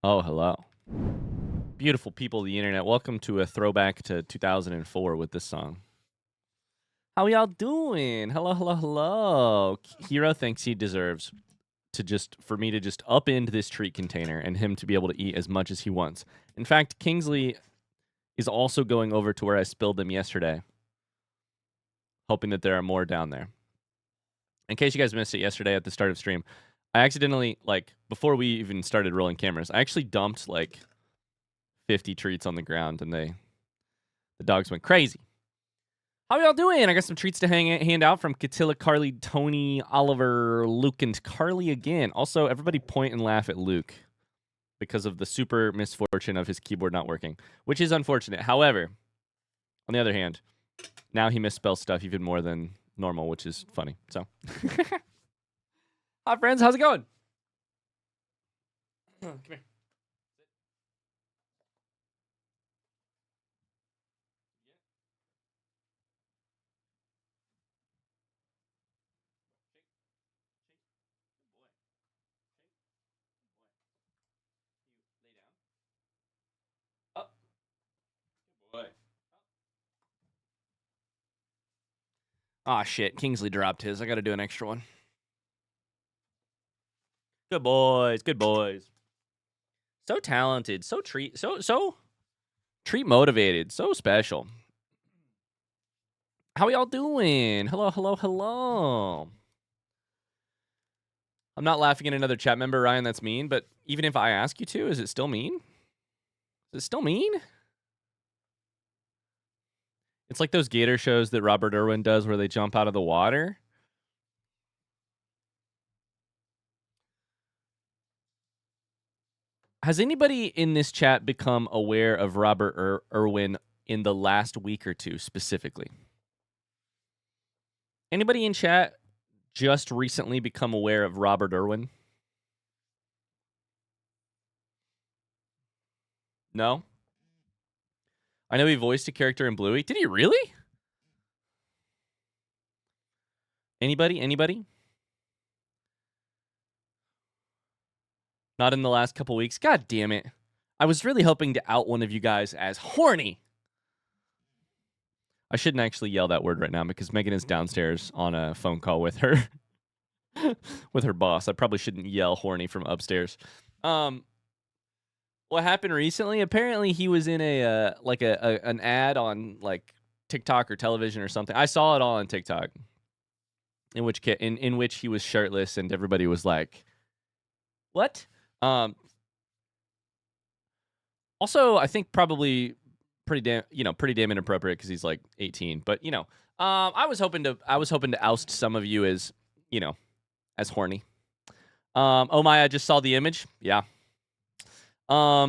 Oh, hello. Beautiful people of the internet. Welcome to a throwback to 2004 with this song. How y'all doing? Hello, hello, hello. Hero thinks he deserves for me to just upend this treat container and him to be able to eat as much as he wants. In fact, Kingsley is also going over to where I spilled them yesterday, hoping that there are more down there. In case you guys missed it yesterday at the start of stream, I accidentally, before we even started rolling cameras, I actually dumped 50 treats on the ground, and the dogs went crazy. How y'all doing? I got some treats to hand out from Catilla, Carly, Tony, Oliver, Luke, and Carly again. Also, everybody point and laugh at Luke because of the super misfortune of his keyboard not working, which is unfortunate. However, on the other hand, now he misspells stuff even more than normal, which is funny. So, hi friends, how's it going? Come here. Ah, shit. Kingsley dropped his. I got to do an extra one. Good boys. Good boys. So talented. So treat motivated. So special. How y'all doing? Hello, hello, hello. I'm not laughing at another chat member, Ryan. That's mean. But even if I ask you to, is it still mean? Is it still mean? It's like those gator shows that Robert Irwin does where they jump out of the water. Has anybody in this chat become aware of Robert Irwin in the last week or two specifically? Anybody in chat just recently become aware of Robert Irwin? No? I know he voiced a character in Bluey. Did he really? Anybody? Anybody? Not in the last couple weeks? God damn it. I was really hoping to out one of you guys as horny. I shouldn't actually yell that word right now because Megan is downstairs on a phone call with her with her boss. I probably shouldn't yell horny from upstairs. What happened recently? Apparently he was in an ad on TikTok or television or something. I saw it all on TikTok. In which he was shirtless and everybody was like, "What?" Also, I think probably pretty damn inappropriate because he's like 18. But I was hoping to oust some of you as as horny. Oh my! I just saw the image. Yeah. I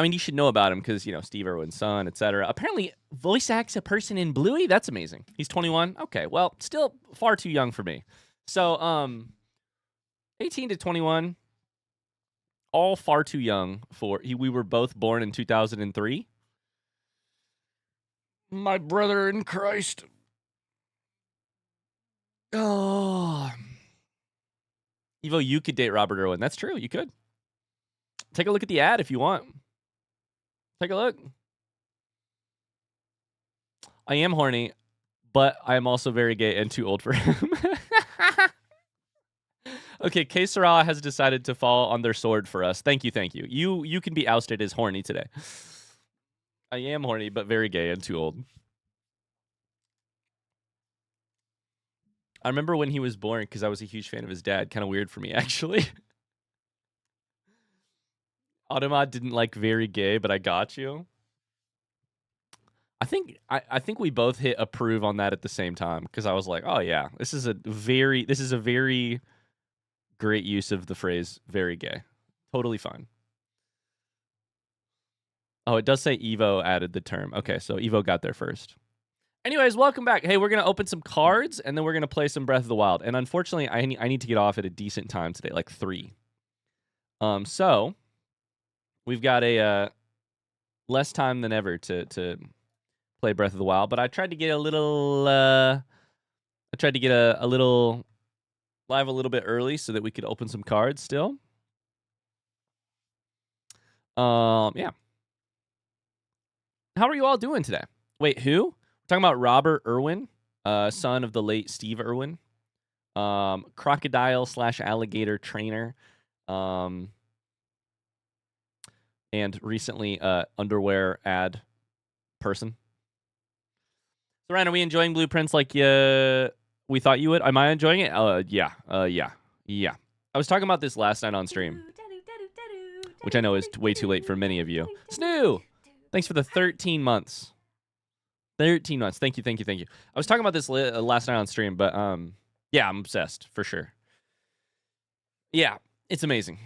mean, you should know about him because Steve Irwin's son, etc. Apparently, voice acts a person in Bluey. That's amazing. He's 21. Okay, well, still far too young for me. So, 18 to 21, all far too young for. We were both born in 2003. My brother in Christ. Oh, Evo, you could date Robert Irwin. That's true. You could. Take a look at the ad if you want. Take a look. I am horny, but I am also very gay and too old for him. Okay, K Sarah has decided to fall on their sword for us. Thank you, thank you. You can be ousted as horny today. I am horny, but very gay and too old. I remember when he was born because I was a huge fan of his dad. Kind of weird for me, actually. Automod didn't like very gay, but I got you. I think we both hit approve on that at the same time because I was like, oh yeah, this is a very great use of the phrase very gay. Totally fine. Oh, it does say Evo added the term. Okay, so Evo got there first. Anyways, welcome back. Hey, we're going to open some cards, and then we're going to play some Breath of the Wild. And unfortunately, I need to get off at a decent time today, like 3. So we've got a less time than ever to play Breath of the Wild. But I tried to get a little live a little bit early so that we could open some cards still. Yeah. How are you all doing today? Wait, who? We're talking about Robert Irwin, son of the late Steve Irwin. Crocodile / alligator trainer. And recently underwear ad person. So Ryan, are we enjoying Blueprints like we thought you would? Am I enjoying it? Yeah. I was talking about this last night on stream, which I know is way too late for many of you. Snoo! Thanks for the 13 months. 13 months. Thank you. I was talking about this last night on stream, but yeah, I'm obsessed for sure. Yeah, it's amazing.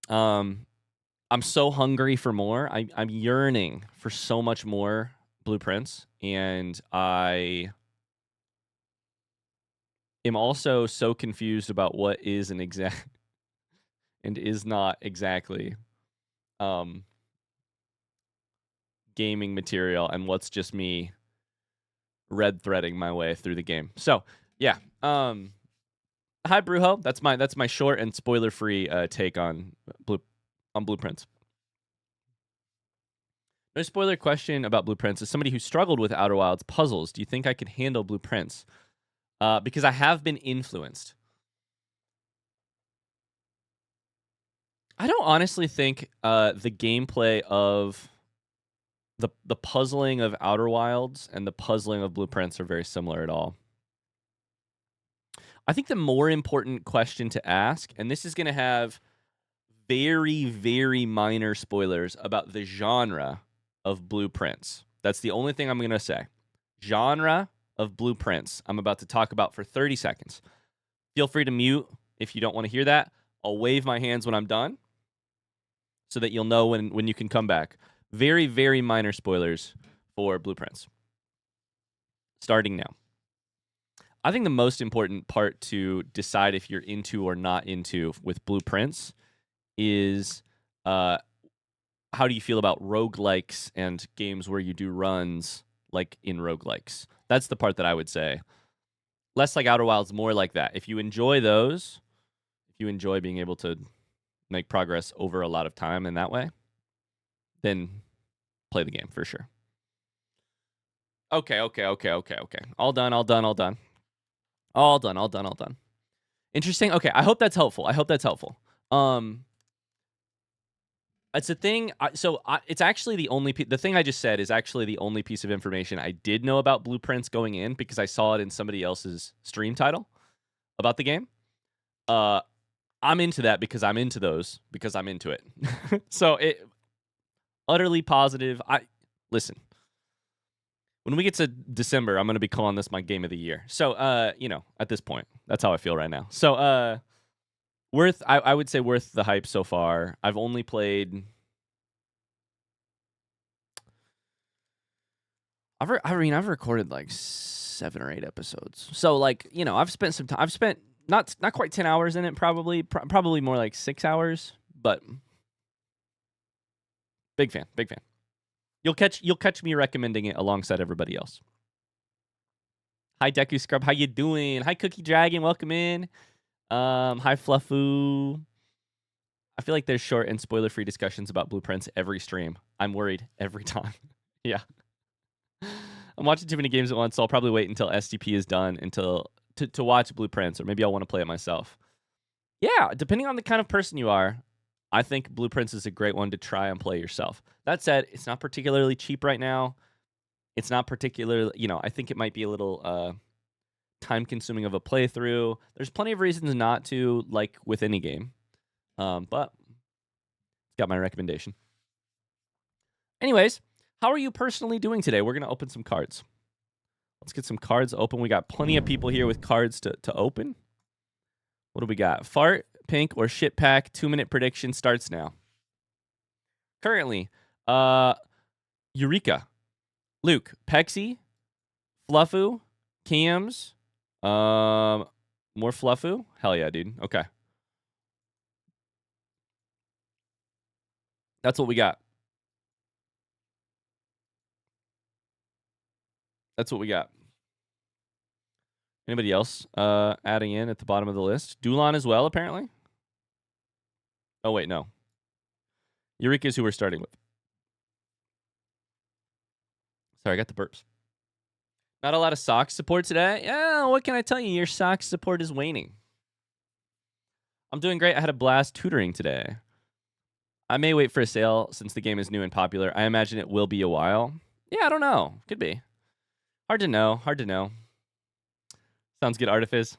I'm so hungry for more. I'm yearning for so much more Blueprints, and I am also so confused about what is an exact and is not exactly gaming material and what's just me red threading my way through the game. So yeah. Hi Brujo. That's my short and spoiler free take on Blueprints. No spoiler question about Blueprints. As somebody who struggled with Outer Wilds puzzles, do you think I could handle Blueprints? Because I have been influenced. I don't honestly think the gameplay of the puzzling of Outer Wilds and the puzzling of Blueprints are very similar at all. I think the more important question to ask, and this is going to have very, very minor spoilers about the genre of Blueprints. That's the only thing I'm going to say. Genre of Blueprints. I'm about to talk about for 30 seconds. Feel free to mute if you don't want to hear that. I'll wave my hands when I'm done so that you'll know when you can come back. Very, very minor spoilers for Blueprints. Starting now. I think the most important part to decide if you're into or not into with Blueprints is how do you feel about roguelikes and games where you do runs like in roguelikes. That's the part that I would say. Less like Outer Wilds, more like that. If you enjoy those, if you enjoy being able to make progress over a lot of time in that way, then play the game for sure. Okay. All done. Interesting. Okay, I hope that's helpful. It's a thing. It's actually the thing I just said is actually the only piece of information I did know about Blueprints going in because I saw it in somebody else's stream title about the game. I'm into that because I'm into those because I'm into it. So it utterly positive. Listen. When we get to December, I'm going to be calling this my game of the year. So, at this point, that's how I feel right now. So, I would say worth the hype so far. I've only played. I've recorded like 7 or 8 episodes. So, like, I've spent some time. I've spent not quite 10 hours in it. Probably more like 6 hours. But big fan. You'll catch me recommending it alongside everybody else. Hi Deku Scrub, how you doing? Hi Cookie Dragon, welcome in. Hi Fluffu. I feel like there's short and spoiler-free discussions about Blueprints every stream. I'm worried every time. Yeah. I'm watching too many games at once, so I'll probably wait until STP is done to watch Blueprints, or maybe I'll want to play it myself. Yeah, depending on the kind of person you are, I think Blueprints is a great one to try and play yourself. That said, it's not particularly cheap right now. It's not particularly, I think it might be a little time-consuming of a playthrough. There's plenty of reasons not to, like with any game. But it's got my recommendation. Anyways, how are you personally doing today? We're going to open some cards. Let's get some cards open. We got plenty of people here with cards to open. What do we got? Fart, pink, or shit pack? 2-minute prediction starts now. Currently, Eureka, Luke, Pexy, Fluffu, Cams, more Fluffu? Hell yeah, dude. Okay. That's what we got. Anybody else adding in at the bottom of the list? Dulon as well, apparently. Oh, wait, no. Eureka's who we're starting with. Sorry, I got the burps. Not a lot of Sox support today. Yeah, what can I tell you? Your Sox support is waning. I'm doing great. I had a blast tutoring today. I may wait for a sale since the game is new and popular. I imagine it will be a while. Yeah, I don't know. Could be. Hard to know. Hard to know. Sounds good, Artifice.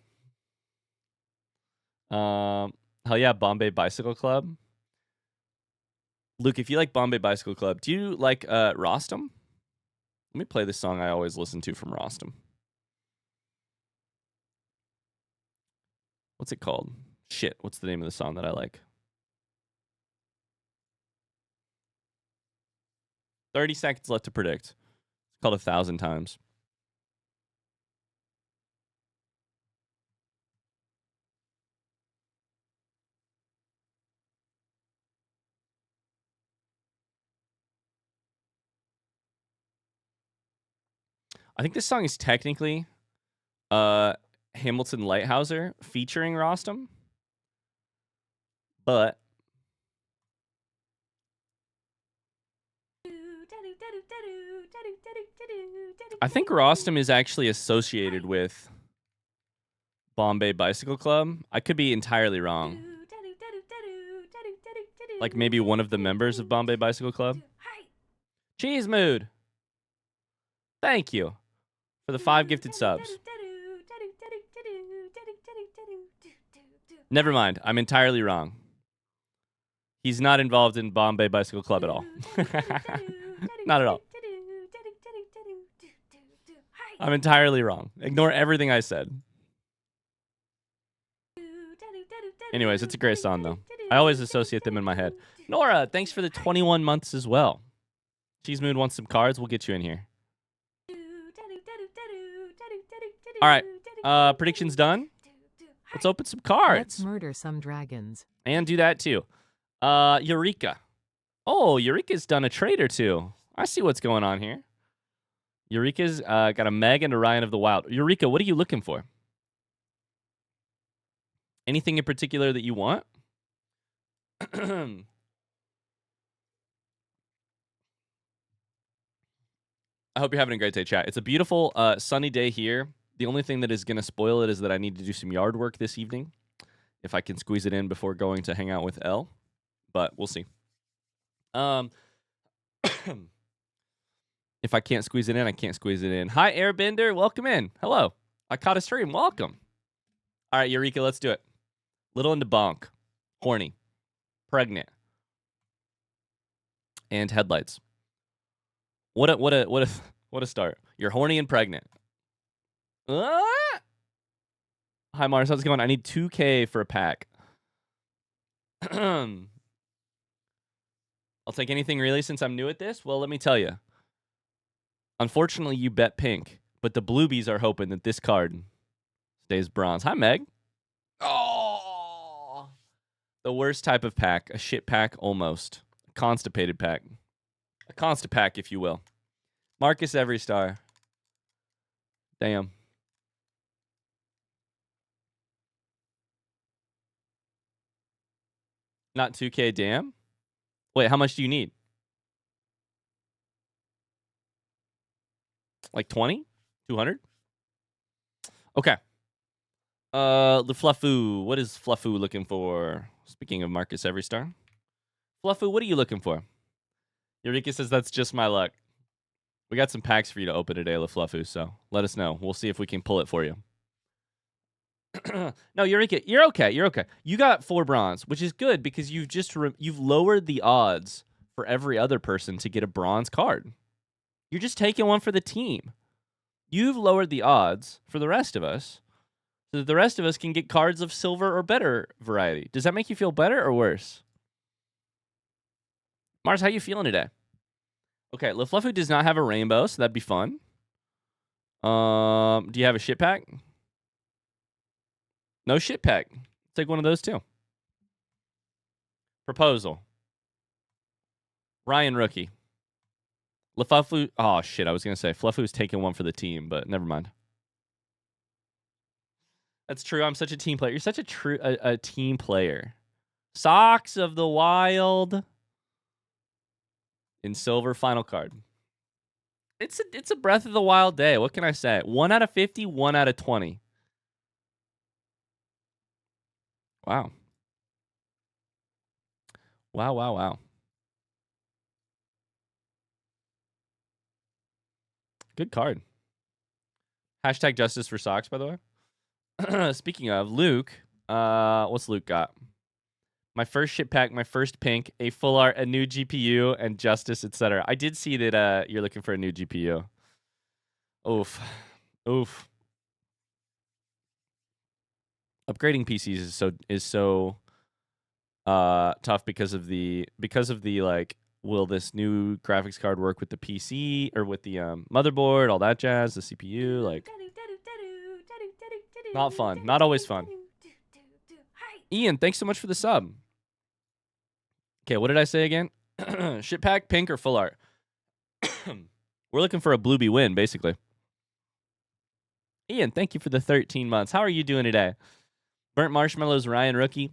Hell yeah, Bombay Bicycle Club. Luke, if you like Bombay Bicycle Club, do you like Rostam? Let me play this song I always listen to from Rostam. What's it called? Shit, what's the name of the song that I like? 30 seconds left to predict. It's called 1,000 Times. I think this song is technically Hamilton Lighthouser featuring Rostam. But I think Rostam is actually associated with Bombay Bicycle Club. I could be entirely wrong. Like maybe one of the members of Bombay Bicycle Club. Cheese Mood. Thank you for the 5 gifted subs. Never mind. I'm entirely wrong. He's not involved in Bombay Bicycle Club at all. Not at all. I'm entirely wrong. Ignore everything I said. Anyways, it's a great song, though. I always associate them in my head. Nora, thanks for the 21 months as well. Cheese Moon wants some cards. We'll get you in here. All right. Predictions done. Let's open some cards. Let's murder some dragons. And do that, too. Eureka. Oh, Eureka's done a trade or two. I see what's going on here. Eureka's got a Meg and a Ryan of the Wild. Eureka, what are you looking for? Anything in particular that you want? I hope you're having a great day, chat. It's a beautiful sunny day here. The only thing that is going to spoil it is that I need to do some yard work this evening. If I can squeeze it in before going to hang out with Elle. But we'll see. If I can't squeeze it in, I can't squeeze it in. Hi, Airbender. Welcome in. Hello. I caught a stream. Welcome. All right, Eureka, let's do it. Little into bonk. Horny. Pregnant. And headlights. What a start. You're horny and pregnant. Hi, Mars. How's it going? I need 2K for a pack. I'll take anything really since I'm new at this. Well, let me tell you. Unfortunately, you bet pink, but the Bluebies are hoping that this card stays bronze. Hi, Meg. Oh, the worst type of pack. A shit pack, almost. A constipated pack. A constipack, if you will. Marcus every star. Damn. Not 2K, damn? Wait, how much do you need? Like 20? 200? Okay. The Fluffu. What is Fluffu looking for? Speaking of Marcus Everystar. Fluffu, what are you looking for? Eureka says that's just my luck. We got some packs for you to open today, LaFluffu, so let us know. We'll see if we can pull it for you. No, Eureka, you're okay. You're okay. You got 4 bronze, which is good because you've lowered the odds for every other person to get a bronze card. You're just taking one for the team. You've lowered the odds for the rest of us so that the rest of us can get cards of silver or better variety. Does that make you feel better or worse? Mars, how you feeling today? Okay, LaFluffu does not have a rainbow, so that'd be fun. Do you have a shit pack? No shit pack. Take one of those too. Proposal. Ryan Rookie. LaFluffu. Oh, shit. I was going to say Fluffu's taking one for the team, but never mind. That's true. I'm such a team player. You're such a team player. Socks of the Wild. In silver, final card. It's a Breath of the Wild day. What can I say? 1 out of 50, 1 out of 20. Wow. Wow. Good card. Hashtag justice for socks, by the way. Speaking of, Luke, what's Luke got? My first ship pack, my first pink, a full art, a new GPU, and justice, etc. I did see that you're looking for a new GPU. Oof. Upgrading PCs is so tough because of the like, will this new graphics card work with the PC or with the motherboard, all that jazz, the CPU, like, not fun, not always fun. Ian, thanks so much for the sub. Okay, what did I say again? Ship pack, pink, or full art? We're looking for a Blueby win, basically. Ian, thank you for the 13 months. How are you doing today? Burnt Marshmallows, Ryan Rookie.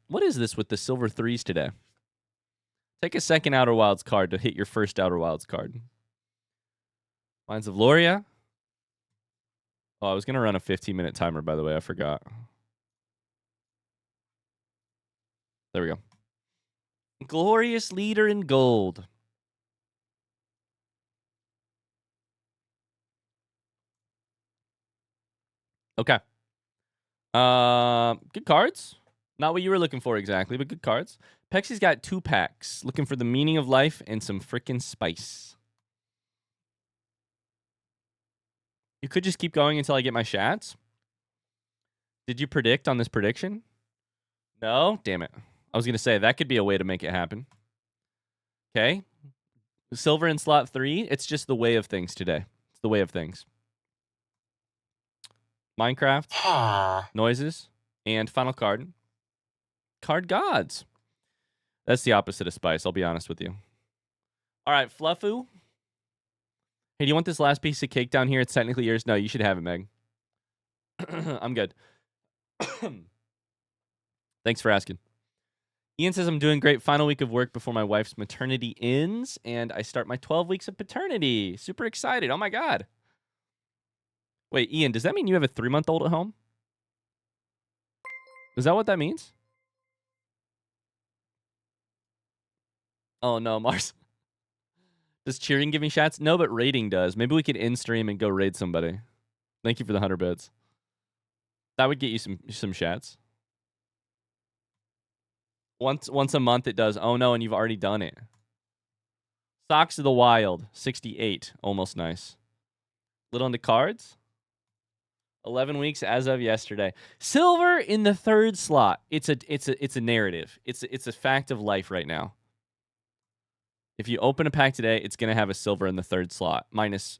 What is this with the silver 3s today? Take a second Outer Wilds card to hit your first Outer Wilds card. Lines of Loria. Oh, I was going to run a 15-minute timer, by the way. I forgot. There we go. Glorious Leader in gold. Okay. Good cards. Not what you were looking for exactly, but good cards. Pexy's got 2 packs. Looking for the meaning of life and some freaking spice. You could just keep going until I get my shats. Did you predict on this prediction? No? Damn it. I was going to say, that could be a way to make it happen. Okay. Silver in slot 3. It's just the way of things today. It's the way of things. Minecraft. Noises. And final card. Card gods. That's the opposite of spice, I'll be honest with you. All right, Fluffu. Hey, do you want this last piece of cake down here? It's technically yours. No, you should have it, Meg. I'm good. Thanks for asking. Ian says, I'm doing great. Final week of work before my wife's maternity ends, and I start my 12 weeks of paternity. Super excited. Oh, my God. Wait, Ian, does that mean you have a 3-month-old at home? Is that what that means? Oh, no, Mars. Does cheering give me shots? No, but raiding does. Maybe we could end stream and go raid somebody. Thank you for the 100 bits. That would get you some shots. Once a month it does. Oh, no, and you've already done it. Socks of the Wild, 68. Almost nice. Little into cards. 11 weeks as of yesterday. Silver in the 3rd slot. It's a narrative. It's a fact of life right now. If you open a pack today, it's gonna have a silver in the 3rd slot, minus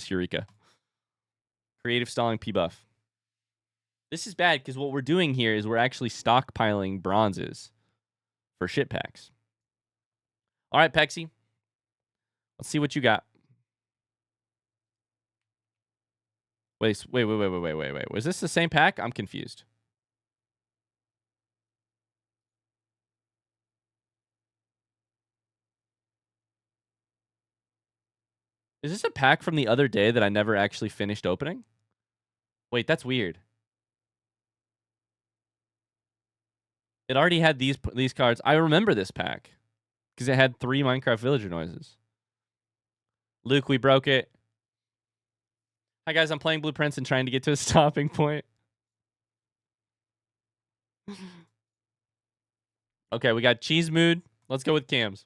Eureka. Creative stalling P-buff. This is bad because what we're doing here is we're actually stockpiling bronzes for shit packs. All right, Pexy. Let's see what you got. Wait. Was this the same pack? I'm confused. Is this a pack from the other day that I never actually finished opening? Wait, that's weird. It already had these cards. I remember this pack because it had 3 Minecraft villager noises. Luke, we broke it. Hi, guys. I'm playing Blueprints and trying to get to a stopping point. Okay, we got Cheese Mood. Let's go with cams.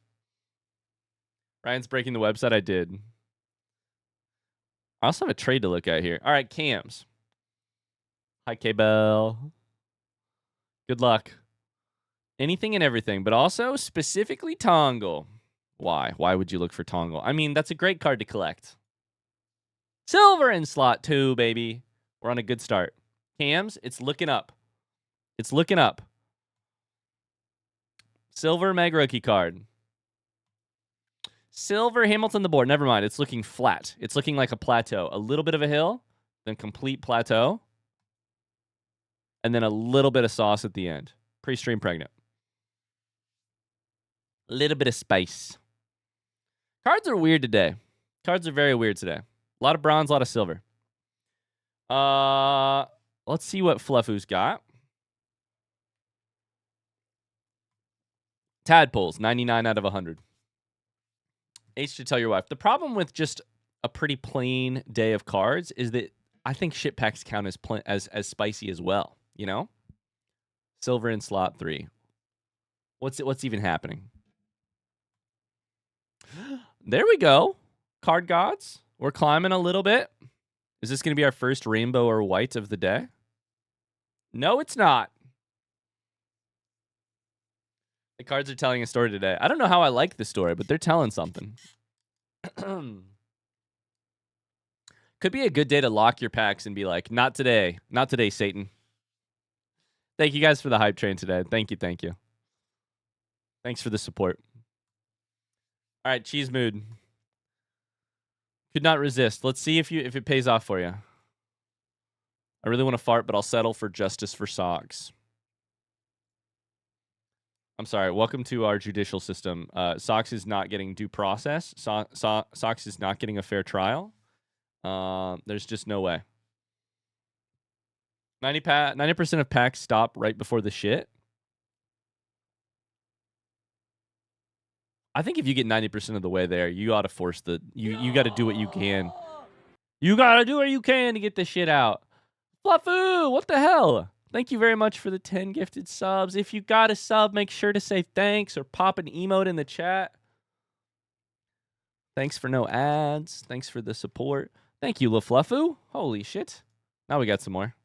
Ryan's breaking the website. I did. I also have a trade to look at here. All right, cams. Hi, K-Bell. Good luck. Anything and everything, but also specifically Tongle. Why? Why would you look for Tongle? I mean, that's a great card to collect. Silver in slot 2, baby. We're on a good start. Cams, it's looking up. It's looking up. Silver Meg rookie card. Silver Hamilton the board. Never mind. It's looking flat. It's looking like a plateau. A little bit of a hill, then complete plateau. and then a little bit of sauce at the end. Pre-stream pregnant. A little bit of spice. Cards are weird today. Cards are very weird today. A lot of bronze, a lot of silver. Let's see what Fluffu's got. Tadpoles, 99 out of 100. H to tell your wife. The problem with just a pretty plain day of cards is that I think shit packs count as spicy as well, you know? Silver in slot 3. What's even happening? There we go. Card gods. We're climbing a little bit. Is this going to be our first rainbow or white of the day? No, it's not. The cards are telling a story today. I don't know how I like the story, but they're telling something. Could be a good day to lock your packs and be like, not today. Not today, Satan. Thank you guys for the hype train today. Thank you, thank you. Thanks for the support. All right, cheese mood. Could not resist. Let's see if it pays off for you. I really want to fart, but I'll settle for justice for socks. I'm sorry. Welcome to our judicial system. Socks is not getting due process. Socks is not getting a fair trial. There's just no way. 90% of packs stop right before the shit. I think if you get 90% of the way there, you ought to force the... You got to do what you can. You got to do what you can to get the shit out. Fluffu, what the hell? Thank you very much for the 10 gifted subs. If you got a sub, make sure to say thanks or pop an emote in the chat. Thanks for no ads. Thanks for the support. Thank you, LaFluffu. Holy shit. Now we got some more.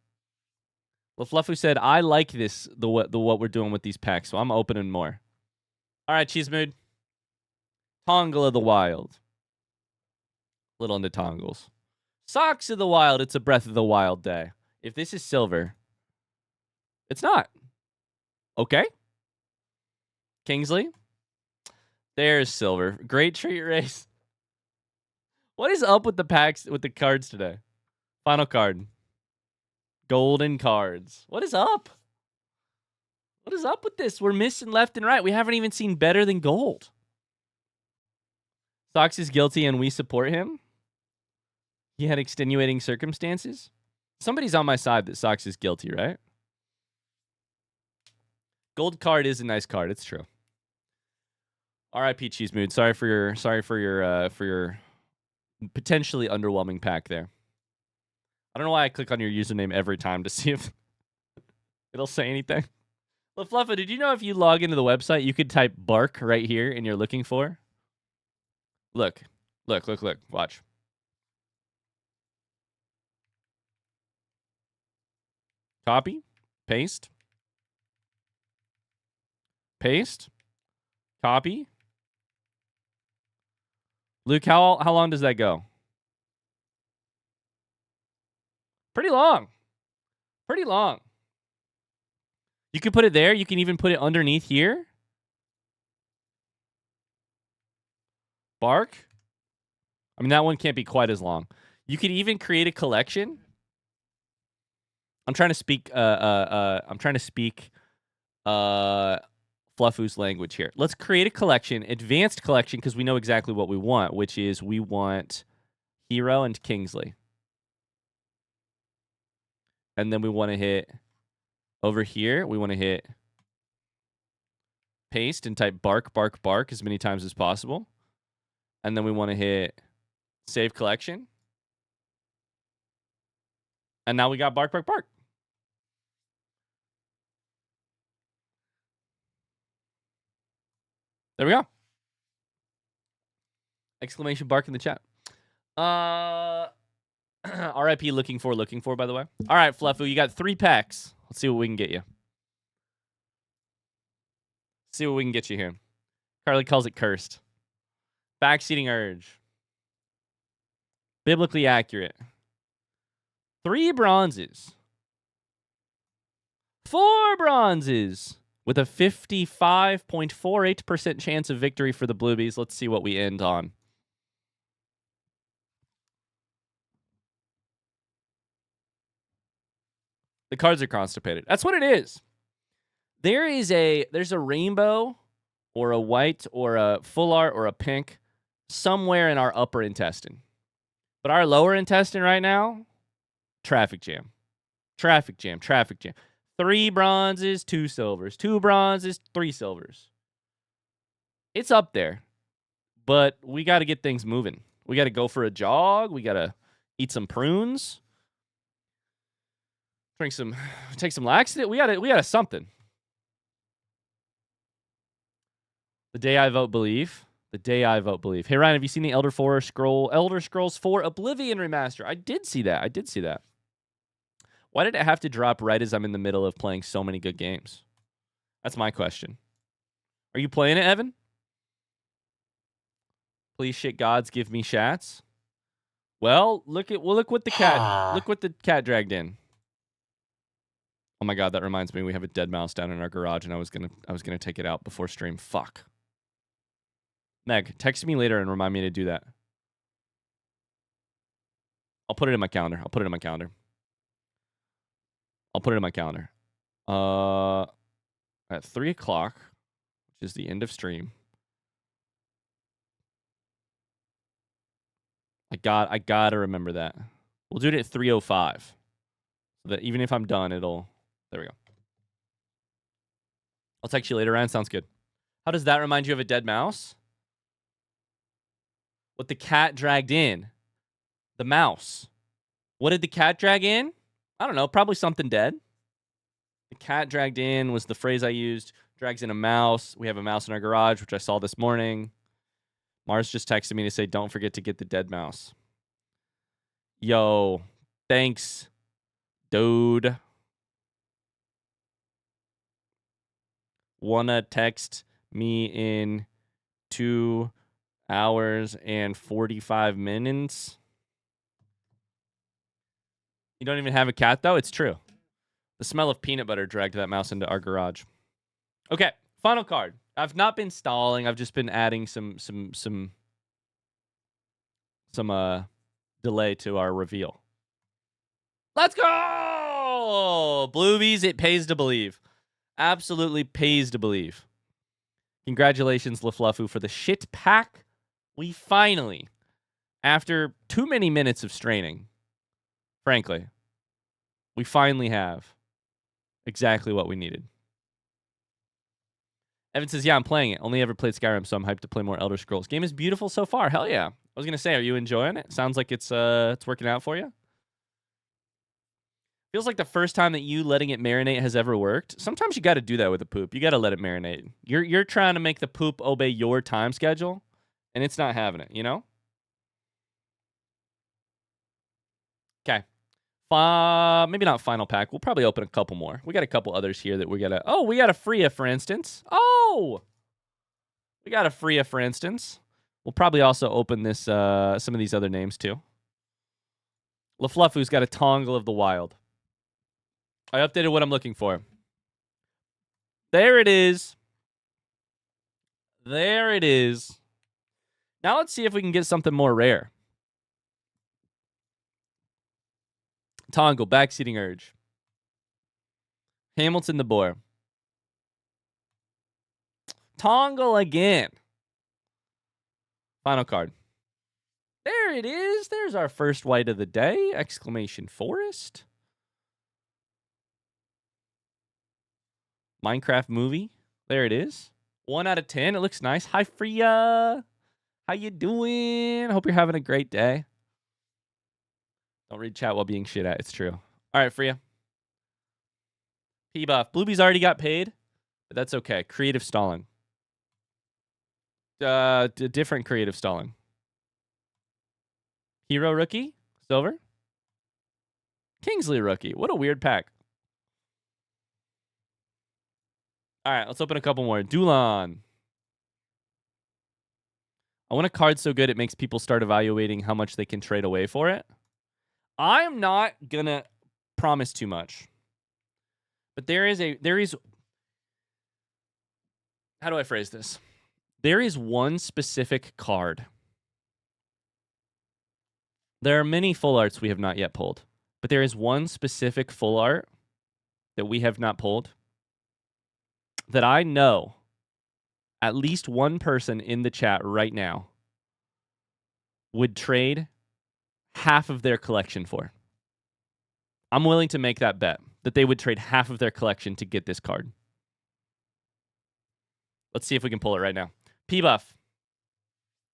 LaFluffu said, I like this, the what we're doing with these packs, so I'm opening more. All right, Cheese Mood. Tongle of the Wild. Little into tongles. Socks of the Wild. It's a Breath of the Wild day. If this is silver, it's not. Okay. Kingsley. There's silver. Great treat race. What is up with the packs, with the cards today? Final card. Golden cards. What is up? What is up with this? We're missing left and right. We haven't even seen better than gold. Sox is guilty and we support him. He had extenuating circumstances. Somebody's on my side that Sox is guilty, right? Gold card is a nice card. It's true. R.I.P. Cheese Mood. Sorry for your potentially underwhelming pack there. I don't know why I click on your username every time to see if it'll say anything. LaFluffa, did you know if you log into the website, you could type bark right here and you're looking for? Look. Watch. Copy. Paste. Paste. Copy. Luke, how long does that go? Pretty long. Pretty long. You can put it there. You can even put it underneath here. Bark. I mean, that one can't be quite as long. You could even create a collection. I'm trying to speak Fluffu's language here. Let's create a collection, advanced collection, because we know exactly what we want, which is we want Hero and Kingsley. And then we want to hit over here. We want to hit paste and type bark, bark, bark as many times as possible. And then we want to hit save collection. And now we got bark, bark, bark. There we go. Exclamation bark in the chat. RIP looking for, by the way. All right, Fluffu, you got 3 packs. Let's see what we can get you. See what we can get you here. Carly calls it cursed. Backseating urge. Biblically accurate. 3 bronzes. 4 bronzes. With a 55.48% chance of victory for the Bluebies. Let's see what we end on. The cards are constipated. That's what it is. There's a rainbow or a white or a full art or a pink somewhere in our upper intestine. But our lower intestine right now, traffic jam. Traffic jam, traffic jam. 3 bronzes, 2 silvers. 2 bronzes, 3 silvers. It's up there. But we got to get things moving. We got to go for a jog. We got to eat some prunes. Take some laxative. We got to something. The day I vote believe. The day I vote believe. Hey Ryan, have you seen the Elder Scrolls 4 Oblivion remaster? I did see that. Why did it have to drop right as I'm in the middle of playing so many good games? That's my question. Are you playing it, Evan? Please shit gods give me shats. Well, look what the cat dragged in. Oh my god, that reminds me we have a dead mouse down in our garage and I was going to take it out before stream. Fuck. Meg, text me later and remind me to do that. I'll put it in my calendar. At 3 o'clock, which is the end of stream. I gotta remember that. We'll do it at 3:05. So that even if I'm done, there we go. I'll text you later, Ryan. Sounds good. How does that remind you of a dead mouse? What the cat dragged in. The mouse. What did the cat drag in? I don't know. Probably something dead. The cat dragged in was the phrase I used. Drags in a mouse. We have a mouse in our garage, which I saw this morning. Mars just texted me to say, don't forget to get the dead mouse. Yo, thanks, dude. Wanna text me in 2 hours and 45 minutes? You don't even have a cat, though? It's true. The smell of peanut butter dragged that mouse into our garage. Okay, final card. I've not been stalling. I've just been adding some delay to our reveal. Let's go! Bluebies, it pays to believe. Absolutely pays to believe. Congratulations, LaFluffu, for the shit pack. We finally, after too many minutes of straining, frankly, we finally have exactly what we needed. Evan says, yeah, I'm playing it. Only ever played Skyrim, so I'm hyped to play more Elder Scrolls. Game is beautiful so far. Hell yeah. I was going to say, are you enjoying it? Sounds like it's working out for you. Feels like the first time that you letting it marinate has ever worked. Sometimes you got to do that with the poop. You got to let it marinate. You're trying to make the poop obey your time schedule, and it's not having it, you know? Okay. Maybe not final pack. We'll probably open a couple more. We got a couple others here that we got to... Oh, we got a Freya, for instance. Oh! We got a Freya, for instance. We'll probably also open this some of these other names, too. LaFluffu's got a Tongle of the Wild. I updated what I'm looking for. There it is. There it is. Now let's see if we can get something more rare. Tongle, backseating urge. Hamilton the Boar. Tongle again. Final card. There it is. There's our first white of the day. Exclamation Forest. Minecraft movie. There it is. 1 out of 10. It looks nice. Hi, Freya. How you doing? Hope you're having a great day. Don't read chat while being shit at. It's true. All right, Freya. P-Buff. Bluebees already got paid, but that's okay. Creative stalling. Different creative stalling. Hero rookie. Silver. Kingsley rookie. What a weird pack. All right, let's open a couple more. Dulon. I want a card so good it makes people start evaluating how much they can trade away for it. I'm not going to promise too much. But there is how do I phrase this? There is one specific card. There are many full arts we have not yet pulled, but there is one specific full art that we have not pulled that I know at least one person in the chat right now would trade half of their collection for. I'm willing to make that bet that they would trade half of their collection to get this card. Let's see if we can pull it right now. P-Buff.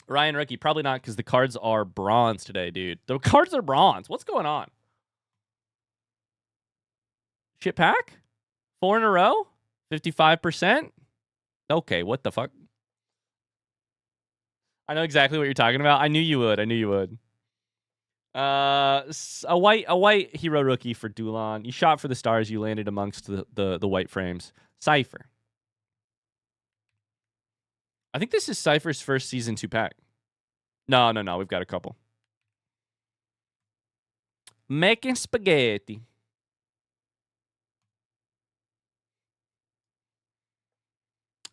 Ryan Rookie, probably not because the cards are bronze today, dude. The cards are bronze. What's going on? Shit pack? 4 in a row? 55%? Okay, what the fuck? I know exactly what you're talking about. I knew you would. I knew you would. A white hero rookie for Dulon. You shot for the stars. You landed amongst the white frames. Cypher. I think this is Cypher's first season 2 pack. No. We've got a couple. Making spaghetti.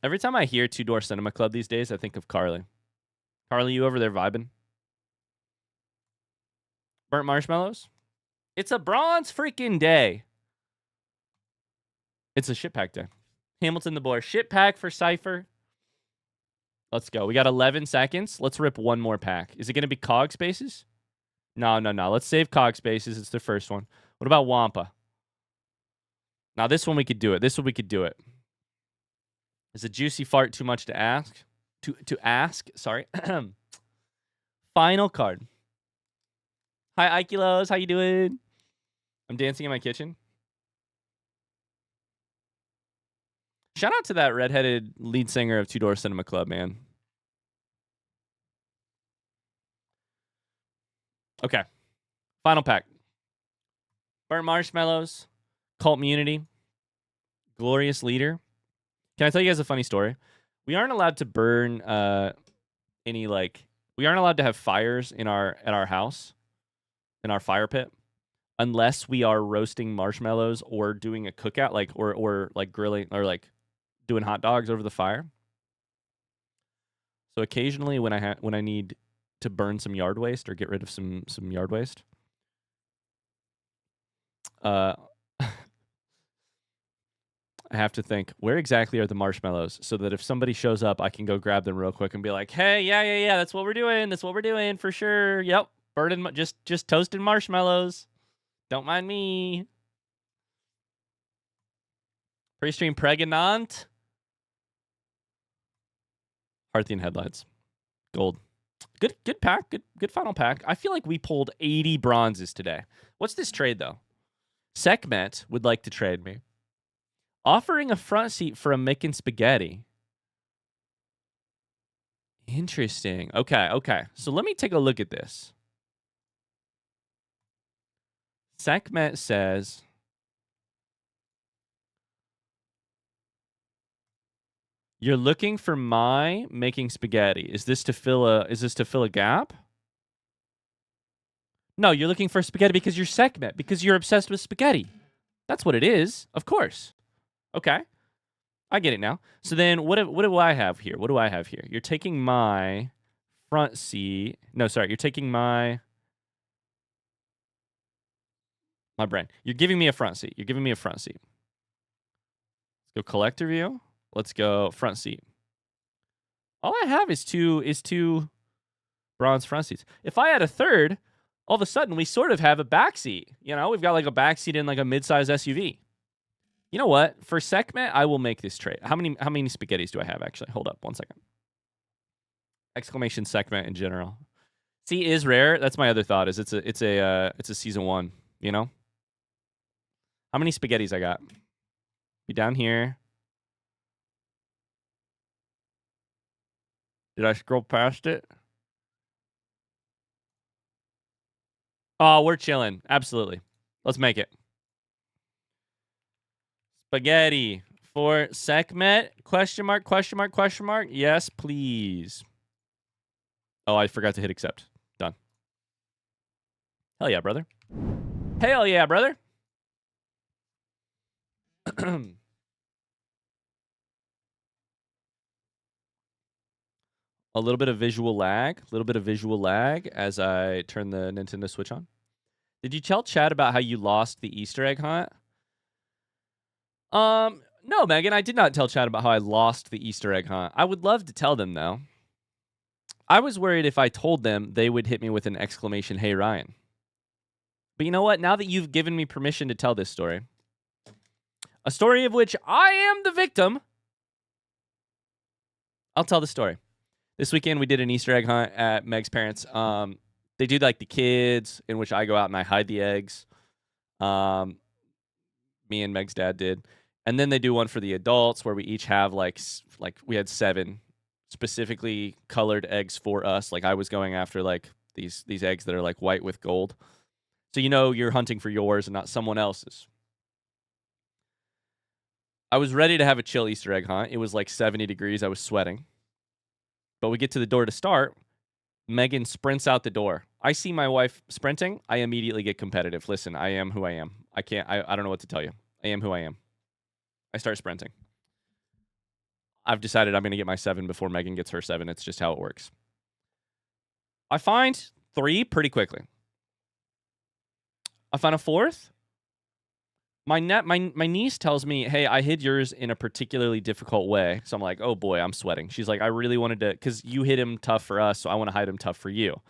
Every time I hear Two Door Cinema Club these days, I think of Carly. Carly, you over there vibing? Burnt marshmallows? It's a bronze freaking day. It's a shit pack day. Hamilton the boy. Shit pack for Cypher. Let's go. We got 11 seconds. Let's rip one more pack. Is it going to be Cog Spaces? No. Let's save Cog Spaces. It's the first one. What about Wampa? Now, this one we could do it. This one we could do it. Is a juicy fart too much to ask? To ask? Sorry. Final card. Hi, Ikelos. How you doing? I'm dancing in my kitchen. Shout out to that redheaded lead singer of Two Door Cinema Club, man. Okay. Final pack. Burnt marshmallows. Cult Immunity. Glorious Leader. Can I tell you guys a funny story? We aren't allowed to burn any we aren't allowed to have fires at our house, in our fire pit, unless we are roasting marshmallows or doing a cookout, or grilling or doing hot dogs over the fire. So occasionally when I need to burn some yard waste or get rid of some yard waste, I have to think, where exactly are the marshmallows so that if somebody shows up, I can go grab them real quick and be like, hey, yeah, that's what we're doing. That's what we're doing for sure. Yep, burning, just toasting marshmallows. Don't mind me. Pre-stream pregnant. Harthian headlights. Gold. Good pack. Good final pack. I feel like we pulled 80 bronzes today. What's this trade, though? Sekhmet would like to trade me. Offering a front seat for a Mick Spaghetti. Interesting. Okay. So let me take a look at this. Sekhmet says, you're looking for my making spaghetti. Is this to fill a gap? No, you're looking for spaghetti because you're Sekhmet, because you're obsessed with spaghetti. That's what it is, of course. Okay. I get it now. So then what do I have here? What do I have here? You're taking my front seat. No, sorry. You're taking my brain. You're giving me a front seat. Let's go collector view. Let's go front seat. All I have is two bronze front seats. If I had a third, all of a sudden we sort of have a back seat. You know, we've got like a back seat in like a mid-size SUV. You know what? For Sekhmet, I will make this trade. How many spaghettis do I have, actually? Hold up 1 second. Exclamation Sekhmet in general. C is rare. That's my other thought. Is it's a season 1, you know? How many spaghettis I got? Be down here. Did I scroll past it? Oh, we're chilling. Absolutely. Let's make it. Spaghetti for Sekhmet? Question mark? Yes, please. Oh, I forgot to hit accept. Done. Hell yeah, brother. Hell yeah, brother. A little bit of visual lag. As I turn the Nintendo Switch on. Did you tell Chad about how you lost the Easter egg hunt? No, Megan, I did not tell Chad about how I lost the Easter egg hunt. I would love to tell them, though. I was worried if I told them, they would hit me with an exclamation, "Hey, Ryan." But you know what? Now that you've given me permission to tell this story, a story of which I am the victim, I'll tell the story. This weekend, we did an Easter egg hunt at Meg's parents'. They do like the kids, in which I go out and I hide the eggs. Me and Meg's dad did. And then they do one for the adults where we each have like we had 7 specifically colored eggs for us. Like I was going after like these eggs that are like white with gold. So you know you're hunting for yours and not someone else's. I was ready to have a chill Easter egg hunt. It was like 70 degrees. I was sweating. But we get to the door to start. Megan sprints out the door. I see my wife sprinting. I immediately get competitive. Listen, I am who I am. I don't know what to tell you. I am who I am. I start sprinting. I've decided I'm going to get my 7 before Megan gets her 7. It's just how it works. I find 3 pretty quickly. I find a 4th. My niece tells me, "Hey, I hid yours in a particularly difficult way." So I'm like, "Oh boy, I'm sweating." She's like, "I really wanted to, because you hid him tough for us, so I want to hide him tough for you." So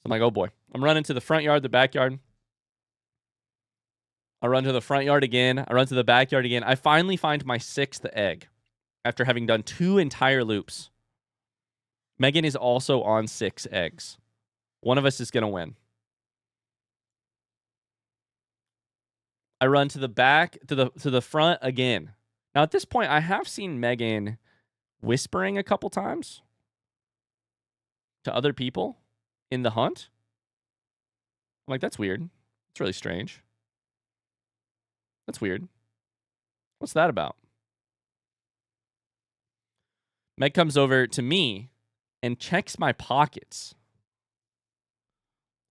I'm like, "Oh boy." I'm running to the front yard, the backyard. I run to the front yard again. I run to the backyard again. I finally find my 6th egg after having done 2 entire loops. Megan is also on 6 eggs. One of us is going to win. I run to the back, to the front again. Now, at this point, I have seen Megan whispering a couple times to other people in the hunt. I'm like, that's weird. It's really strange. That's weird. What's that about? Meg comes over to me and checks my pockets,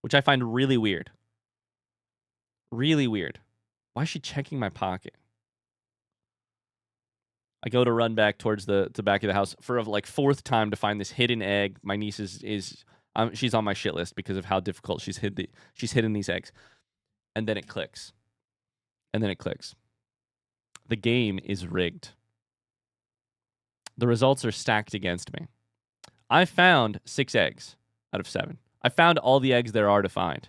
which I find really weird. Really weird. Why is she checking my pocket? I go to run back towards the back of the house for like 4th time to find this hidden egg. My niece is she's on my shit list because of how difficult she's hidden these eggs. And then it clicks. The game is rigged. The results are stacked against me. I found 6 eggs out of 7. I found all the eggs there are to find.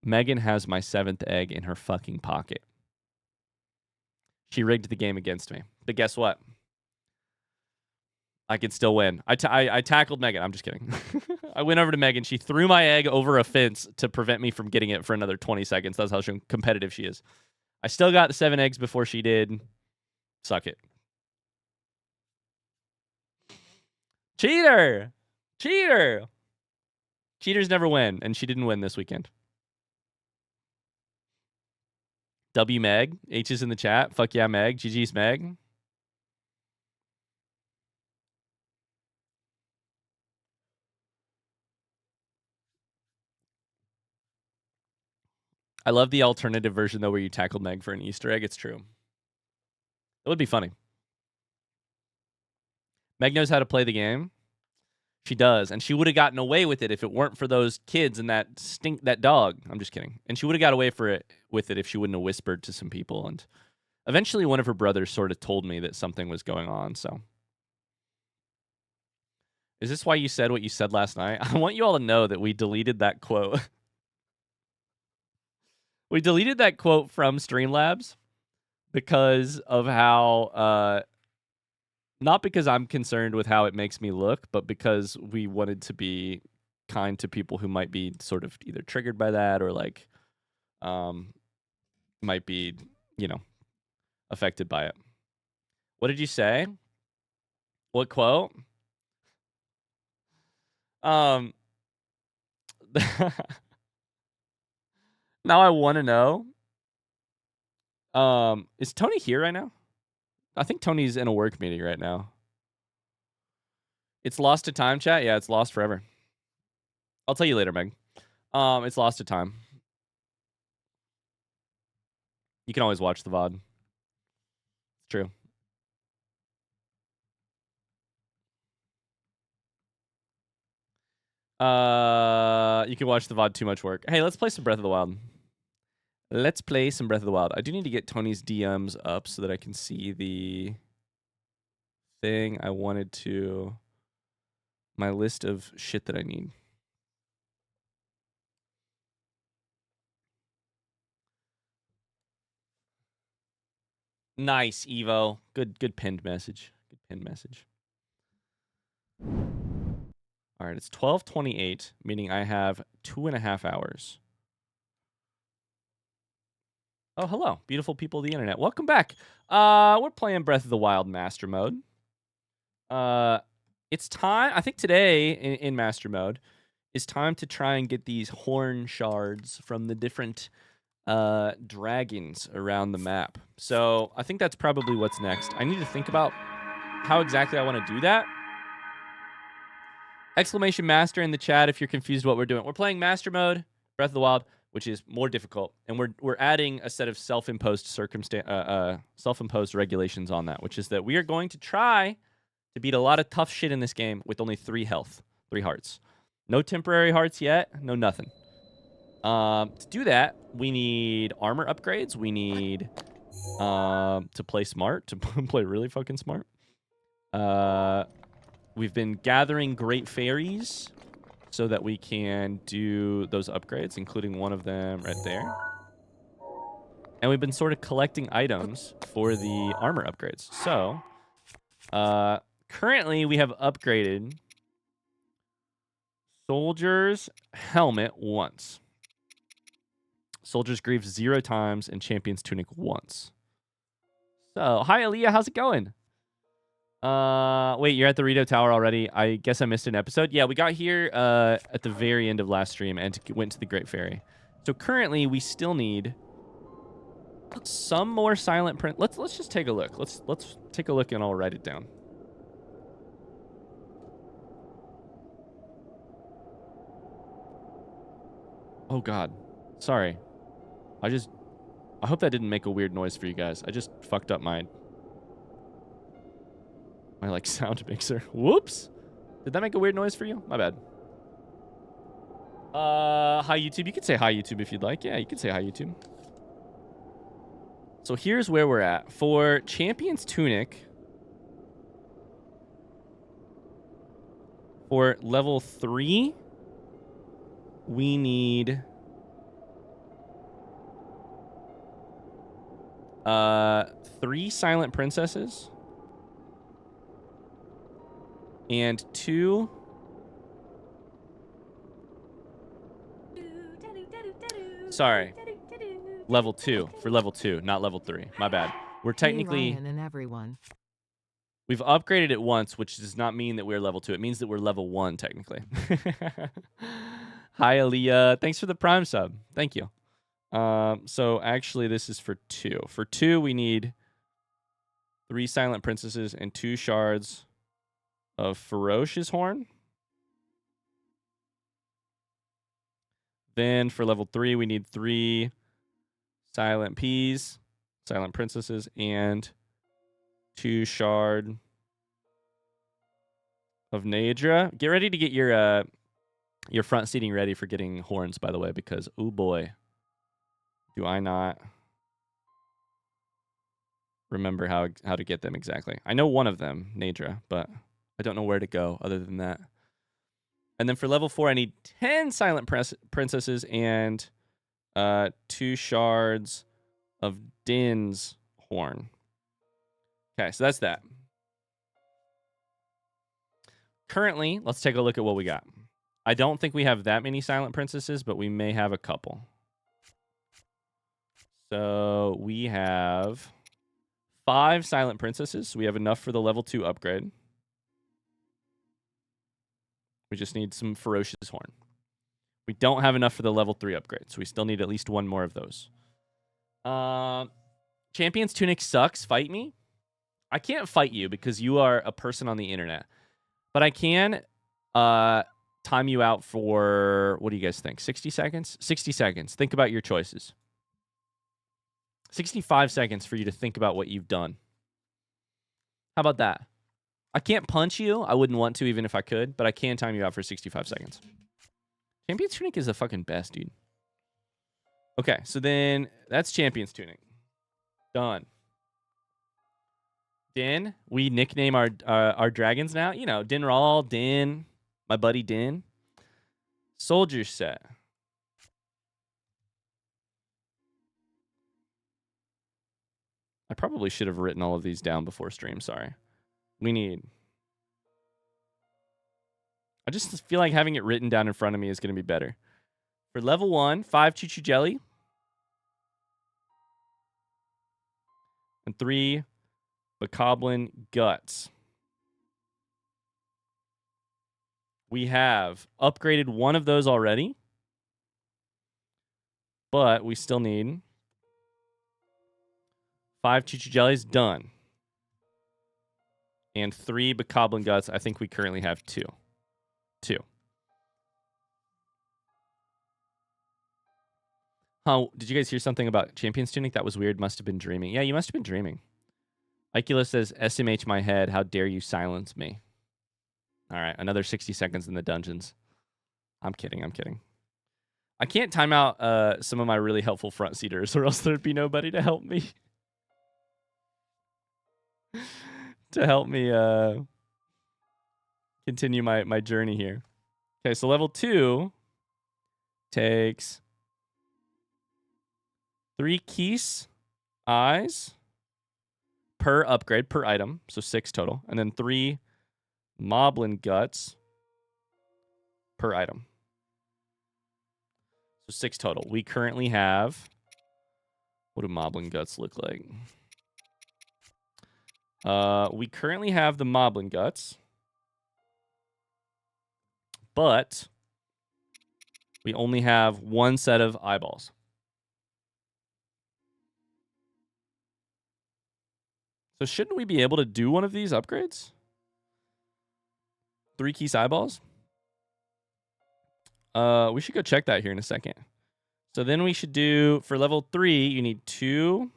Megan has my 7th egg in her fucking pocket. She rigged the game against me. But guess what? I could still win. I tackled Megan. I'm just kidding. I went over to Megan. She threw my egg over a fence to prevent me from getting it for another 20 seconds. That's how competitive she is. I still got the 7 eggs before she did. Suck it. Cheater! Cheater! Cheaters never win, and she didn't win this weekend. W Meg. H is in the chat. Fuck yeah, Meg. GG's Meg. I love the alternative version, though, where you tackled Meg for an Easter egg. It's true. It would be funny. Meg knows how to play the game. She does, and she would have gotten away with it if it weren't for those kids and that dog. I'm just kidding. And she would have got away with it if she wouldn't have whispered to some people. And eventually, one of her brothers sort of told me that something was going on. So, is this why you said what you said last night? I want you all to know that we deleted that quote. We deleted that quote from Streamlabs because of how. Not because I'm concerned with how it makes me look, but because we wanted to be kind to people who might be sort of either triggered by that or like might be, affected by it. What did you say? What quote? Now I want to know. Is Tony here right now? I think Tony's in a work meeting right now. It's lost to time, chat? Yeah, it's lost forever. I'll tell you later, Meg. It's lost to time. You can always watch the VOD. It's true. You can watch the VOD. Too much work. Hey, let's play some Breath of the Wild. Let's play some Breath of the Wild. I do need to get Tony's DMs up so that I can see the thing I wanted to... My list of shit that I need. Nice, Evo. Good pinned message. Good pinned message. All right, it's 12:28, meaning I have 2.5 hours. Oh, hello, beautiful people of the internet. Welcome back. We're playing Breath of the Wild Master Mode. It's time, I think today in Master Mode, is time to try and get these horn shards from the different dragons around the map. So I think that's probably what's next. I need to think about how exactly I want to do that. Exclamation master in the chat if you're confused what we're doing. We're playing Master Mode, Breath of the Wild, which is more difficult, and we're adding a set of self-imposed self-imposed regulations on that, which is that we are going to try to beat a lot of tough shit in this game with only 3 health, 3 hearts. No temporary hearts yet, no nothing. To do that, we need armor upgrades. We need to play smart, to play really fucking smart. We've been gathering great fairies so that we can do those upgrades, including one of them right there. And we've been sort of collecting items for the armor upgrades. So, currently we have upgraded Soldier's Helmet once. Soldier's Greaves 0 times, and Champion's Tunic once. So, hi Aaliyah, how's it going? Wait, you're at the Rito Tower already? I guess I missed an episode. Yeah, we got here at the very end of last stream and went to the Great Fairy. So currently, we still need some more silent print. Let's just take a look. Let's take a look and I'll write it down. Oh God, sorry. I hope that didn't make a weird noise for you guys. I just fucked up my like sound mixer. Whoops. Did that make a weird noise for you? My bad. Hi YouTube. You can say hi YouTube if you'd like. Yeah, you can say hi YouTube. So here's where we're at. For Champion's Tunic, for level 3, we need 3 Silent Princesses. And 2 sorry, level 2 for level 2, not level 3. My bad. We're technically Ryan and everyone. we've upgraded it once, which does not mean that we're level 2. It means that we're level 1 technically. Hi Aaliyah, thanks for the Prime sub. Thank you. So actually this is for 2. For 2 we need 3 Silent Princesses and 2 shards of Ferocious Horn. Then for level 3, we need 3 Silent Peas, Silent Princesses, and 2 Shard of Naedra. Get ready to get your front seating ready for getting horns, by the way, because, oh boy, do I not remember how to get them exactly. I know one of them, Naedra, but I don't know where to go other than that. And then for level 4, I need 10 Silent Princesses and 2 shards of Din's Horn. Okay, so that's that. Currently, let's take a look at what we got. I don't think we have that many Silent Princesses, but we may have a couple. So we have 5 Silent Princesses. So we have enough for the level 2 upgrade. We just need some Ferocious Horn. We don't have enough for the level 3 upgrade, so we still need at least 1 more of those. Champion's Tunic sucks. Fight me. I can't fight you because you are a person on the internet. But I can time you out for, what do you guys think? 60 seconds? 60 seconds. Think about your choices. 65 seconds for you to think about what you've done. How about that? I can't punch you. I wouldn't want to even if I could, but I can time you out for 65 seconds. Champion's Tunic is the fucking best, dude. Okay, so then that's Champions Tunic. Done. Din, we nickname our dragons now. You know, Din Rawl, Din, my buddy Din. Soldier set. I probably should have written all of these down before stream. Sorry. We need... I just feel like having it written down in front of me is going to be better. For level 1, 5 Choo Choo Jelly. And 3 Bokoblin Guts. We have upgraded one of those already. But we still need 5 Choo Choo Jellies. Done. And 3 Bokoblin Guts. I think we currently have 2. 2. Oh, did you guys hear something about Champions Tunic? That was weird. Must have been dreaming. Yeah, you must have been dreaming. Icula says, SMH my head. How dare you silence me? All right, another 60 seconds in the dungeons. I'm kidding. I'm kidding. I can't time out some of my really helpful front seaters or else there'd be nobody to help me. to help me continue my journey here. Okay, so level 2 takes 3 keys, eyes per upgrade, per item. So 6 total. And then 3 Moblin Guts per item. So 6 total. We currently have... What do Moblin Guts look like? We currently have the Moblin Guts. But we only have 1 set of eyeballs. So shouldn't we be able to do one of these upgrades? 3 keys eyeballs? We should go check that here in a second. So then we should do, for level 3, you need 2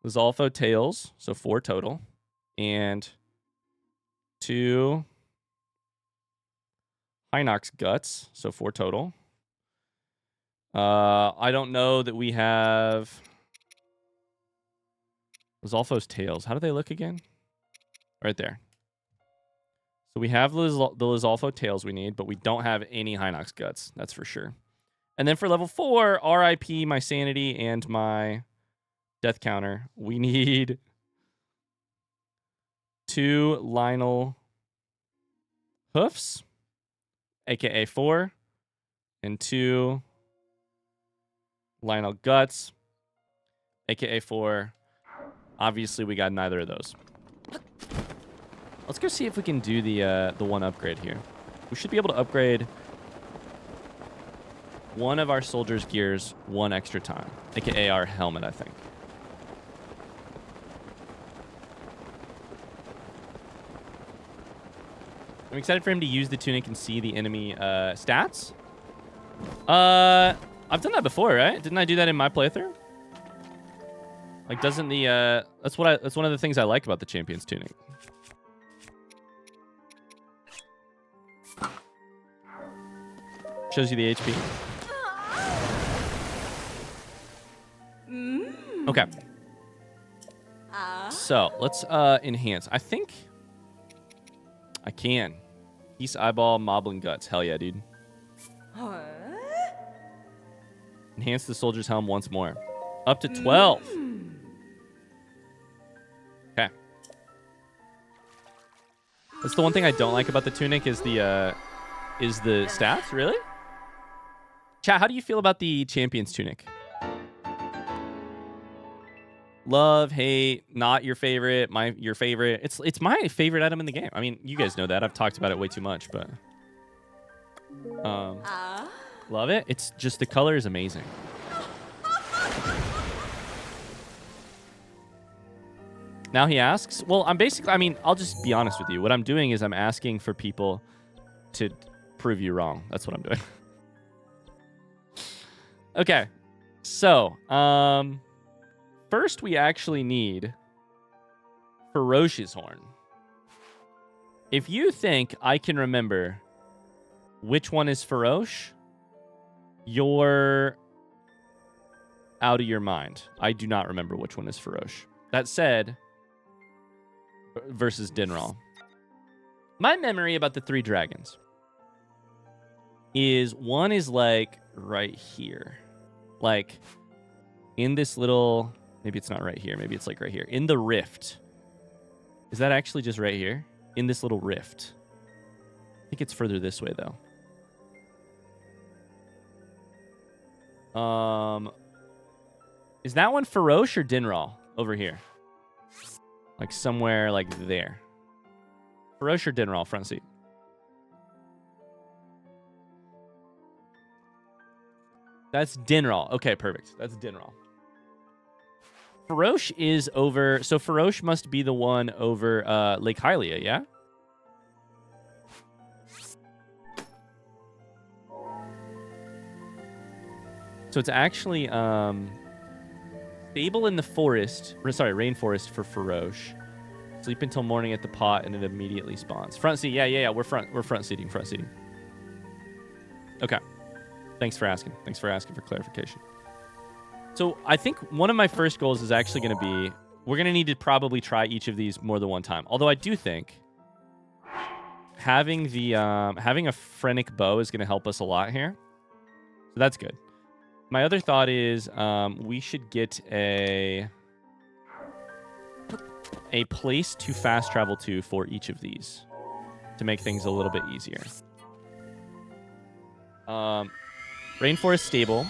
Lizalfo tails, so 4 total. And 2 Hinox guts, so 4 total. I don't know that we have Lizalfo's tails. How do they look again? Right there. So we have the Lizalfo tails we need, but we don't have any Hinox guts. That's for sure. And then for level 4, RIP, my sanity, and my death counter, we need 2 Lionel hoofs, aka 4, and 2 Lionel guts, aka 4. Obviously, we got neither of those. Let's go see if we can do the one upgrade here. We should be able to upgrade one of our soldiers' gears 1 extra time, aka our helmet, I think. I'm excited for him to use the tunic and see the enemy stats. I've done that before, right? Didn't I do that in my playthrough? Like, doesn't the that's one of the things I like about the Champions Tunic. Shows you the HP. Okay. So let's enhance. I think I can. East eyeball, Moblin guts. Hell yeah, dude. Enhance the soldier's helm once more. Up to 12. Okay. That's the one thing I don't like about the tunic is the stats, really? Chat, how do you feel about the Champions Tunic? Love, hate, not your favorite, your favorite. It's my favorite item in the game. I mean, you guys know that. I've talked about it way too much, but love it. It's just the color is amazing. Now he asks, well, I mean, I'll just be honest with you. What I'm doing is I'm asking for people to prove you wrong. That's what I'm doing. Okay. So, first we actually need Ferocious Horn. If you think I can remember which one is Feroche, You're out of your mind. I do not remember which one is Farosh. That said, versus Dinral. My memory about the 3 dragons is one is like right here. Like in this little, maybe it's not right here. Maybe it's like right here. In the rift. Is that actually just right here? In this little rift. I think it's further this way though. Is that one Farosh or Dinral over here? Like somewhere like there. Farosh or Dinral, front seat. That's Dinral. Okay, perfect. That's Dinral. Farosh is over... So Farosh must be the one over Lake Hylia, yeah? So it's actually stable in the forest. Sorry, rainforest for Farosh. Sleep until morning at the pot and it immediately spawns. Front seat. Yeah. We're front seating. Okay. Thanks for asking. Thanks for asking for clarification. So I think one of my first goals is actually going to be, we're going to need to probably try each of these more than one time. Although I do think having the having a phrenic bow is going to help us a lot here. So that's good. My other thought is we should get a place to fast travel to for each of these to make things a little bit easier. Rainforest stable.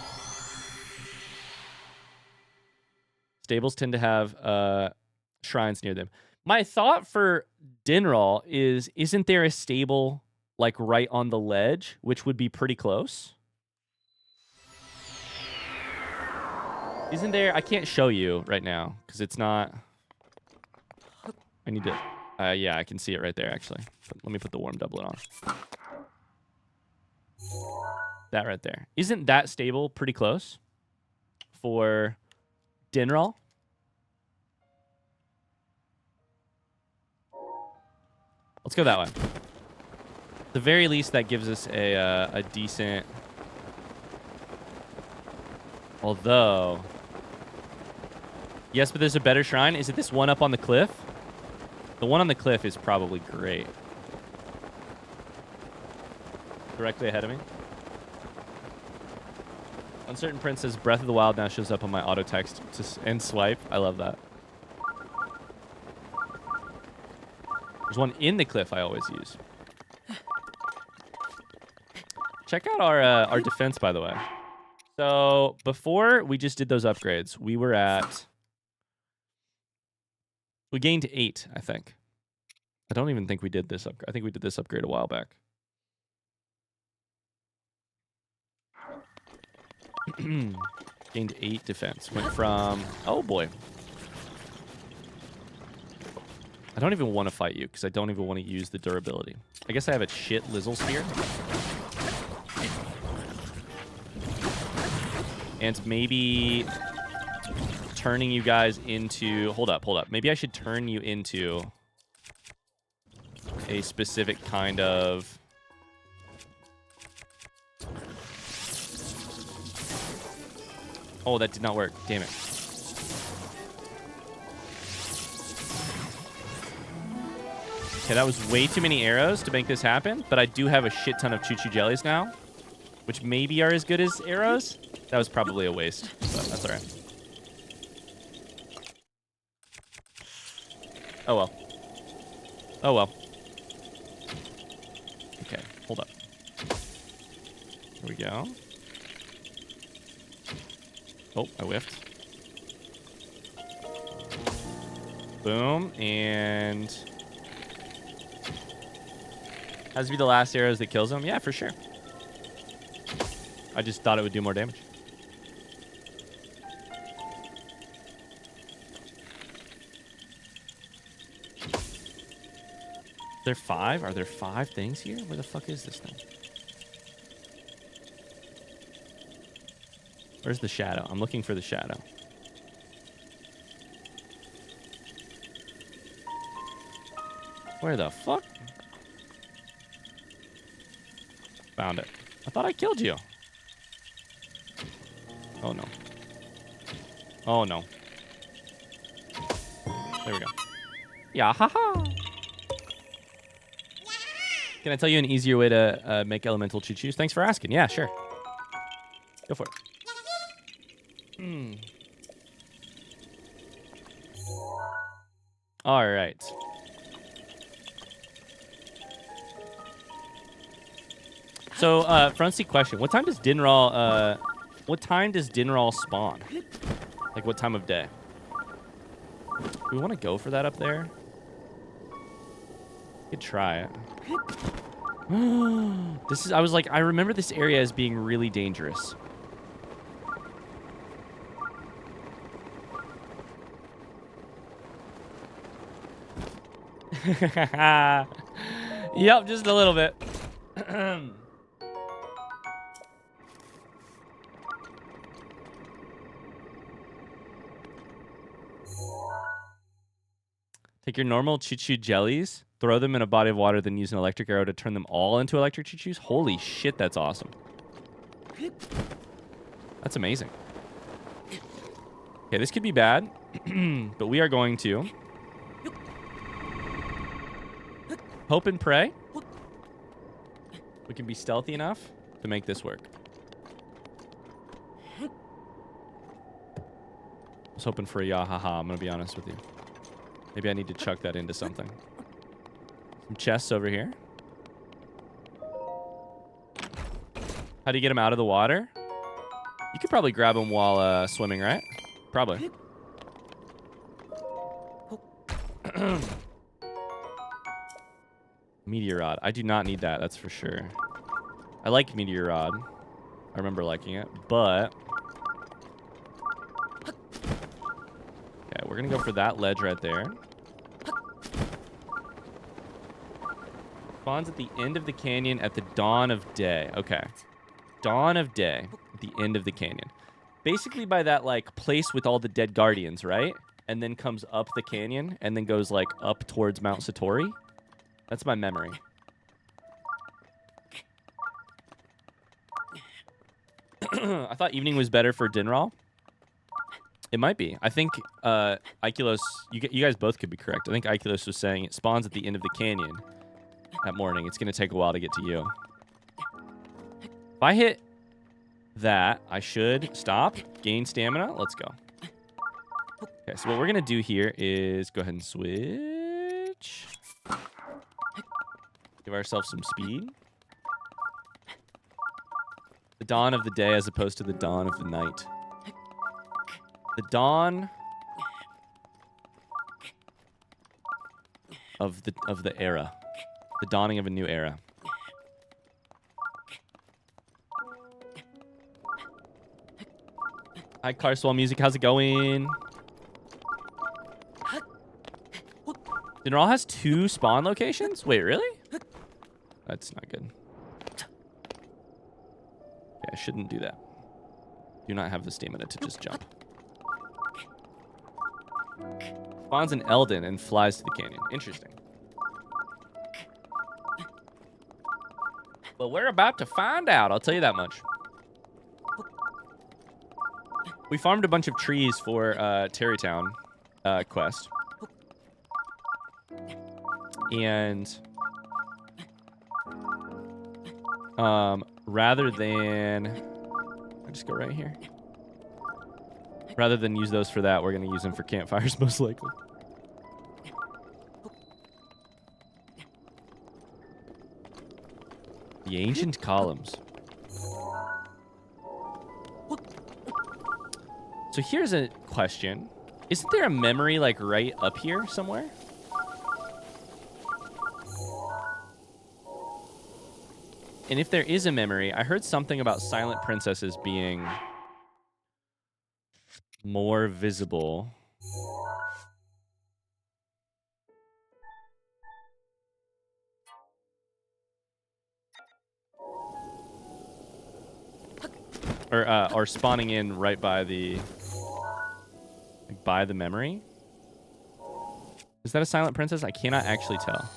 Stables tend to have shrines near them. My thought for Dinral is, isn't there a stable like right on the ledge, which would be pretty close? Isn't there? I can't show you right now because it's not. I need to. Yeah, I can see it right there actually. Let me put the warm doublet on. That right there. Isn't that stable pretty close for Dinral? Let's go that way. At the very least, that gives us a decent... Although... Yes, but there's a better shrine. Is it this one up on the cliff? The one on the cliff is probably great. Directly ahead of me. Uncertain Prince says Breath of the Wild now shows up on my auto text and swipe. I love that. There's one in the cliff I always use. Check out our defense, by the way. So before we just did those upgrades, we were at... We gained 8, I think. I don't even think we did this upgrade. I think we did this upgrade a while back. Gained 8 defense. Went from... Oh, boy. I don't even want to fight you, because I don't even want to use the durability. I guess I have a shit Lizzle Spear. And maybe turning you guys into... Hold up. Maybe I should turn you into a specific kind of... Oh, that did not work. Damn it. Okay, that was way too many arrows to make this happen, but I do have a shit ton of choo-choo jellies now, which maybe are as good as arrows. That was probably a waste, but that's all right. Oh, well. Oh, well. Okay, hold up. Here we go. Oh, I whiffed. Boom, and... Has to be the last arrows that kills him? Yeah, for sure. I just thought it would do more damage. There 5? Are there 5 things here? Where the fuck is this thing? Where's the shadow? I'm looking for the shadow. Where the fuck? Found it. I thought I killed you. Oh, no. There we go. Yeah, haha. Can I tell you an easier way to make elemental choo-choos? Thanks for asking. Yeah, sure. Go for it. All right. So, front seat question. What time does Dinral spawn? Like, what time of day? Do we want to go for that up there? We could try it. I remember this area as being really dangerous. Yep, just a little bit. Take your normal choo-choo jellies, throw them in a body of water, then use an electric arrow to turn them all into electric choo-choos. Holy shit, that's awesome. That's amazing. Okay, this could be bad, but we are going to hope and pray we can be stealthy enough to make this work. I was hoping for a yahaha, I'm going to be honest with you. Maybe I need to chuck that into something. Some chests over here. How do you get them out of the water? You could probably grab them while swimming, right? Probably. Meteor rod. I do not need that, that's for sure. I like meteor rod. I remember liking it, but... Okay, we're gonna go for that ledge right there. Spawns at the end of the canyon at the dawn of day. Okay. Dawn of day at the end of the canyon. Basically by that, like, place with all the dead guardians, right? And then comes up the canyon and then goes, like, up towards Mount Satori. That's my memory. I thought evening was better for Dinral. It might be. I think Ikelos, you guys both could be correct. I think Ikelos was saying it spawns at the end of the canyon at morning. It's going to take a while to get to you. If I hit that, I should stop, gain stamina. Let's go. Okay, so what we're going to do here is go ahead and switch. Give ourselves some speed. The dawn of the day as opposed to the dawn of the night. The dawn of the era. The dawning of a new era. Hi, Carswell Music. How's it going? Dinral has 2 spawn locations? Wait, really? That's not good. Okay, I shouldn't do that. Do not have the stamina to just jump. Spawns in Eldon and flies to the canyon. Interesting. Well, we're about to find out. I'll tell you that much. We farmed a bunch of trees for Terrytown quest. And rather than... I'll just go right here. Rather than use those for that, we're going to use them for campfires, most likely. The ancient columns. So here's a question. Isn't there a memory, like, right up here somewhere? And if there is a memory, I heard something about silent princesses being more visible. Or spawning in right by the... Like, by the memory? Is that a silent princess? I cannot actually tell.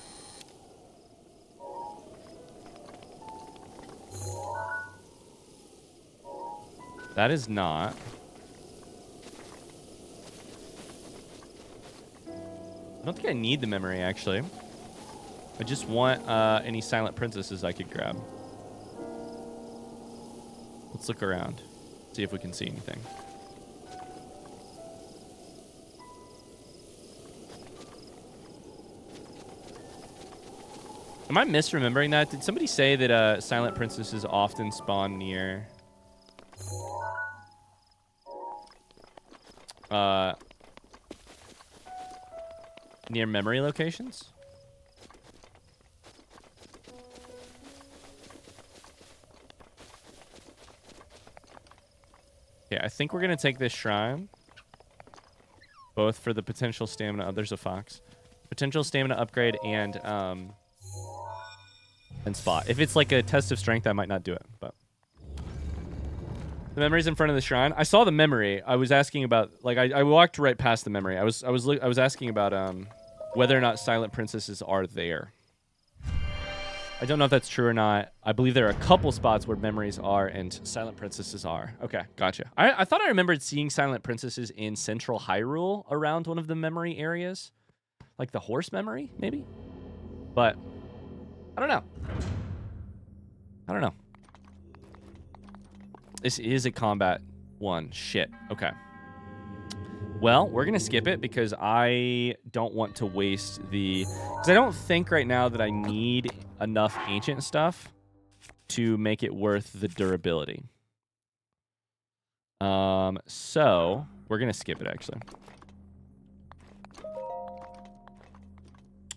That is not. don't think I need the memory, actually. I just want any silent princesses I could grab. Let's look around. See if we can see anything. Am I misremembering that? Did somebody say that silent princesses often spawn near... near memory locations? Okay, I think we're going to take this shrine. Both for the potential stamina... Oh, there's a fox. Potential stamina upgrade and spot. If it's like a test of strength, I might not do it, but... The memory's in front of the shrine. I saw the memory. I was asking about... Like, I walked right past the memory. I was asking about whether or not silent princesses are there. I don't know if that's true or not. I believe there are a couple spots where memories are and silent princesses are. Okay, gotcha. I thought I remembered seeing silent princesses in central Hyrule around one of the memory areas. Like the horse memory, maybe? But, I don't know. I don't know. This is a combat one. Shit. Okay. Well, we're going to skip it because I don't want to waste the... Because I don't think right now that I need enough ancient stuff to make it worth the durability. So, we're going to skip it, actually.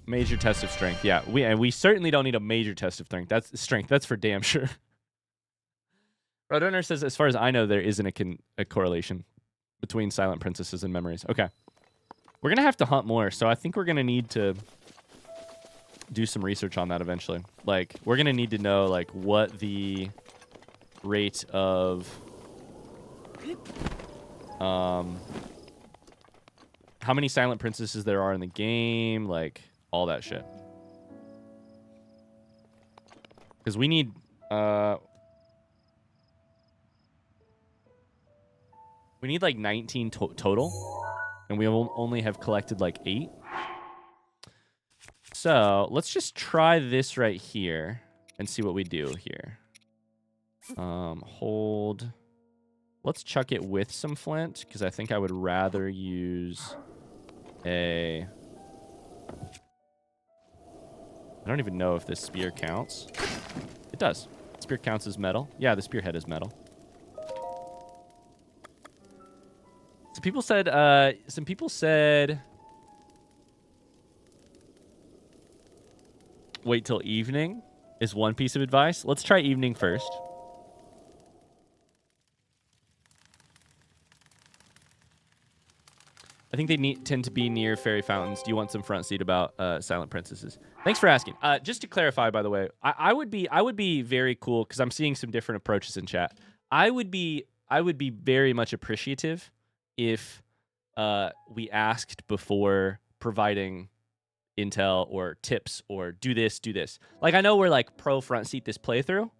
Major test of strength. Yeah, we certainly don't need a major test of strength. That's strength. That's for damn sure. Rodunner says, as far as I know, there isn't a correlation between silent princesses and memories. Okay. We're going to have to hunt more, so I think we're going to need to do some research on that eventually. Like, we're going to need to know, like, what the rate of... how many silent princesses there are in the game, like, all that shit. Because we need... we need like 19 total, and we only have collected like 8. So let's just try this right here and see what we do here. Hold. Let's chuck it with some flint, because I think I would rather use a... I don't even know if this spear counts. It does. Spear counts as metal. Yeah, the spearhead is metal. Some people said wait till evening is one piece of advice. Let's try evening first. I think they tend to be near fairy fountains. Do you want some front seat about silent princesses? Thanks for asking. Just to clarify, by the way, I would be very cool, because I'm seeing some different approaches in chat. I would be very much appreciative if we asked before providing intel or tips or do this. Like, I know we're like pro front seat this playthrough,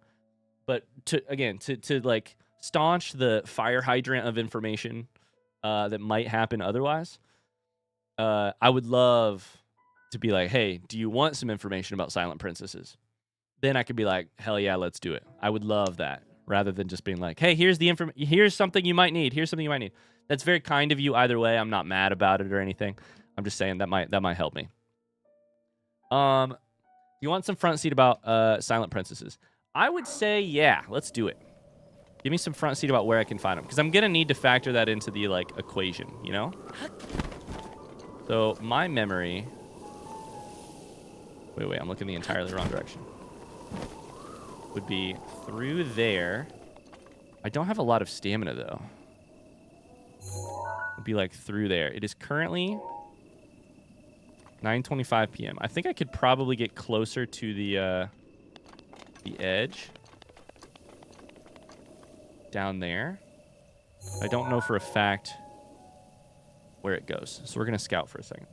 but to like staunch the fire hydrant of information that might happen otherwise, I would love to be like, hey, do you want some information about silent princesses? Then I could be like, hell yeah, let's do it. I would love that, rather than just being like, hey, here's something you might need. Here's something you might need. That's very kind of you either way. I'm not mad about it or anything. I'm just saying that might help me. You want some front seat about silent princesses? I would say, yeah, let's do it. Give me some front seat about where I can find them, because I'm gonna need to factor that into the like equation, you know? So my memory. Wait, I'm looking the entirely wrong direction. Would be through there. I don't have a lot of stamina though. Would be like through there. It is currently 9:25 p.m. I think I could probably get closer to the edge. Down there. I don't know for a fact where it goes. So we're going to scout for a second.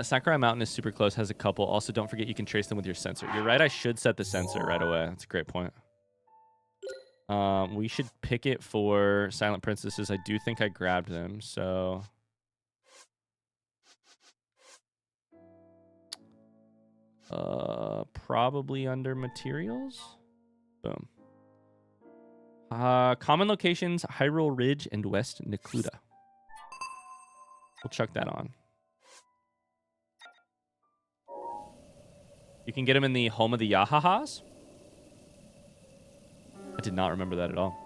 Sakurai Mountain is super close, has a couple. Also, don't forget you can trace them with your sensor. You're right, I should set the sensor right away. That's a great point. We should pick it for Silent Princesses. I do think I grabbed them, so... Probably under materials? Boom. Common locations, Hyrule Ridge and West Necluda. We'll chuck that on. You can get them in the home of the Yahahas? I did not remember that at all.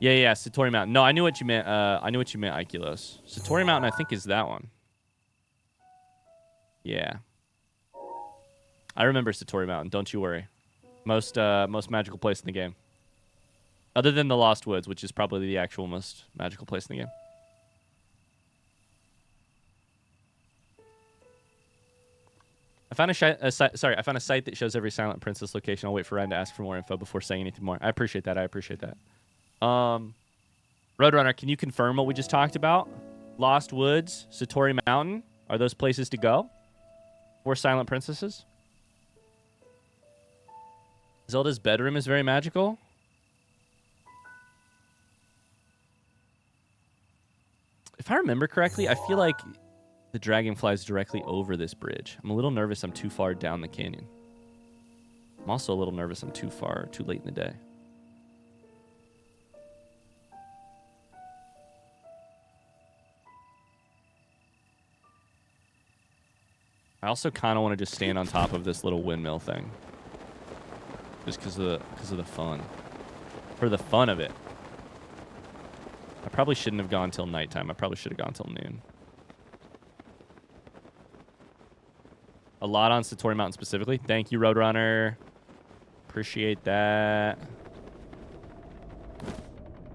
Yeah, Satori Mountain. No, I knew what you meant. I knew what you meant, Ikelos. Satori Mountain, I think, is that one. Yeah. I remember Satori Mountain. Don't you worry. Most magical place in the game. Other than the Lost Woods, which is probably the actual most magical place in the game. I found a site that shows every Silent Princess location. I'll wait for Ryan to ask for more info before saying anything more. I appreciate that. Roadrunner, can you confirm what we just talked about? Lost Woods, Satori Mountain, are those places to go for Silent Princesses? Zelda's bedroom is very magical. If I remember correctly, I feel like the dragon flies directly over this bridge. I'm a little nervous I'm too far down the canyon. I'm also a little nervous I'm too late in the day. I also kind of want to just stand on top of this little windmill thing. Just because of the fun. For the fun of it. I probably shouldn't have gone till nighttime. I probably should have gone till noon. A lot on Satori Mountain specifically. Thank you, Roadrunner. Appreciate that.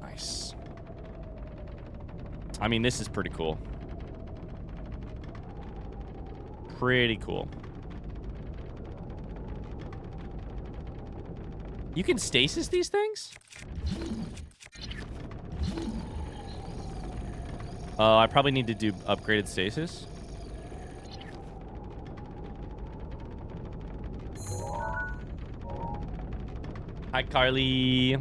Nice. I mean, this is pretty cool. Pretty cool. You can stasis these things? I probably need to do upgraded stasis. Hi, Carly.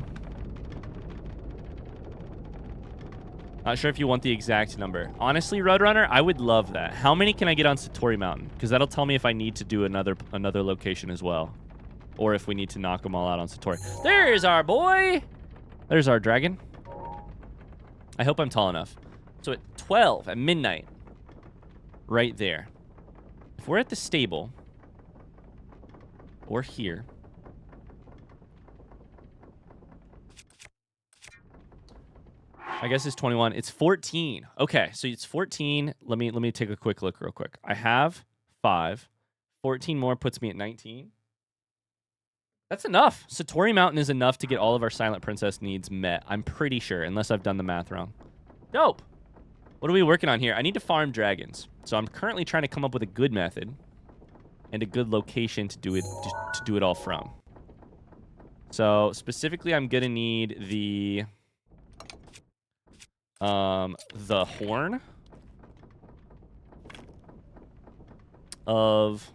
Not sure if you want the exact number. Honestly, Roadrunner, I would love that. How many can I get on Satori Mountain? Because that'll tell me if I need to do another location as well. Or if we need to knock them all out on Satori. There's our boy! There's our dragon. I hope I'm tall enough. So at 12, at midnight, right there. If we're at the stable, or here, I guess it's 21. It's 14. Okay, so it's 14. Let me take a quick look real quick. I have 5. 14 more puts me at 19. That's enough. Satori Mountain is enough to get all of our Silent Princess needs met. I'm pretty sure, unless I've done the math wrong. Dope. What are we working on here? I need to farm dragons. So I'm currently trying to come up with a good method and a good location to do it all from. So specifically, I'm gonna need the horn of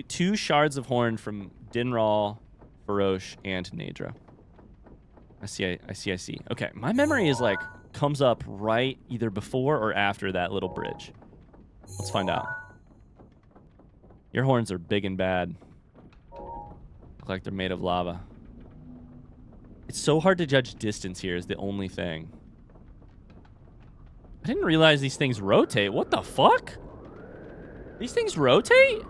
two shards of horn from Dinral, Farosh, and Nadra. I see. Okay, my memory is like comes up right either before or after that little bridge. Let's find out. Your horns are big and bad. Look like they're made of lava. It's so hard to judge distance here is the only thing. I didn't realize these things rotate. What the fuck? These things rotate?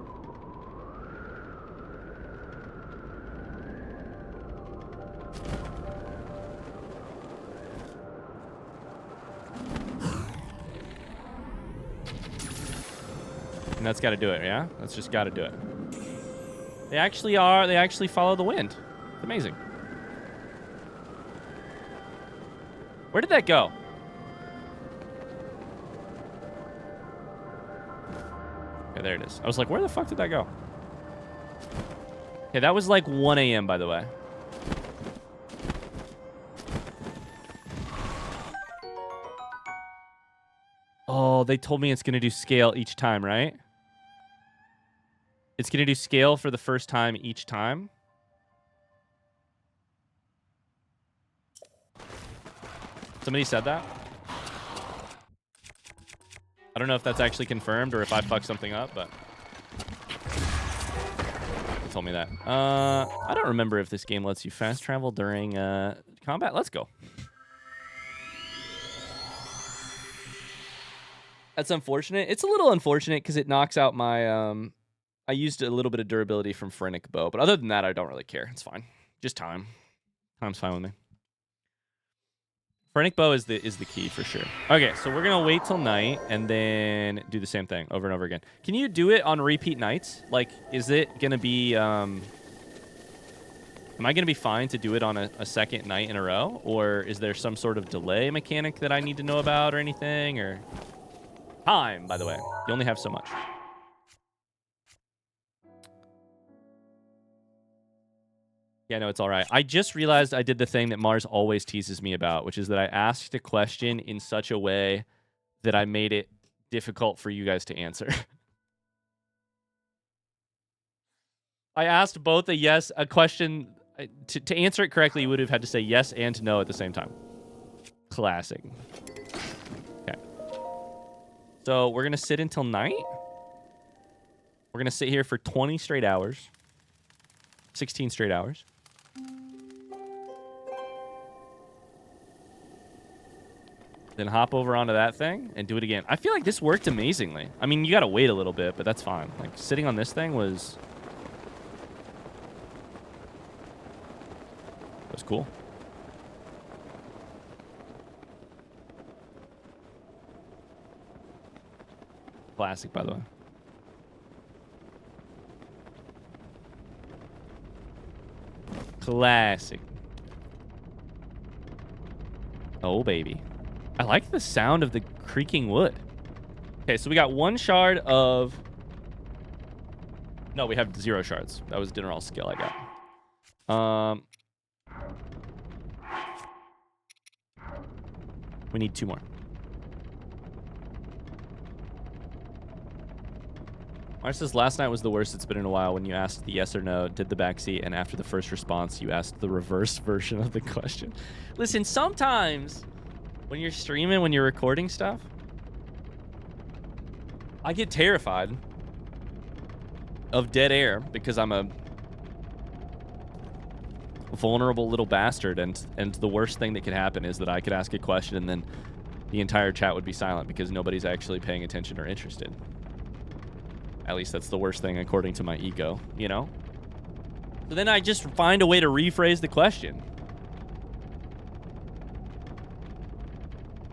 And that's got to do it, yeah? That's just got to do it. They actually follow the wind. It's amazing. Where did that go? Okay, there it is. I was like, where the fuck did that go? Okay, that was like 1 a.m., by the way. Oh, they told me it's going to do scale each time, right? It's going to do scale for the first time each time. Somebody said that? I don't know if that's actually confirmed or if I fucked something up, but they told me that. I don't remember if this game lets you fast travel during combat. Let's go. That's unfortunate. It's a little unfortunate because it knocks out my... I used a little bit of durability from Phrenic Bow, but other than that, I don't really care. It's fine. Just time. Time's fine with me. Phrenic Bow is the key for sure. Okay, so we're gonna wait till night and then do the same thing over and over again. Can you do it on repeat nights? Like, is it gonna be am I gonna be fine to do it on a second night in a row? Or is there some sort of delay mechanic that I need to know about or anything? Or time, by the way. You only have so much. Yeah, no, it's all right. I just realized I did the thing that Mars always teases me about, which is that I asked a question in such a way that I made it difficult for you guys to answer. I asked both a question. To answer it correctly, you would have had to say yes and no at the same time. Classic. Okay. So we're going to sit until night. We're going to sit here for 20 straight hours. 16 straight hours. Then hop over onto that thing and do it again. I feel like this worked amazingly. I mean, you got to wait a little bit, but that's fine. Like, sitting on this thing was cool. Classic, by the way. Classic. Oh, baby. I like the sound of the creaking wood. Okay, so we got one shard of... No, we have 0 shards. That was dinner all skill I got. We need 2 more. Mars says, last night was the worst it's been in a while when you asked the yes or no, did the backseat, and after the first response, you asked the reverse version of the question. Listen, sometimes when you're streaming, when you're recording stuff, I get terrified of dead air because I'm a vulnerable little bastard, and the worst thing that could happen is that I could ask a question and then the entire chat would be silent because nobody's actually paying attention or interested. At least that's the worst thing according to my ego, you know? So then I just find a way to rephrase the question.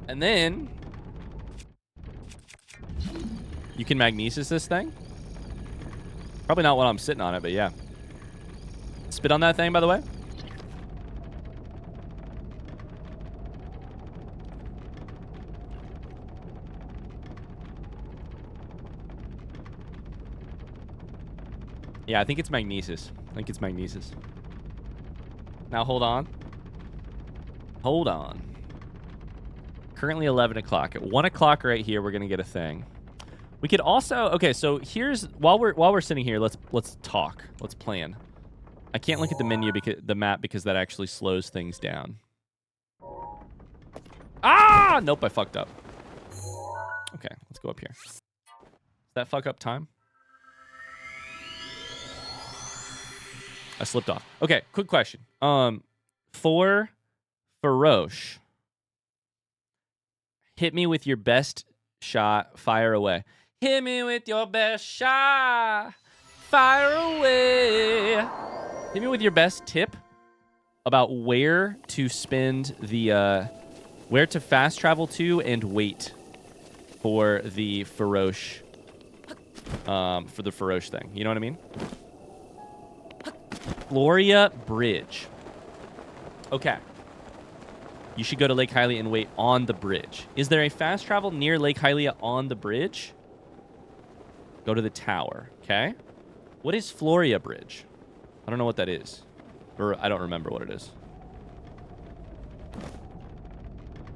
And then you can magnesis this thing. Probably not while I'm sitting on it, but yeah. Spit on that thing, by the way. Yeah, I think it's magnesis. Now, hold on. Hold on. Currently 11 o'clock. At 1 o'clock right here, we're going to get a thing. We could also... Okay, so here's... While we're sitting here, let's talk. Let's plan. I can't look at the menu, the map, because that actually slows things down. Ah! Nope, I fucked up. Okay, let's go up here. Is that fuck up time? I slipped off. Okay, quick question. For Faroche, hit me with your best shot. Fire away. Hit me with your best shot. Fire away. Hit me with your best tip about where to spend the, where to fast travel to and wait for the Faroche, thing. You know what I mean? Floria Bridge. Okay. You should go to Lake Hylia and wait on the bridge. Is there a fast travel near Lake Hylia on the bridge? Go to the tower. Okay. What is Floria Bridge? I don't know what that is. Or I don't remember what it is.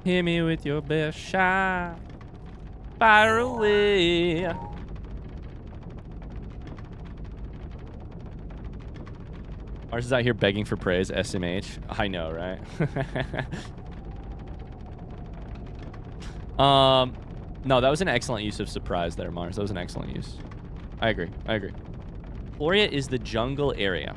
Hit me with your best shot. Fire away. Mars is out here begging for praise. SMH. I know, right? No, that was an excellent use of surprise there, Mars. That was an excellent use. I agree. I agree. Floria is the jungle area.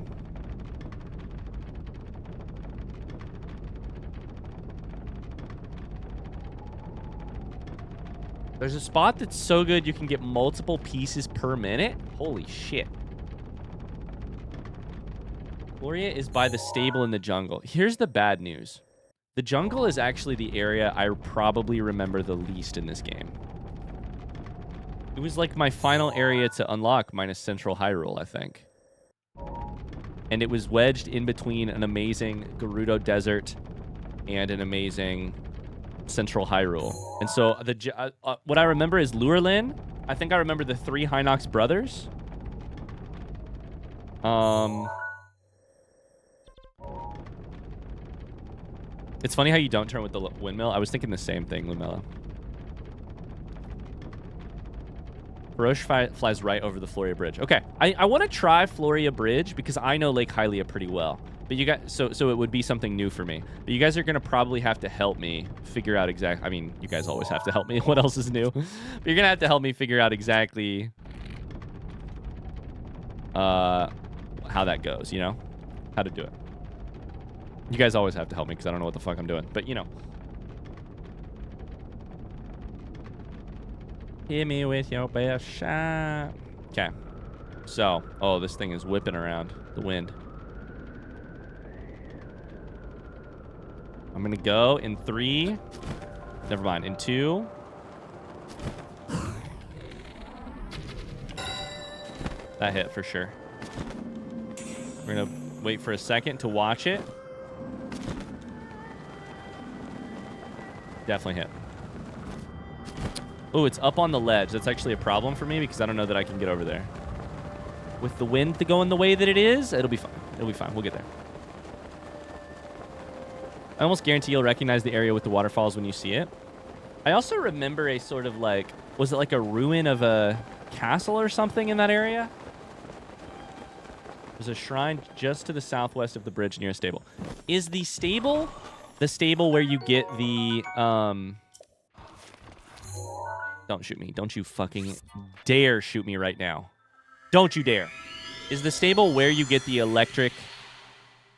There's a spot that's so good you can get multiple pieces per minute. Holy shit. Floria is by the stable in the jungle. Here's the bad news. The jungle is actually the area I probably remember the least in this game. It was like my final area to unlock minus Central Hyrule, I think. And it was wedged in between an amazing Gerudo Desert and an amazing Central Hyrule. And so what I remember is Lurelin. I think I remember the 3 Hinox brothers. It's funny how you don't turn with the windmill. I was thinking the same thing, Lumella. Baroche flies right over the Floria Bridge. Okay, I want to try Floria Bridge because I know Lake Hylia pretty well. But you guys, so it would be something new for me. But you guys are gonna probably have to help me figure out exactly. I mean, you guys always have to help me. What else is new? But you're gonna have to help me figure out exactly how that goes. You know, how to do it. You guys always have to help me because I don't know what the fuck I'm doing. But you know. Hit me with your best shot. Okay. So, oh, this thing is whipping around the wind. I'm gonna go in 3. Never mind. In 2. That hit for sure. We're gonna wait for a second to watch it. Definitely hit. Oh, it's up on the ledge. That's actually a problem for me because I don't know that I can get over there. With the wind going the way that it is, it'll be fine. It'll be fine. We'll get there. I almost guarantee you'll recognize the area with the waterfalls when you see it. I also remember a sort of like, was it like a ruin of a castle or something in that area? There's a shrine just to the southwest of the bridge near a stable. Is the stable where you get the, Don't shoot me. Don't you fucking dare shoot me right now. Don't you dare. Is the stable where you get the electric...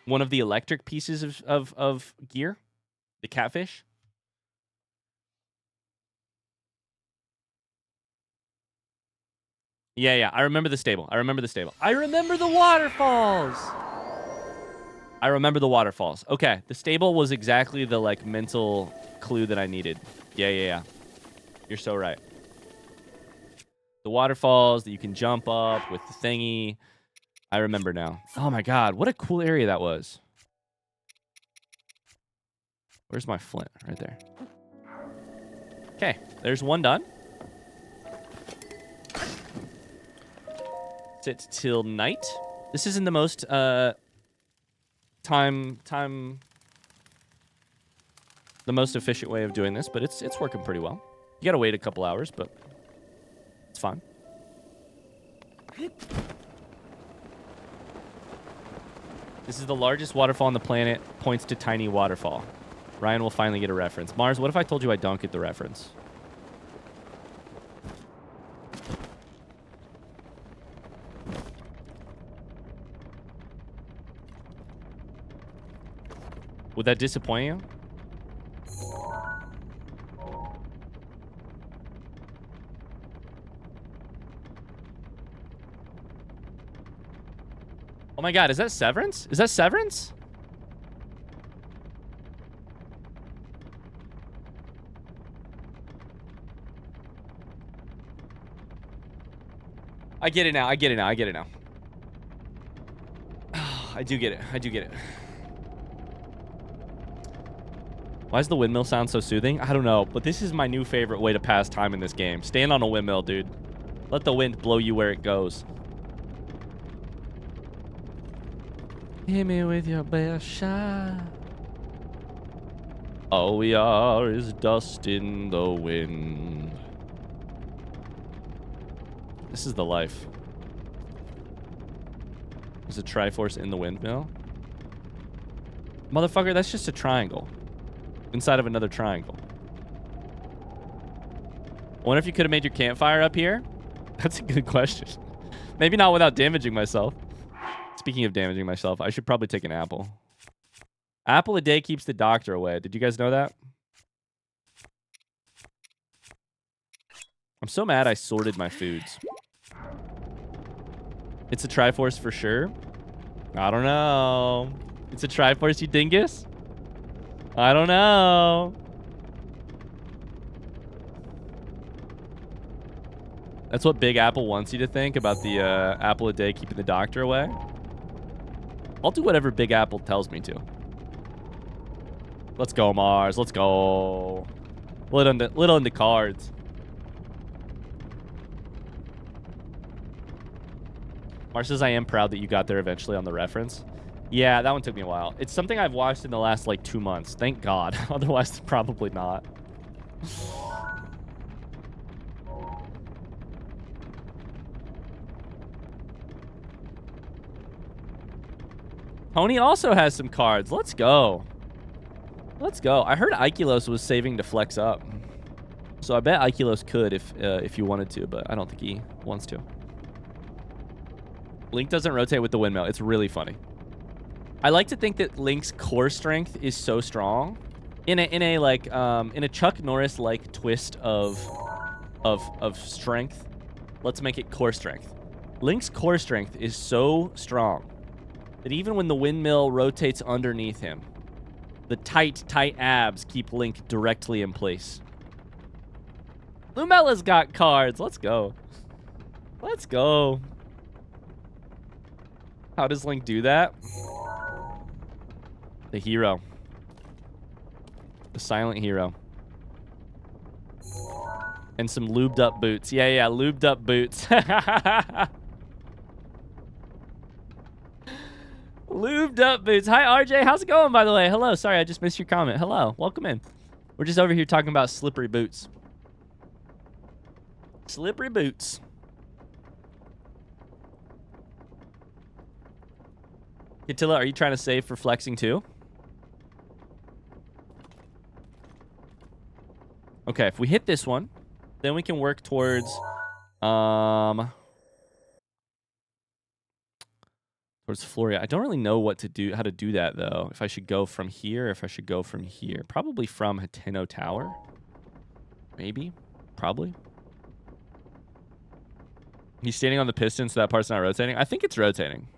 One of the electric pieces of gear? The catfish? Yeah. I remember the stable. I remember the stable. I remember the waterfalls! I remember the waterfalls. Okay. The stable was exactly the, like, mental clue that I needed. Yeah. You're so right. The waterfalls that you can jump up with the thingy. I remember now. Oh my god, what a cool area that was. Where's my flint? Right there. Okay, there's one done. Sit till night. This isn't the most the most efficient way of doing this, but it's working pretty well. You gotta wait a couple hours, but it's fine. This is the largest waterfall on the planet. Points to tiny waterfall. Ryan will finally get a reference. Mars, what if I told you I don't get the reference? Would that disappoint you? Oh my god, is that Severance? Is that Severance? I get it now. I do get it. Why does the windmill sound so soothing? I don't know, but this is my new favorite way to pass time in this game. Stand on a windmill, dude. Let the wind blow you where it goes. Hit me with your best shot. All we are is dust in the wind. This is the life. There's a Triforce in the windmill. Motherfucker, that's just a triangle. Inside of another triangle. I wonder if you could have made your campfire up here? That's a good question. Maybe not without damaging myself. Speaking of damaging myself, I should probably take an apple. Apple a day keeps the doctor away. Did you guys know that? I'm so mad I sorted my foods. It's a Triforce for sure. I don't know. It's a Triforce, you dingus? I don't know. That's what Big Apple wants you to think about the apple a day keeping the doctor away. I'll do whatever Big Apple tells me to. Let's go, Mars. Let's go. Little into cards. Mars says, I am proud that you got there eventually on the reference. Yeah, that one took me a while. It's something I've watched in the last, like, 2 months. Thank God. Otherwise, probably not. Tony also has some cards. Let's go. Let's go. I heard Ikelos was saving to flex up. So I bet Ikelos could if you wanted to, but I don't think he wants to. Link doesn't rotate with the windmill. It's really funny. I like to think that Link's core strength is so strong. In a Chuck Norris like twist of strength. Let's make it core strength. Link's core strength is so strong that even when the windmill rotates underneath him, the tight abs keep Link directly in place. Lumella's got cards. Let's go. Let's go. How does Link do that? The hero. The silent hero. And some lubed up boots. Yeah, lubed up boots. Lubed up boots. Hi, RJ. How's it going, by the way? Hello. Sorry, I just missed your comment. Hello. Welcome in. We're just over here talking about slippery boots. Slippery boots. Attila, are you trying to save for flexing too? Okay, if we hit this one, then we can work towards Floria. I don't really know what to do, how to do that though. If I should go from here, if I should go from here. Probably from Hateno Tower. Maybe. Probably. He's standing on the piston, so that part's not rotating. I think it's rotating.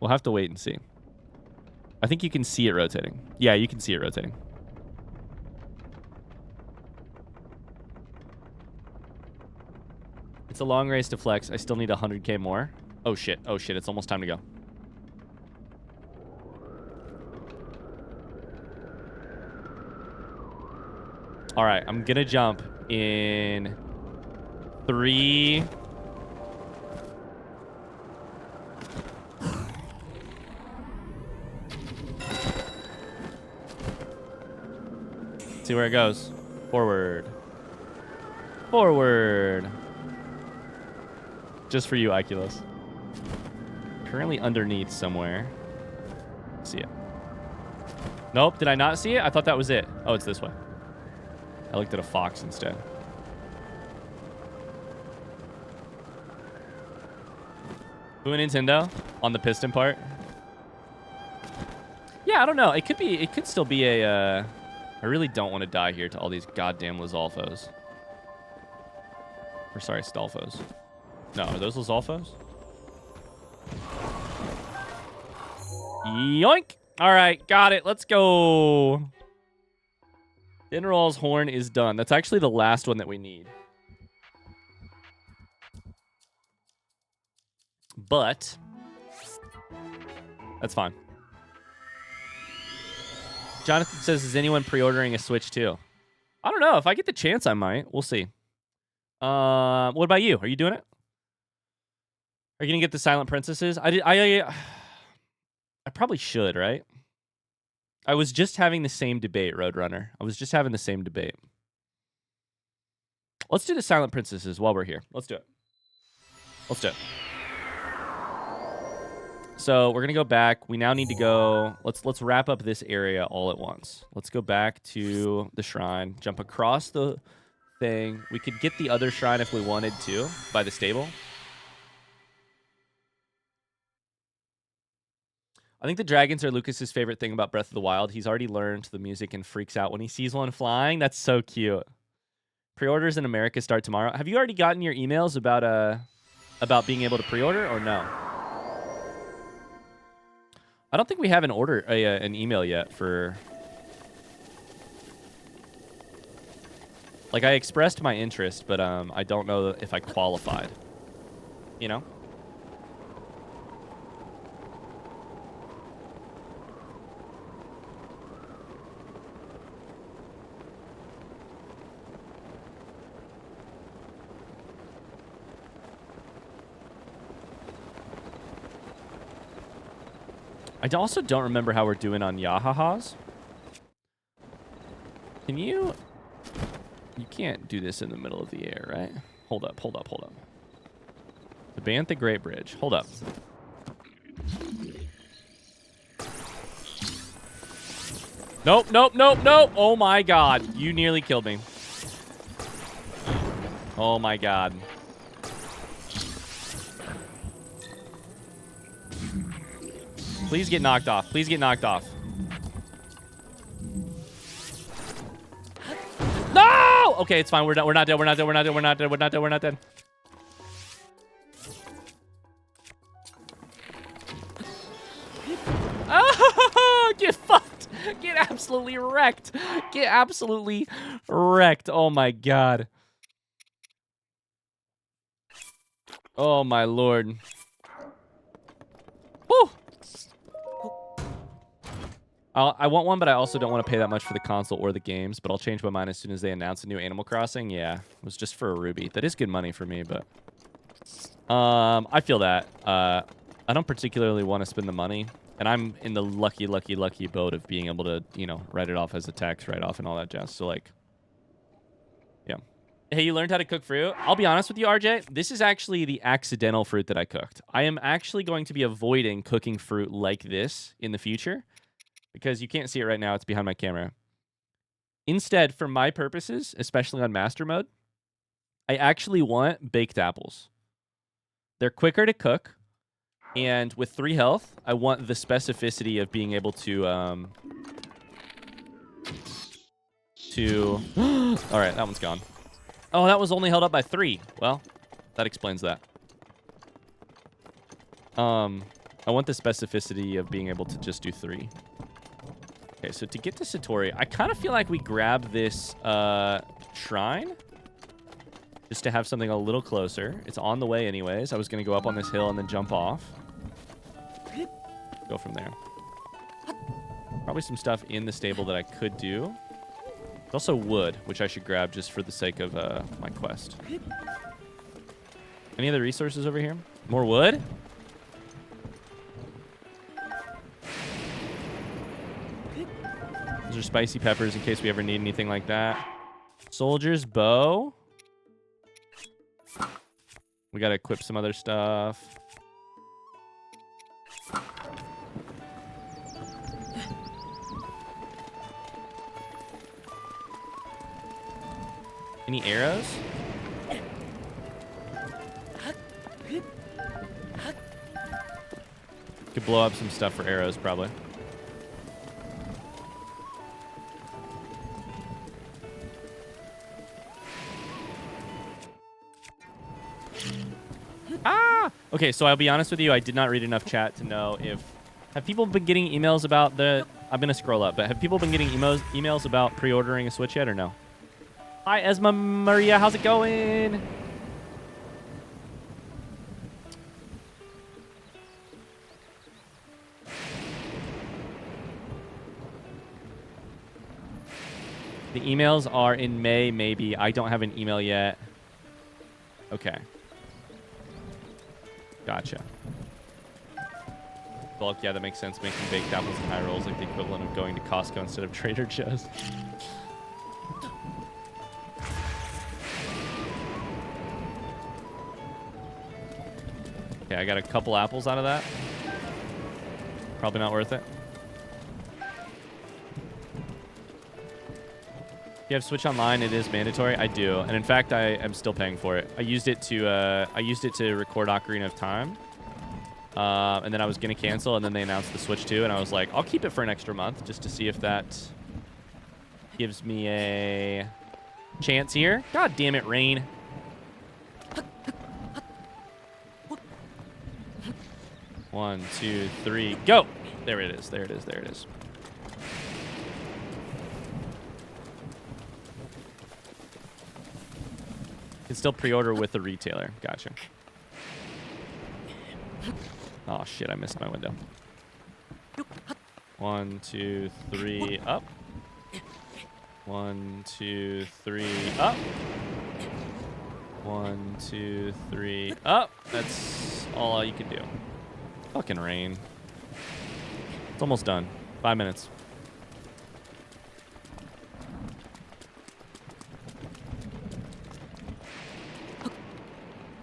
We'll have to wait and see. I think you can see it rotating. Yeah, you can see it rotating. It's a long race to flex. I still need 100k more. Oh shit. Oh shit. It's almost time to go. All right. I'm going to jump in 3. See where it goes. Forward. Forward. Just for you, Oculus. Currently underneath somewhere. See it. Nope. Did I not see it? I thought that was it. Oh, it's this way. I looked at a fox instead. Who a Nintendo on the piston part? Yeah, I don't know. It could be. It could still be a. I really don't want to die here to all these goddamn Lizalfos. Or sorry, Stolfos. No, are those Lizalfos? Yoink! All right, got it. Let's go. Dinnerall's horn is done. That's actually the last one that we need. But that's fine. Jonathan says, is anyone pre-ordering a Switch too? I don't know. If I get the chance, I might. We'll see. What about you? Are you doing it? Are you gonna get the Silent Princesses? I probably should, right? I was just having the same debate, Roadrunner. I was just having the same debate. Let's do the Silent Princesses while we're here. Let's do it. Let's do it. So we're gonna go back. We now need to go. Let's wrap up this area all at once. Let's go back to the shrine. Jump across the thing. We could get the other shrine if we wanted to by the stable. I think the dragons are Lucas's favorite thing about Breath of the Wild. He's already learned the music and freaks out when he sees one flying. That's so cute. Pre-orders in America start tomorrow. Have you already gotten your emails about being able to pre-order or no? I don't think we have an email yet for. Like I expressed my interest, but I don't know if I qualified. You know? I also don't remember how we're doing on Yahahas. Can you... You can't do this in the middle of the air, right? Hold up. The Bantha Great Bridge. Hold up. Nope. Oh my god. You nearly killed me. Oh my god. Please get knocked off. No! Okay, it's fine. We're not dead. We're not dead. Oh, get fucked. Get absolutely wrecked. Oh my god. Oh my lord. Woo! I want one, but I also don't want to pay that much for the console or the games, but I'll change my mind as soon as they announce a new Animal Crossing. Yeah, it was just for a ruby. That is good money for me, but I feel that. I don't particularly want to spend the money, and I'm in the lucky boat of being able to, you know, write it off as a tax write-off and all that jazz. So, like, yeah. Hey, you learned how to cook fruit? I'll be honest with you, RJ. This is actually the accidental fruit that I cooked. I am actually going to be avoiding cooking fruit like this in the future. Because you can't see it right now, it's behind my camera. Instead, for my purposes, especially on master mode, I actually want baked apples. They're quicker to cook, and with 3 health, I want the specificity of being able to all right, that one's gone. Oh, that was only held up by 3. Well, that explains that. I want the specificity of being able to just do 3. Okay, so to get to Satori, I kind of feel like we grab this shrine just to have something a little closer. It's on the way anyways. I was going to go up on this hill and then jump off. Go from there. Probably some stuff in the stable that I could do. There's also wood, which I should grab just for the sake of my quest. Any other resources over here? More wood? Those are spicy peppers in case we ever need anything like that. Soldier's bow. We gotta equip some other stuff. Any arrows? Could blow up some stuff for arrows, probably. Ah! Okay, so I'll be honest with you. I did not read enough chat to know if... Have people been getting emails about the... I'm going to scroll up, but have people been getting emails about pre-ordering a Switch yet or no? Hi, Esma Maria. How's it going? The emails are in May, maybe. I don't have an email yet. Okay. Gotcha. Bulk, yeah, that makes sense. Making baked apples and high rolls like the equivalent of going to Costco instead of Trader Joe's. Okay, I got a couple apples out of that. Probably not worth it. If you have Switch Online, it is mandatory. I do, and in fact, I am still paying for it. I used it to record Ocarina of Time, and then I was gonna cancel, and then they announced the Switch 2, and I was like, I'll keep it for an extra month just to see if that gives me a chance here. God damn it, rain. One, two, three, go! There it is. There it is. There it is. You can still pre-order with the retailer. Gotcha. Oh, shit. I missed my window. 1, 2, 3, up. 1, 2, 3, up. 1, 2, 3, up. That's all you can do. Fucking rain. It's almost done. 5 minutes.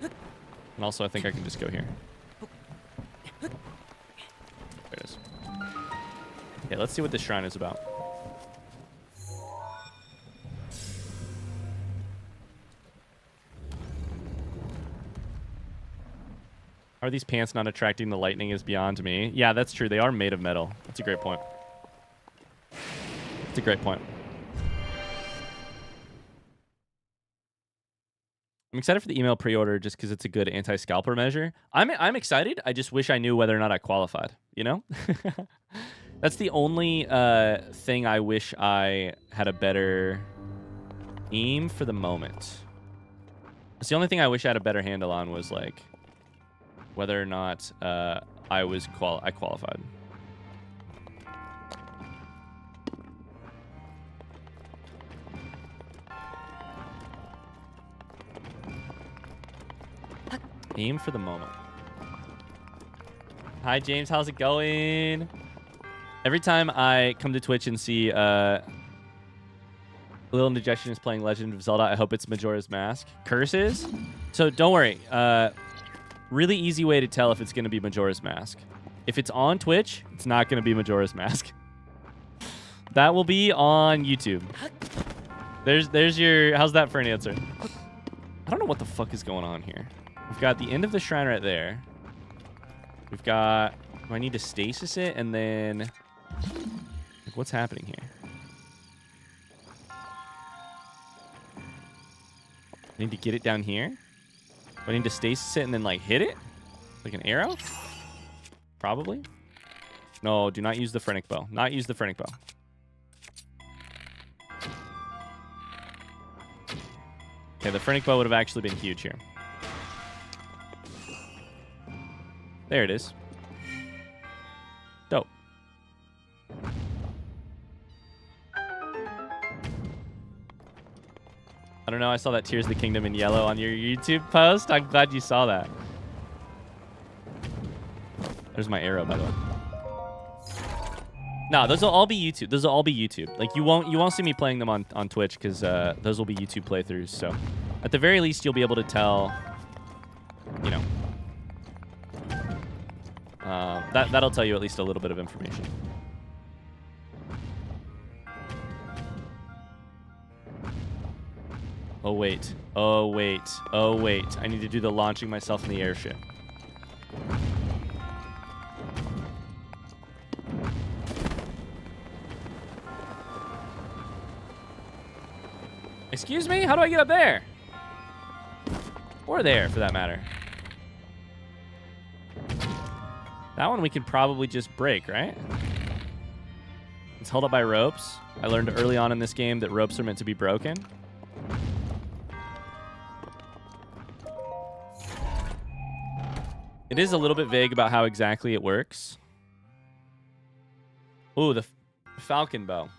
And also, I think I can just go here. There it is. Okay, let's see what this shrine is about. Are these pants not attracting the lightning is beyond me. Yeah, that's true. They are made of metal. That's a great point. That's a great point. I'm excited for the email pre-order just because it's a good anti-scalper measure. I'm excited. I just wish I knew whether or not I qualified, you know? That's the only thing I wish I had a better aim for the moment. It's the only thing I wish I had a better handle on was like whether or not I qualified. Aim for the moment. Hi, James. How's it going? Every time I come to Twitch and see Little Indigestion is playing Legend of Zelda, I hope it's Majora's Mask. Curses? So don't worry. Really easy way to tell if it's going to be Majora's Mask. If it's on Twitch, it's not going to be Majora's Mask. That will be on YouTube. There's your... How's that for an answer? I don't know what the fuck is going on here. We've got the end of the shrine right there. We've got... Do I need to stasis it? And then... Like, what's happening here? I need to get it down here? Do I need to stasis it and then, like, hit it? Like an arrow? Probably. No, do not use the Phrenic Bow. Not use the Phrenic Bow. Okay, the Phrenic Bow would have actually been huge here. There it is. Dope. I don't know. I saw that Tears of the Kingdom in yellow on your YouTube post. I'm glad you saw that. There's my arrow, by the way. No, those will all be YouTube. Those will all be YouTube. Like you won't see me playing them on Twitch because those will be YouTube playthroughs. So, at the very least, you'll be able to tell. You know. That'll tell you at least a little bit of information. Oh, wait. Oh, wait. Oh, wait. I need to do the launching myself in the airship. Excuse me? How do I get up there? Or there, for that matter. That one we can probably just break, right? It's held up by ropes. I learned early on in this game that ropes are meant to be broken. It is a little bit vague about how exactly it works. Ooh, the falcon bow.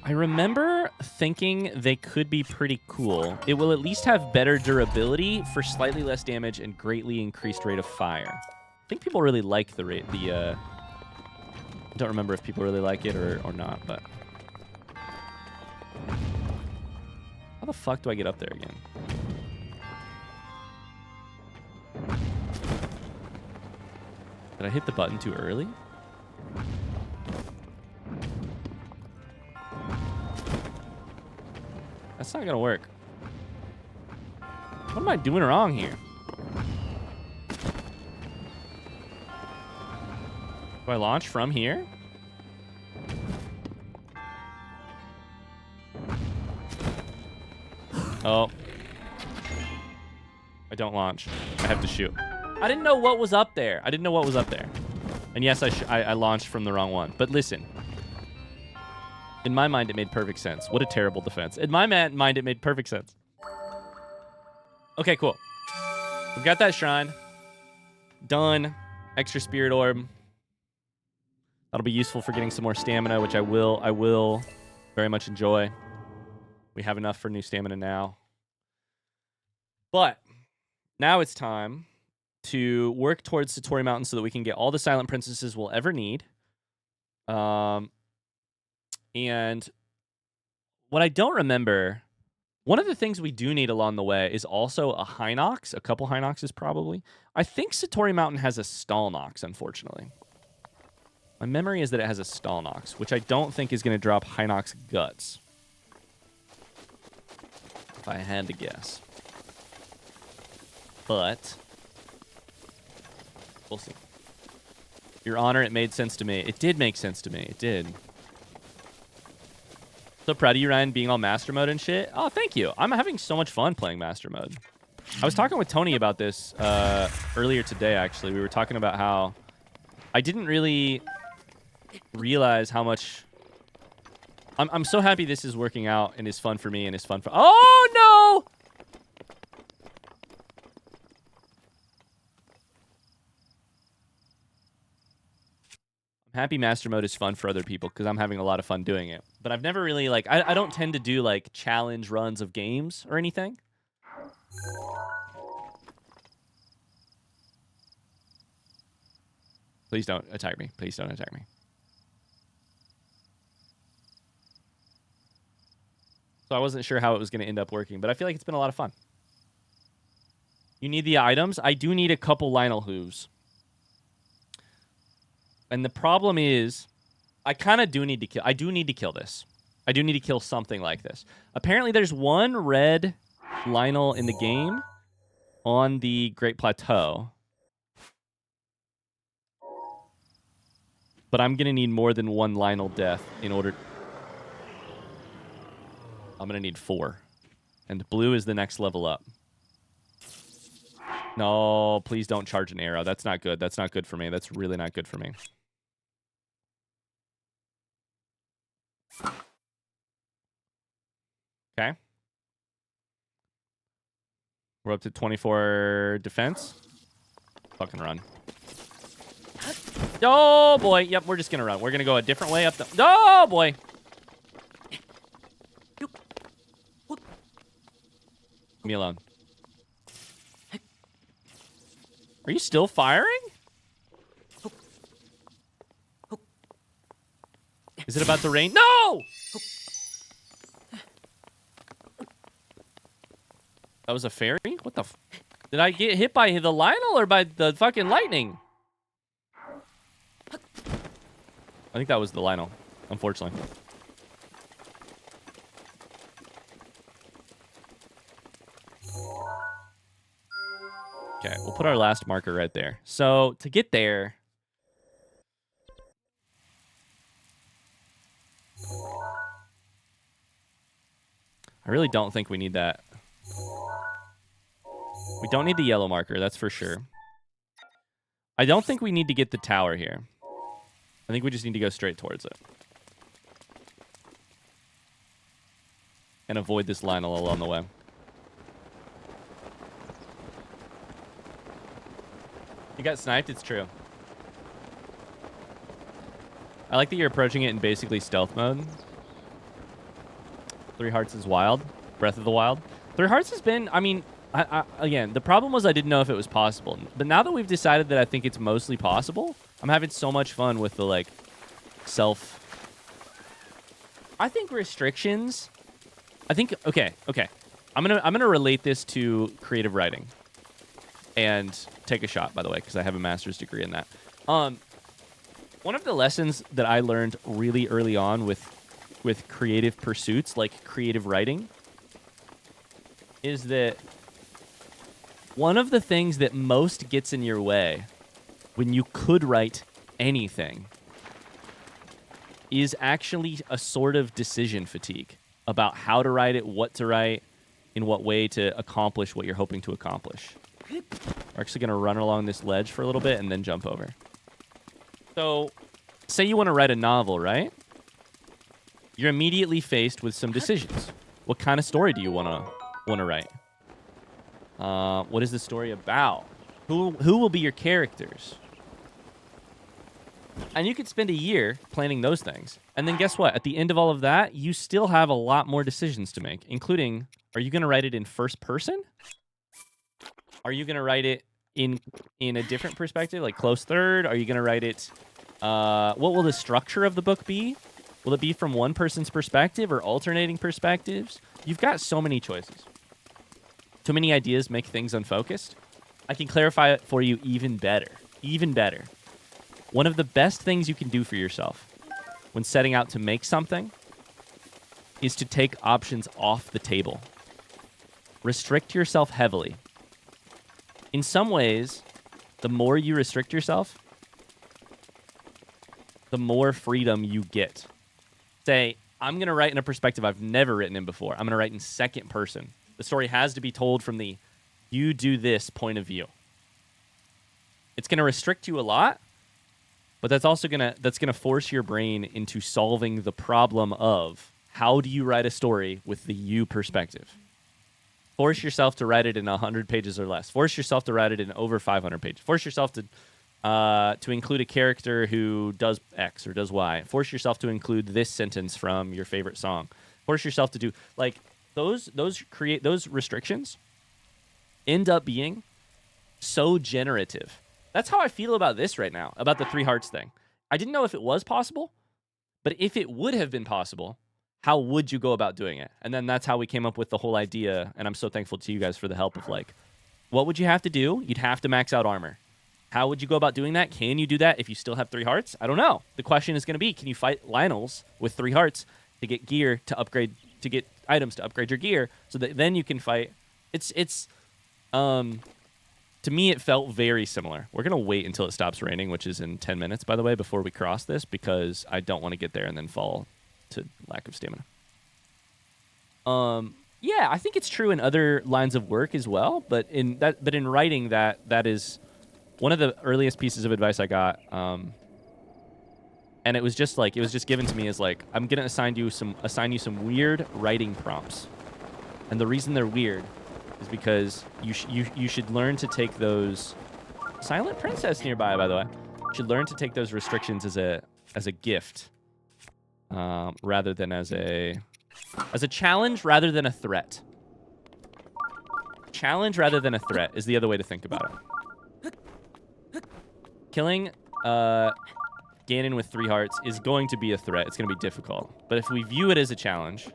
I remember thinking they could be pretty cool. It will at least have better durability for slightly less damage and greatly increased rate of fire. I think people really like I don't remember if people really like it or not, but... How the fuck do I get up there again? Did I hit the button too early? That's not gonna work. What am I doing wrong here? Do I launch from here? Oh. I don't launch. I have to shoot. I didn't know what was up there. I didn't know what was up there. And yes, I launched from the wrong one. But listen. In my mind, it made perfect sense. What a terrible defense. In my mind, it made perfect sense. Okay, cool. We've got that shrine. Done. Extra spirit orb. That'll be useful for getting some more stamina, which I will very much enjoy. We have enough for new stamina now. But now it's time to work towards Satori Mountain so that we can get all the Silent Princesses we'll ever need. And what I don't remember, one of the things we do need along the way is also a Hinox, a couple Hinoxes probably. I think Satori Mountain has a Stalnox, unfortunately. My memory is that it has a Stalnox, which I don't think is going to drop Hinox Guts. If I had to guess. But we'll see. Your Honor, it made sense to me. It did make sense to me. It did. So proud of you, Ryan, being all Master Mode and shit. Oh, thank you. I'm having so much fun playing Master Mode. I was talking with Tony about this earlier today, actually. We were talking about how I didn't really realize how much... I'm so happy this is working out and is fun for me and is fun for... Oh, no! I'm happy Master Mode is fun for other people because I'm having a lot of fun doing it. But I've never really, like... I don't tend to do, like, challenge runs of games or anything. Please don't attack me. Please don't attack me. So I wasn't sure how it was going to end up working, but I feel like it's been a lot of fun. You need the items? I do need a couple Lionel hooves. And the problem is, I kind of do need to kill... I do need to kill this. I do need to kill something like this. Apparently, there's one red Lionel in the game on the Great Plateau. But I'm going to need more than one Lionel death in order... I'm going to need 4. And blue is the next level up. No, please don't charge an arrow. That's not good. That's not good for me. That's really not good for me. Okay. We're up to 24 defense. Fucking run. Oh, boy. Yep, we're just going to run. We're going to go a different way up the... Oh, boy. Leave me alone. Are you still firing? Is it about to rain? No! That was a fairy? What the f... Did I get hit by the Lionel or by the fucking lightning? I think that was the Lionel, unfortunately. Okay, we'll put our last marker right there. So, to get there... I really don't think we need that. We don't need the yellow marker, that's for sure. I don't think we need to get the tower here. I think we just need to go straight towards it. And avoid this Lionel along the way. You got sniped? It's true. I like that you're approaching it in basically stealth mode. 3 Hearts is wild. Breath of the Wild. 3 Hearts has been, I mean, again, the problem was I didn't know if it was possible. But now that we've decided that I think it's mostly possible, I'm having so much fun with the, like, self... I think restrictions... I think... Okay. I'm gonna relate this to creative writing. And take a shot, by the way, because I have a master's degree in that. One of the lessons that I learned really early on with creative pursuits, like creative writing, is that one of the things that most gets in your way when you could write anything is actually a sort of decision fatigue about how to write it, what to write, in what way to accomplish what you're hoping to accomplish. We're actually going to run along this ledge for a little bit and then jump over. So, say you want to write a novel, right? You're immediately faced with some decisions. What kind of story do you want to write? What is the story about? Who will be your characters? And you could spend a year planning those things. And then guess what? At the end of all of that, you still have a lot more decisions to make, including, are you going to write it in first person? Are you going to write it in a different perspective, like close third? Are you going to write it... what will the structure of the book be? Will it be from one person's perspective or alternating perspectives? You've got so many choices. Too many ideas make things unfocused. I can clarify it for you even better. Even better. One of the best things you can do for yourself when setting out to make something is to take options off the table. Restrict yourself heavily. In some ways, the more you restrict yourself, the more freedom you get. Say, I'm going to write in a perspective I've never written in before. I'm going to write in second person. The story has to be told from the you do this point of view. It's going to restrict you a lot, but that's also going to force your brain into solving the problem of how do you write a story with the you perspective. Force yourself to write it in 100 pages or less. Force yourself to write it in over 500 pages. Force yourself to include a character who does X or does Y. Force yourself to include this sentence from your favorite song. Force yourself to do like those restrictions end up being so generative. That's how I feel about this right now, about the 3 hearts thing. I didn't know if it was possible, but if it would have been possible, how would you go about doing it? And then that's how we came up with the whole idea, and I'm so thankful to you guys for the help of like, what would you have to do? You'd have to max out armor. How would you go about doing that? Can you do that if you still have 3 hearts? I don't know. The question is going to be, can you fight Lionels with 3 hearts to get gear to upgrade, to get items to upgrade your gear so that then you can fight? To me, it felt very similar. We're going to wait until it stops raining, which is in 10 minutes, by the way, before we cross this, because I don't want to get there and then fall to lack of stamina. Yeah, I think it's true in other lines of work as well, but in writing, that is one of the earliest pieces of advice I got. And it was just given to me as like, I'm going to assign you some weird writing prompts. And the reason they're weird is because you should learn to take those... Silent Princess nearby, by the way. You should learn to take those restrictions as a gift, rather than as a challenge rather than a threat. Challenge rather than a threat is the other way to think about it. Killing Ganon with 3 hearts is going to be a threat. It's going to be difficult. But if we view it as a challenge,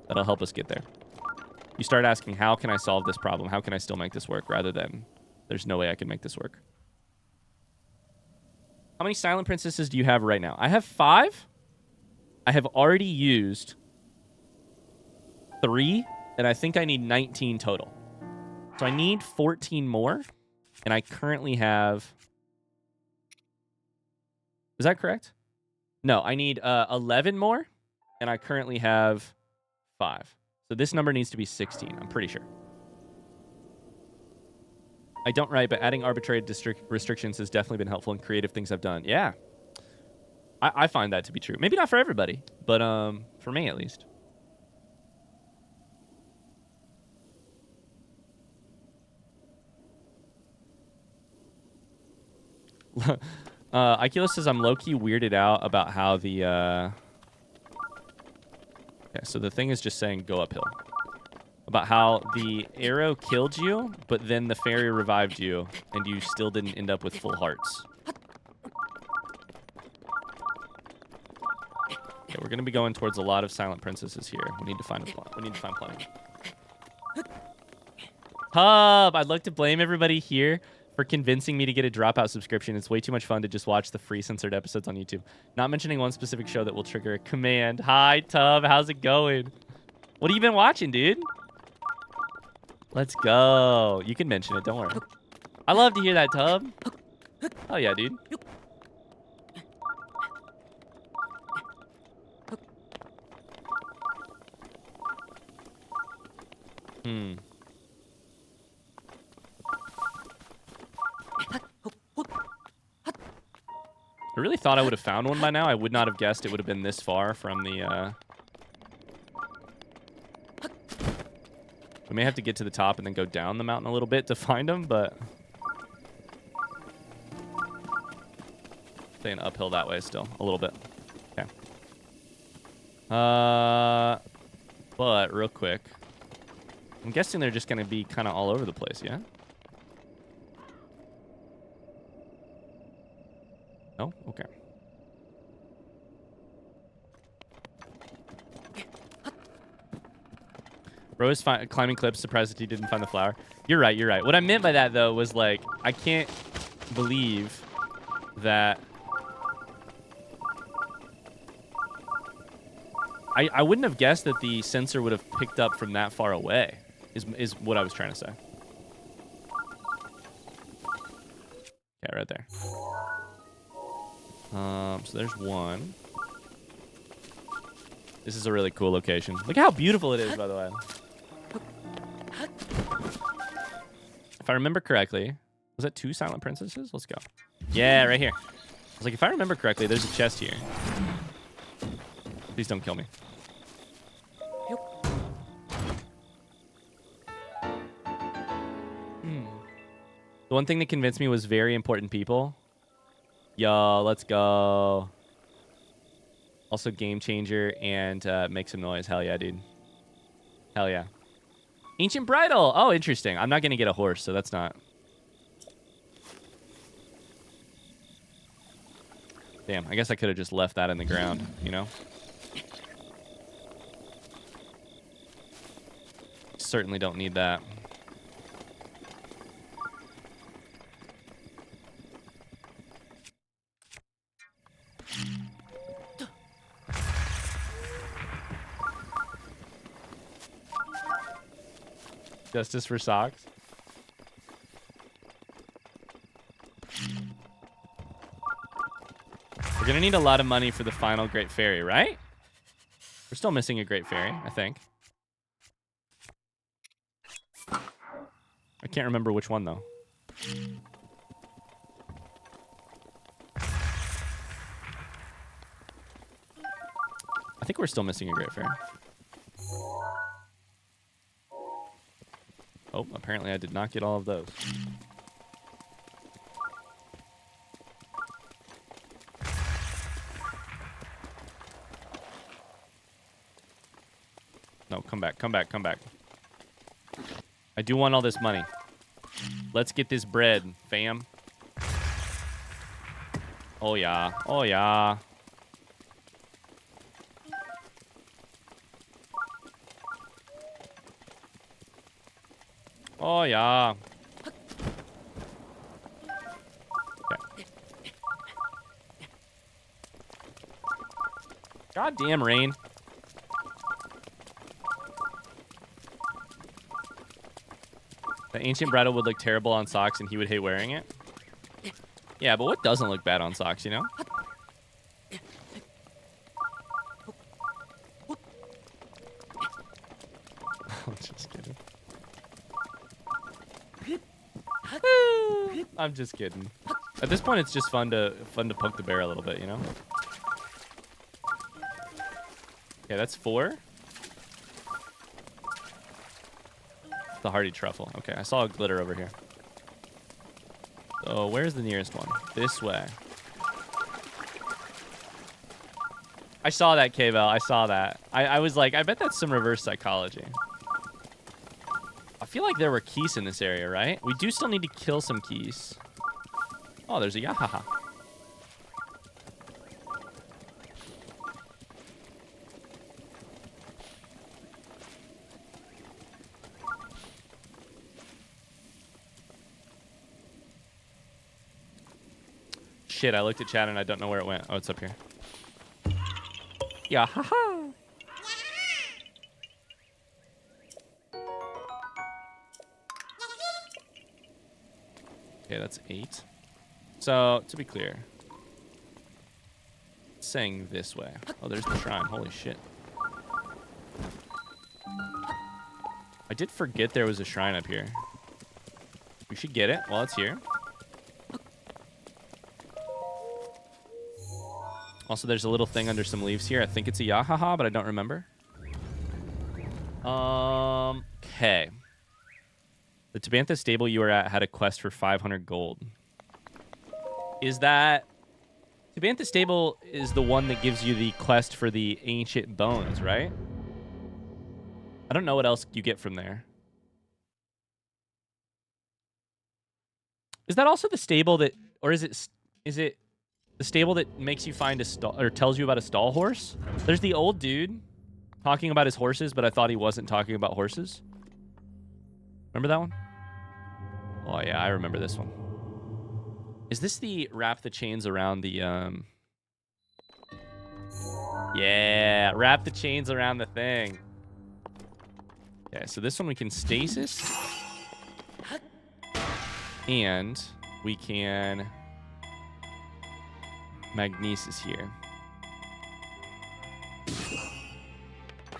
that'll help us get there. You start asking, how can I solve this problem? How can I still make this work? Rather than, there's no way I can make this work. How many Silent Princesses do you have right now? I have 5. I have already used 3, and I think I need 19 total. So I need 14 more, and I currently have... Is that correct? No, I need 11 more, and I currently have 5. So this number needs to be 16, I'm pretty sure. I don't write, but adding arbitrary restrictions has definitely been helpful in creative things I've done. Yeah. I find that to be true. Maybe not for everybody, but for me at least. Iculus says I'm low-key weirded out about how the... Okay, so the thing is just saying go uphill. About how the arrow killed you, but then the fairy revived you, and you still didn't end up with full hearts. Okay, we're gonna be going towards a lot of Silent Princesses here. We need to find plenty. Hub, I'd like to blame everybody here for convincing me to get a Dropout subscription. It's way too much fun to just watch the free censored episodes on YouTube. Not mentioning one specific show that will trigger a command. Hi, Tub. How's it going? What have you been watching, dude? Let's go. You can mention it. Don't worry. I love to hear that, Tub. Oh, yeah, dude. I really thought I would have found one by now. I would not have guessed it would have been this far from the, We may have to get to the top and then go down the mountain a little bit to find them, but... Staying uphill that way still, a little bit. Okay. But, real quick. I'm guessing they're just going to be kind of all over the place, yeah? No? Okay. Bro is climbing cliffs, surprised that he didn't find the flower. You're right, you're right. What I meant by that, though, was like, I can't believe that... I wouldn't have guessed that the sensor would have picked up from that far away, is what I was trying to say. Okay, right there. So there's one. This is a really cool location. Look how beautiful it is, by the way. If I remember correctly, was that 2 silent princesses? Let's go. Yeah, right here. I was like, if I remember correctly, there's a chest here. Please don't kill me. The one thing that convinced me was very important people. Yo, let's go. Also game changer and make some noise. Hell yeah, dude. Hell yeah. Ancient bridle. Oh, interesting. I'm not going to get a horse, so that's not... Damn, I guess I could have just left that in the ground, you know? Certainly don't need that. Justice for socks. We're gonna need a lot of money for the final Great Fairy, right? We're still missing a Great Fairy, I think. I can't remember which one, though. I think we're still missing a Great Fairy. Oh, apparently I did not get all of those. No, come back, come back, come back. I do want all this money. Let's get this bread, fam. Oh, yeah. Oh, yeah. Oh, yeah. Okay. Goddamn rain. The ancient bridle would look terrible on socks and he would hate wearing it. Yeah, but what doesn't look bad on socks, you know? I'm just kidding. I'm just kidding. At this point, it's just fun to poke the bear a little bit, you know? Okay, that's 4. The hardy truffle. Okay, I saw a glitter over here. So where's the nearest one? This way. I saw that, K-Bell. I saw that. I was like, I bet that's some reverse psychology. I feel like there were keys in this area, right? We do still need to kill some keys. Oh, there's a Yahaha. Shit, I looked at chat and I don't know where it went. Oh, it's up here. Yeah, haha. Okay, that's 8. So, to be clear, it's saying this way. Oh, there's the shrine. Holy shit. I did forget there was a shrine up here. We should get it while it's here. Also, there's a little thing under some leaves here. I think it's a Yahaha, but I don't remember. Okay. The Tabantha stable you were at had a quest for 500 gold. Is that... Tabantha stable is the one that gives you the quest for the ancient bones, right? I don't know what else you get from there. Is that also the stable that... Or is it the stable that makes you find a stall... Or tells you about a stall horse? There's the old dude talking about his horses, but I thought he wasn't talking about horses. Remember that one? Oh, yeah, I remember this one. Is this the wrap the chains around the, Yeah, wrap the chains around the thing. Okay, so this one we can stasis. And we can... Magnesis here.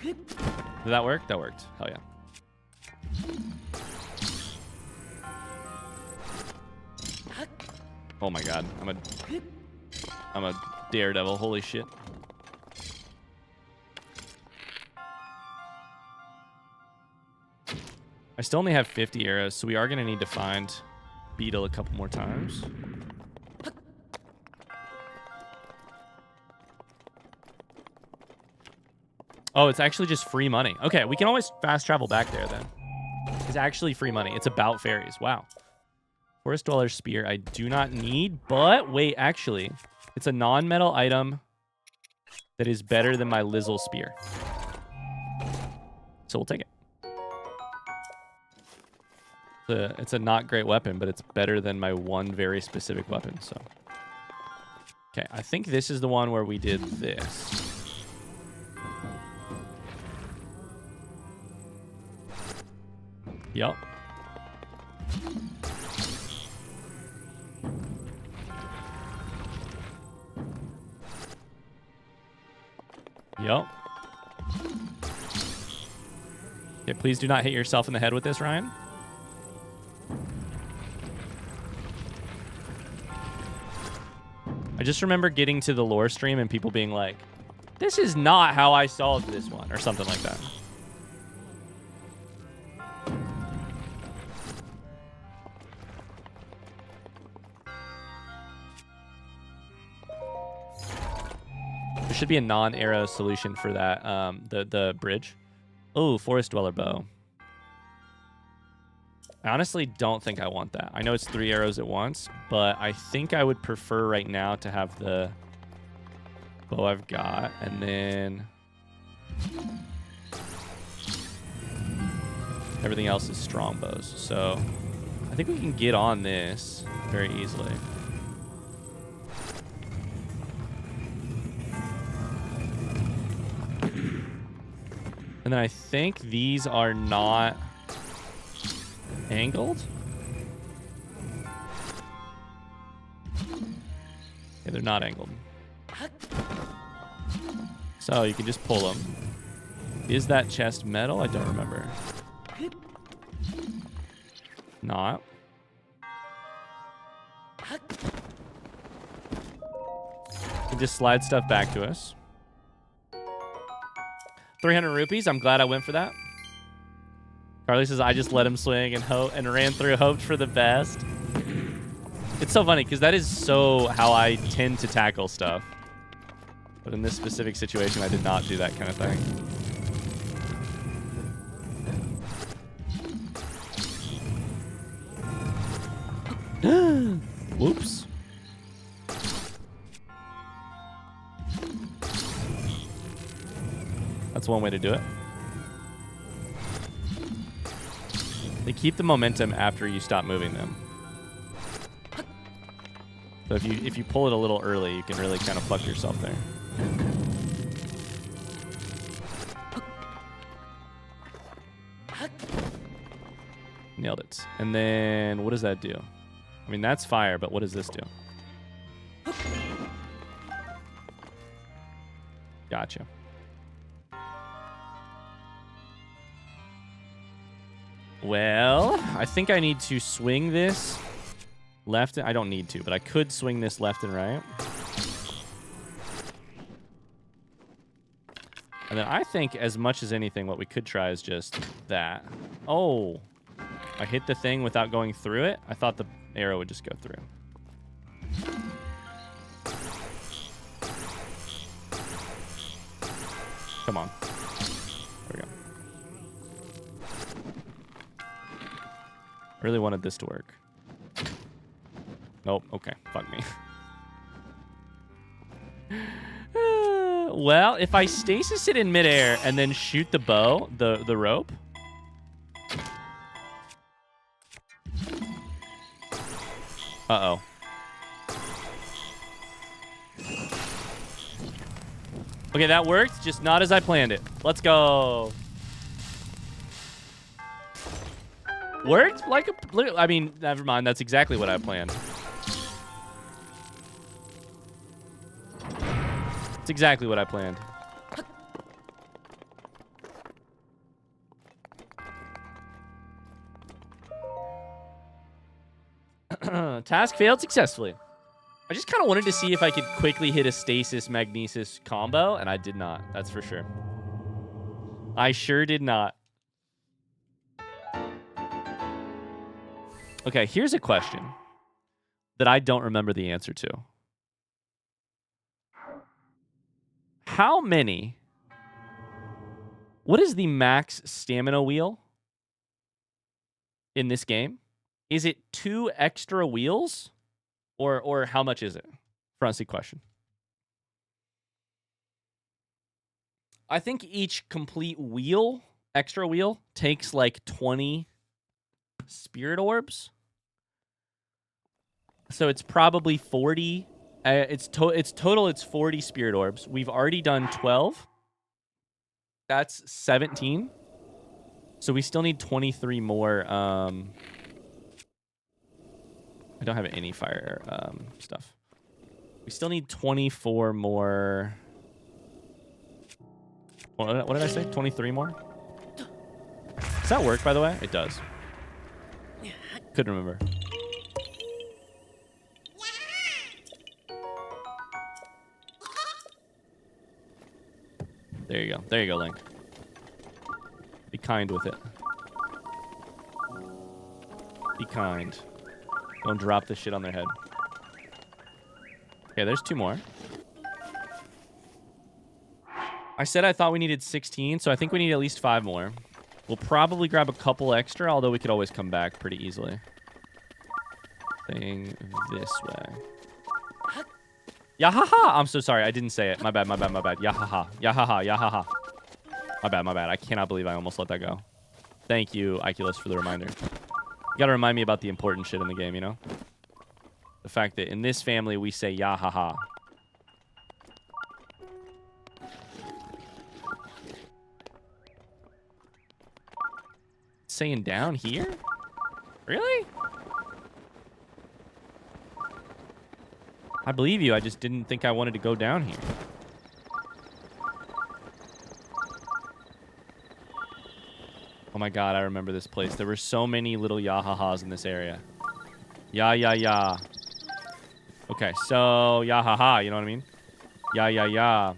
Did that work? That worked. Hell yeah. Oh my god, I'm a daredevil. Holy shit. I still only have 50 arrows, so we are going to need to find Beetle a couple more times. Oh, it's actually just free money. Okay, we can always fast travel back there then. It's actually free money. It's about fairies. Wow. Forest Dweller's Spear I do not need, but wait, actually, it's a non-metal item that is better than my Lizzle Spear. So we'll take it. It's a not great weapon, but it's better than my one very specific weapon, so. Okay, I think this is the one where we did this. Yup. Yup. Okay, please do not hit yourself in the head with this, Ryan. I just remember getting to the lore stream and people being like, this is not how I solved this one, or something like that. There should be a non-arrow solution for that, the bridge. Oh, Forest Dweller Bow. I honestly don't think I want that. I know it's 3 arrows at once, but I think I would prefer right now to have the bow I've got, and then everything else is strong bows. So I think we can get on this very easily. And then I think these are not angled. Yeah, they're not angled. So you can just pull them. Is that chest metal? I don't remember. Not. You can just slide stuff back to us. 300 rupees. I'm glad I went for that. Carly says, I just let him swing and ran through, hoped for the best. It's so funny because that is so how I tend to tackle stuff. But in this specific situation, I did not do that kind of thing. Whoops. That's one way to do it. They keep the momentum after you stop moving them. So if you pull it a little early, you can really kind of fuck yourself there. Nailed it. And then what does that do? I mean, that's fire, but what does this do? Gotcha. Well, I think I need to swing this left. I don't need to, but I could swing this left and right. And then I think as much as anything, what we could try is just that. Oh, I hit the thing without going through it. I thought the arrow would just go through. Come on. There we go. Really wanted this to work. Nope. Okay. Fuck me. Well, if I stasis it in midair and then shoot the bow, the rope. Uh-oh. Okay, that worked, just not as I planned it. Let's go. Worked like a... I mean, never mind. That's exactly what I planned. It's exactly what I planned. Task failed successfully. I just kind of wanted to see if I could quickly hit a stasis magnesis combo, and I did not. That's for sure. I sure did not. Okay, here's a question that I don't remember the answer to. How many... What is the max stamina wheel in this game? Is it 2 extra wheels? Or how much is it? Front seat question. I think each complete wheel, extra wheel, takes like 20 spirit orbs. So it's probably 40. It's total. It's 40 spirit orbs. We've already done 12. That's 17. So we still need 23 more. I don't have any fire stuff. We still need 24 more. What did I say? 23 more? Does that work, by the way? It does. Couldn't remember. There you go. There you go, Link. Be kind with it. Be kind. Don't drop this shit on their head. Okay, there's 2 more. I said I thought we needed 16, so I think we need at least 5 more. We'll probably grab a couple extra, although we could always come back pretty easily. Thing this way. Yahaha! I'm so sorry, I didn't say it. My bad, my bad, my bad. Yahaha. Yahaha, yahaha. My bad, my bad. I cannot believe I almost let that go. Thank you, Iculus, for the reminder. You gotta remind me about the important shit in the game, you know? The fact that in this family, we say yahaha. Saying down here? Really? I believe you. I just didn't think I wanted to go down here. Oh my god, I remember this place. There were so many little yahahas in this area. Ya, ya, ya. Okay, so yahaha, you know what I mean? Ya, ya, ya.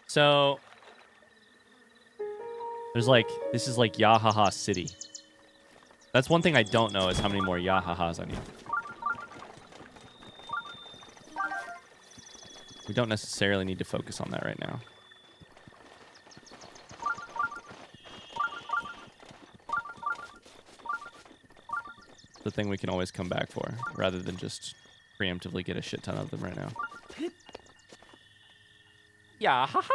So, there's like, this is like Yahaha City. That's one thing I don't know is how many more Yahahas I need. We don't necessarily need to focus on that right now. The thing we can always come back for, rather than just preemptively get a shit ton of them right now. Yahaha!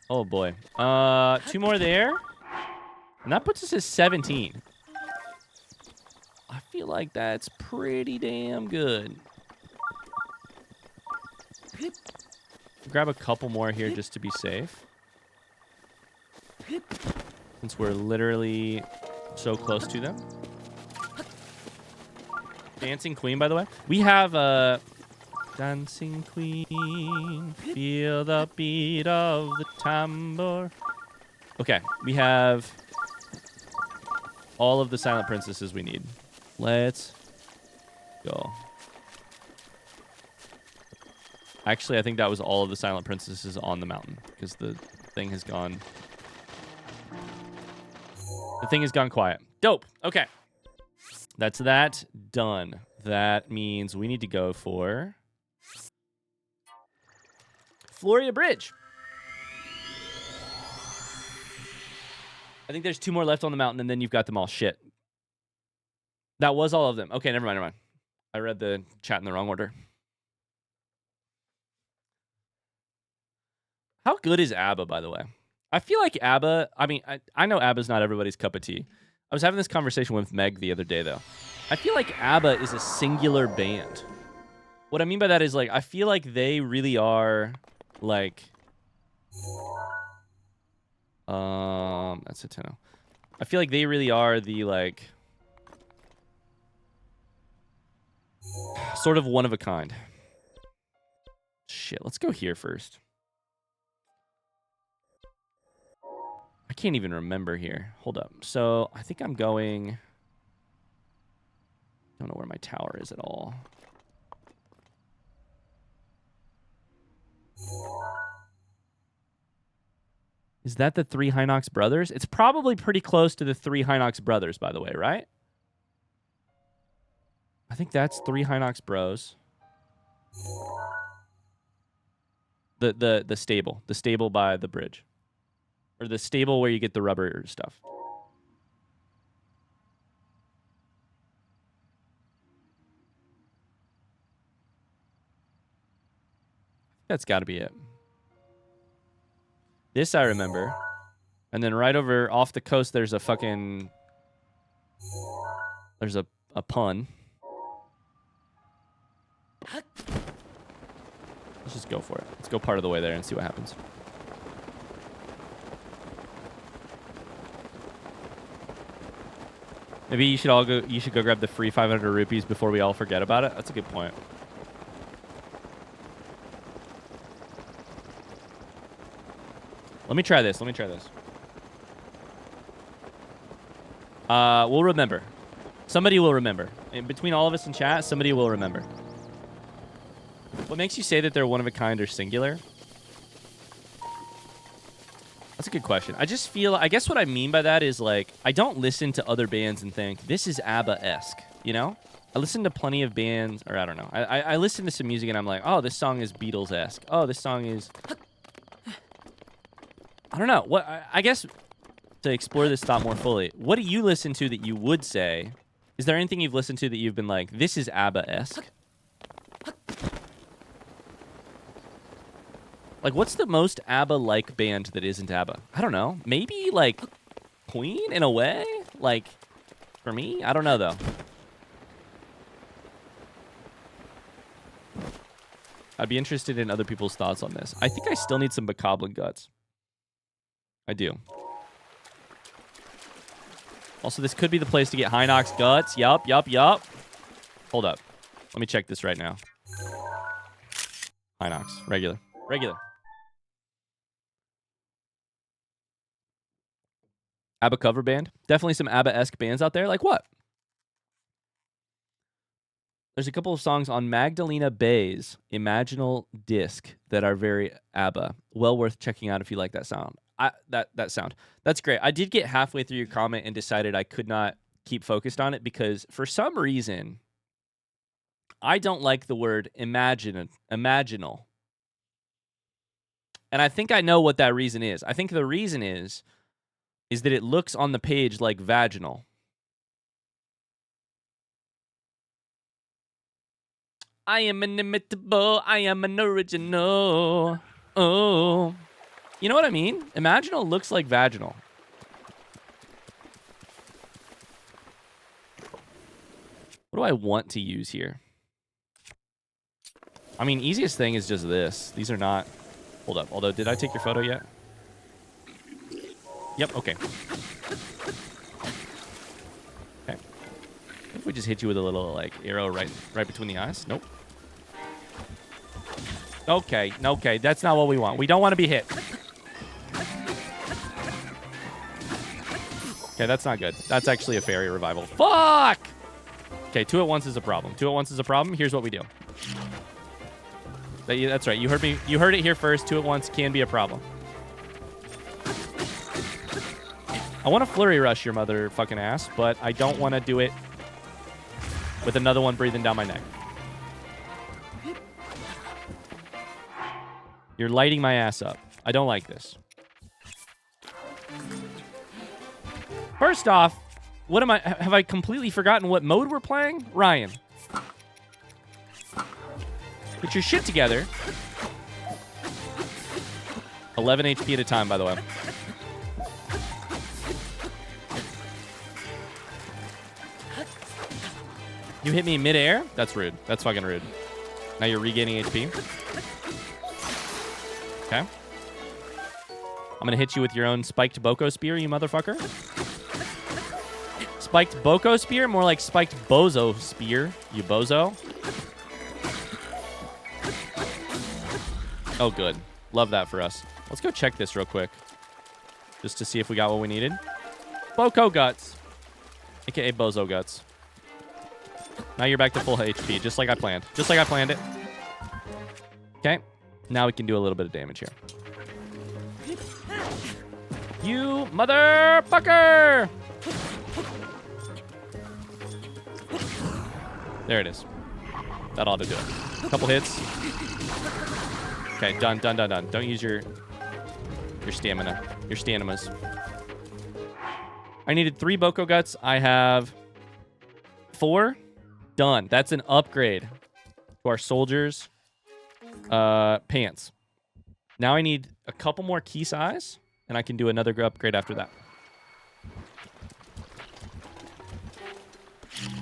Oh boy. 2 more there. And that puts us at 17. I feel like that's pretty damn good. Grab a couple more here just to be safe. Since we're literally so close to them. Dancing Queen, by the way. We have a Dancing Queen, feel the beat of the tambour. Okay, we have all of the Silent Princesses we need. Let's go. Actually, I think that was all of the Silent Princesses on the mountain because the thing has gone... The thing has gone quiet. Dope. Okay. That's that. Done. That means we need to go for... Floria Bridge. I think there's 2 more left on the mountain, and then you've got them all. Shit. That was all of them. Okay, never mind. I read the chat in the wrong order. How good is ABBA, by the way? I feel like ABBA... I mean, I know ABBA's not everybody's cup of tea. I was having this conversation with Meg the other day, though. I feel like ABBA is a singular band. What I mean by that is, like, I feel like they really are, like... That's a 10. I feel like they really are the, like... Sort of one of a kind. Shit, let's go here first. I can't even remember here. Hold up. So, I think I'm going... Don't know where my tower is at all. Is that the 3 Hinox brothers? It's probably pretty close to the 3 Hinox brothers, by the way, right? I think that's 3 Hinox bros. The stable. The stable by the bridge. Or the stable where you get the rubber stuff. That's got to be it. This I remember. And then right over off the coast, there's a fucking... There's a pun. Let's just go for it. Let's go part of the way there and see what happens. Maybe you should all go. You should go grab the free 500 rupees before we all forget about it. That's a good point. Let me try this. We'll remember. Somebody will remember. In between all of us in chat, somebody will remember. What makes you say that they're one of a kind or singular? That's a good question. I just feel... I guess what I mean by that is, like, I don't listen to other bands and think, this is ABBA-esque, you know? I listen to plenty of bands... Or, I don't know. I listen to some music and I'm like, oh, this song is Beatles-esque. Oh, this song is... I don't know. What I guess to explore this thought more fully, what do you listen to that you would say? Is there anything you've listened to that you've been like, this is ABBA-esque? Like, what's the most ABBA-like band that isn't ABBA? I don't know. Maybe, like, Queen in a way? Like, for me? I don't know, though. I'd be interested in other people's thoughts on this. I think I still need some Bokoblin guts. I do. Also, this could be the place to get Hinox guts. Yup. Hold up. Let me check this right now. Hinox. Regular. ABBA cover band. Definitely some ABBA-esque bands out there. Like what? There's a couple of songs on Magdalena Bay's Imaginal Disc that are very ABBA. Well worth checking out if you like that sound. That sound. That's great. I did get halfway through your comment and decided I could not keep focused on it because for some reason, I don't like the word imaginal. And I think I know what that reason is. I think the reason is that it looks on the page like vaginal. I am inimitable. I am an original. Oh. You know what I mean? Imaginal looks like vaginal. What do I want to use here? I mean, easiest thing is just this. These are not... Hold up. Although, did I take your photo yet? Yep, okay. Okay. What if we just hit you with a little, like, arrow right between the eyes? Nope. Okay, okay. That's not what we want. We don't want to be hit. Okay, that's not good. That's actually a fairy revival. Fuck! Okay, 2 at once is a problem. 2 at once is a problem. Here's what we do. That's right. You heard me. You heard it here first. 2 at once can be a problem. I want to flurry rush your motherfucking ass, but I don't want to do it with another one breathing down my neck. You're lighting my ass up. I don't like this. First off, what am I? Have I completely forgotten what mode we're playing? Ryan. Get your shit together. 11 HP at a time, by the way. You hit me mid-air? That's rude. That's fucking rude. Now you're regaining HP. Okay. I'm gonna hit you with your own spiked Boko Spear, you motherfucker. Spiked Boko Spear? More like spiked Bozo Spear, you bozo. Oh, good. Love that for us. Let's go check this real quick. Just to see if we got what we needed. Boko Guts. AKA Bozo Guts. Now you're back to full HP, just like I planned. Just like I planned it. Okay. Now we can do a little bit of damage here. You motherfucker! There it is. That ought to do it. Couple hits. Okay, done. Don't use your stamina. Your stanimas. I needed 3 Boko Guts. I have 4. Done. That's an upgrade to our soldiers' pants. Now I need a couple more key size, and I can do another upgrade after that.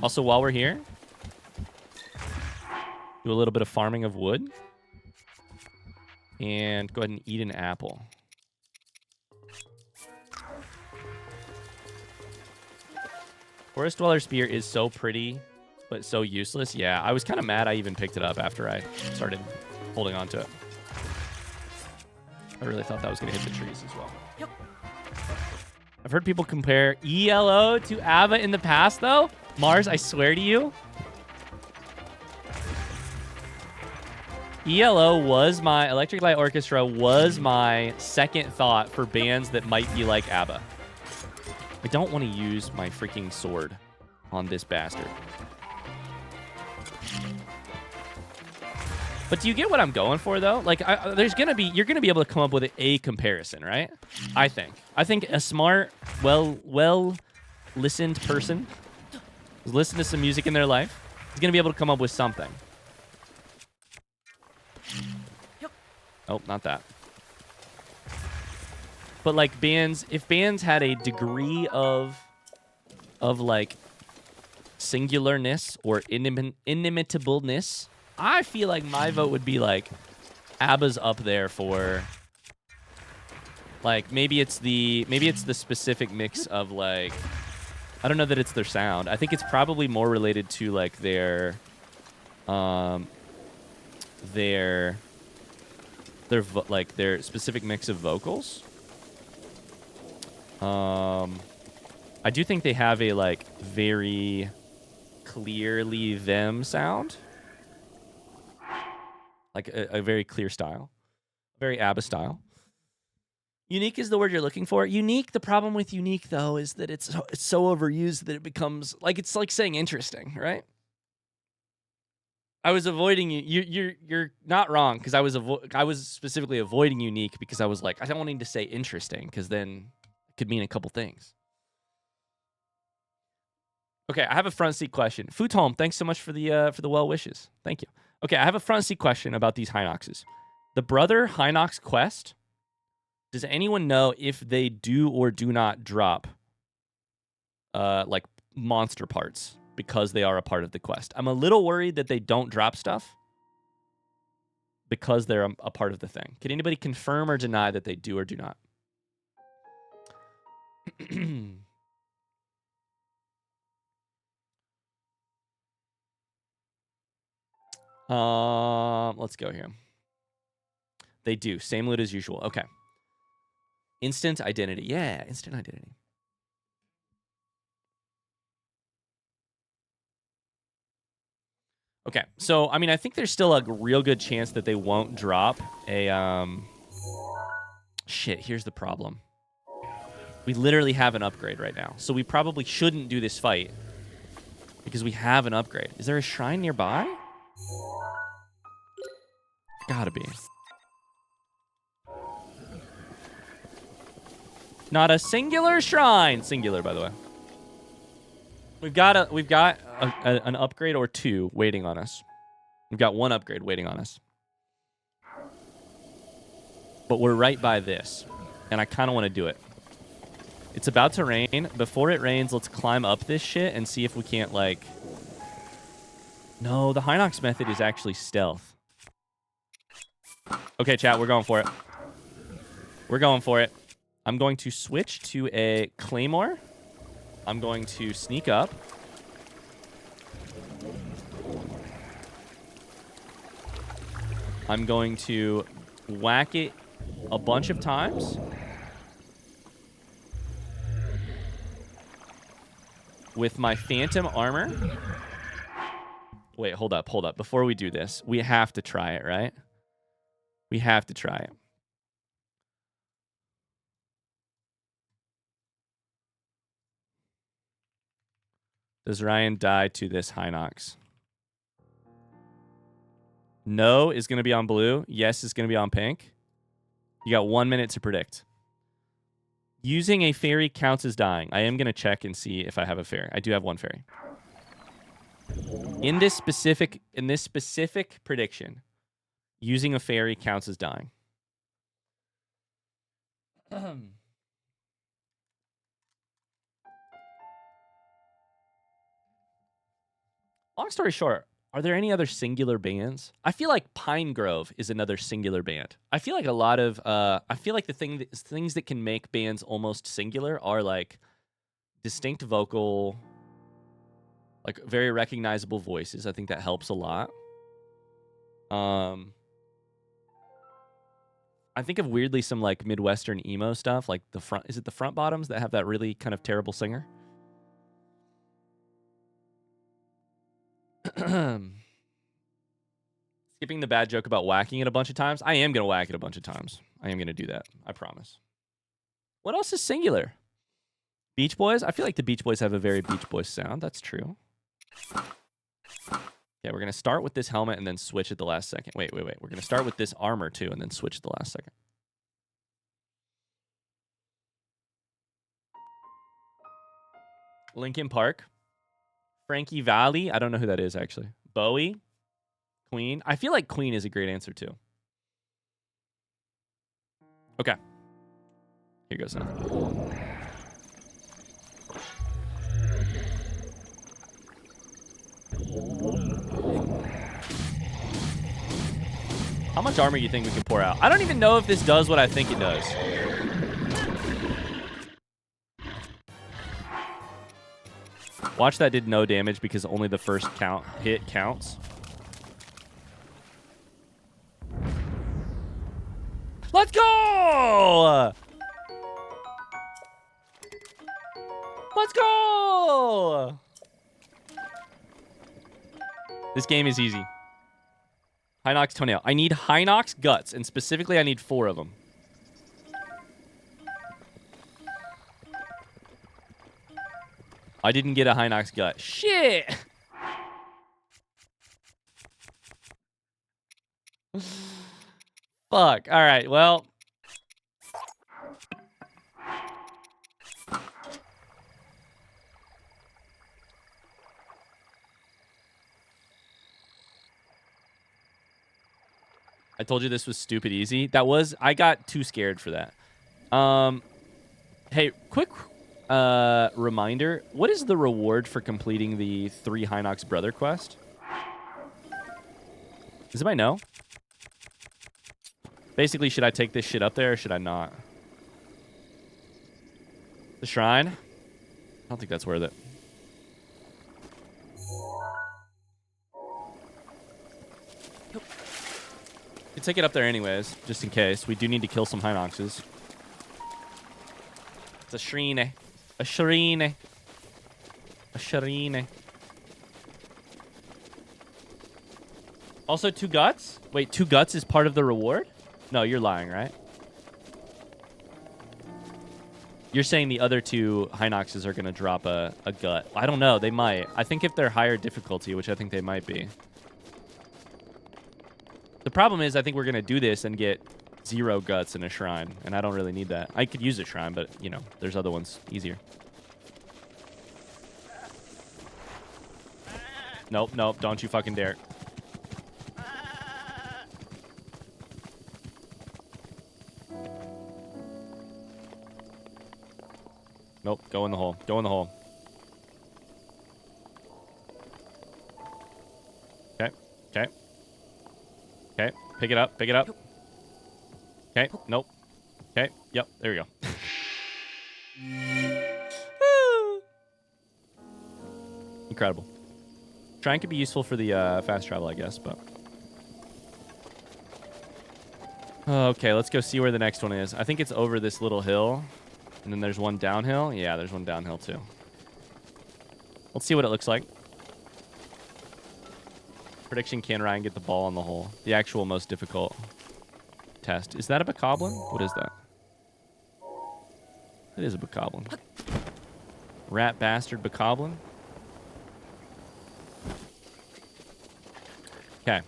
Also, while we're here, do a little bit of farming of wood. And go ahead and eat an apple. Forest Dweller Spear is so pretty, but so useless. Yeah, I was kind of mad I even picked it up after I started holding on to it. I really thought that was going to hit the trees as well. Yep. I've heard people compare ELO to ABBA in the past, though. Mars, I swear to you. ELO was my... Electric Light Orchestra was my second thought for bands that might be like ABBA. I don't want to use my freaking sword on this bastard. But do you get what I'm going for, though? Like, you're gonna be able to come up with a comparison, right? I think a smart, well-listened person who's listened to some music in their life is gonna be able to come up with something. Oh, not that. But like bands, if bands had a degree of like singularness or inimitableness, I feel like my vote would be like ABBA's up there for like maybe it's the specific mix of like, I don't know that it's their sound. I think it's probably more related to like their specific mix of vocals. I do think they have a like very clearly them sound, like a very clear style, very ABBA style. Unique is the word you're looking for. Unique. The problem with unique though is that it's so overused that it becomes like it's like saying interesting, right? I was avoiding you. You're not wrong because I was specifically avoiding unique because I was like I don't need to say interesting because then it could mean a couple things. Okay, I have a front seat question. Futom, thanks so much for the well wishes. Thank you. Okay, I have a front seat question about these Hinoxes. The Brother Hinox quest. Does anyone know if they do or do not drop like monster parts because they are a part of the quest. I'm a little worried that they don't drop stuff because they're a part of the thing. Can anybody confirm or deny that they do or do not? Let's go here. They do. Same loot as usual. Okay. Instant identity. Yeah, instant identity. Okay, so, I mean, I think there's still a real good chance that they won't drop a, Shit, here's the problem. We literally have an upgrade right now, so we probably shouldn't do this fight because we have an upgrade. Is there a shrine nearby? Gotta be. Not a singular shrine. Singular, by the way. We've got an upgrade or two waiting on us. We've got one upgrade waiting on us. But we're right by this, and I kind of want to do it. It's about to rain. Before it rains, let's climb up this shit and see if we can't, like... No, the Hinox method is actually stealth. Okay, chat, we're going for it. We're going for it. I'm going to switch to a Claymore. I'm going to sneak up. I'm going to whack it a bunch of times. With my Phantom armor. Wait, hold up, hold up. Before we do this, we have to try it, right? We have to try it. Does Ryan die to this Hinox? No is going to be on blue. Yes is going to be on pink. You got 1 minute to predict. Using a fairy counts as dying. I am going to check and see if I have a fairy. I do have one fairy. In this specific prediction, using a fairy counts as dying. Long story short, are there any other singular bands? I feel like Pine Grove is another singular band. I feel like a lot of I feel like the things that can make bands almost singular are like distinct vocal, like very recognizable voices. I think that helps a lot. I think of weirdly some like Midwestern emo stuff, like is it the Front Bottoms that have that really kind of terrible singer? Skipping the bad joke about whacking it a bunch of times. I am going to whack it a bunch of times. I am going to do that. I promise. What else is singular? Beach Boys? I feel like the Beach Boys have a very Beach Boys sound. That's true. Yeah, we're going to start with this helmet and then switch at the last second. Wait. We're going to start with this armor too and then switch at the last second. Linkin Park. Frankie Valli. I don't know who that is, actually. Bowie. Queen. I feel like Queen is a great answer, too. Okay. Here goes nothing. How much armor do you think we can pour out? I don't even know if this does what I think it does. Watch that did no damage because only the first hit counts. Let's go! Let's go! This game is easy. Hinox toenail. I need Hinox guts, and specifically I need 4 of them. I didn't get a Hinox gut. Shit! Fuck. All right, well. I told you this was stupid easy. I got too scared for that. Hey, quick reminder. What is the reward for completing the 3 Hinox brother quest? Does anybody know? Basically, should I take this shit up there or should I not? The shrine? I don't think that's worth it. Could take it up there anyways, just in case. We do need to kill some Hinoxes. It's a shrine. A shrine. A shrine. Also 2 guts? Wait, 2 guts is part of the reward? No, you're lying, right? You're saying the other 2 Hinoxes are going to drop a gut. I don't know. They might. I think if they're higher difficulty, which I think they might be. The problem is I think we're going to do this and get 0 guts in a shrine, and I don't really need that. I could use a shrine, but, you know, there's other ones easier. Nope, nope, don't you fucking dare. Nope, go in the hole. Go in the hole. Okay, okay. Okay, pick it up, pick it up. Okay, nope. Okay, yep, there we go. Incredible. Shrine could be useful for the fast travel, I guess, but... Okay, let's go see where the next one is. I think it's over this little hill. And then there's one downhill. Yeah, there's one downhill, too. Let's see what it looks like. Prediction, can Ryan get the ball on the hole? The actual most difficult test. Is that a bokoblin? What is that? It is a bokoblin. Rat bastard bokoblin. Okay.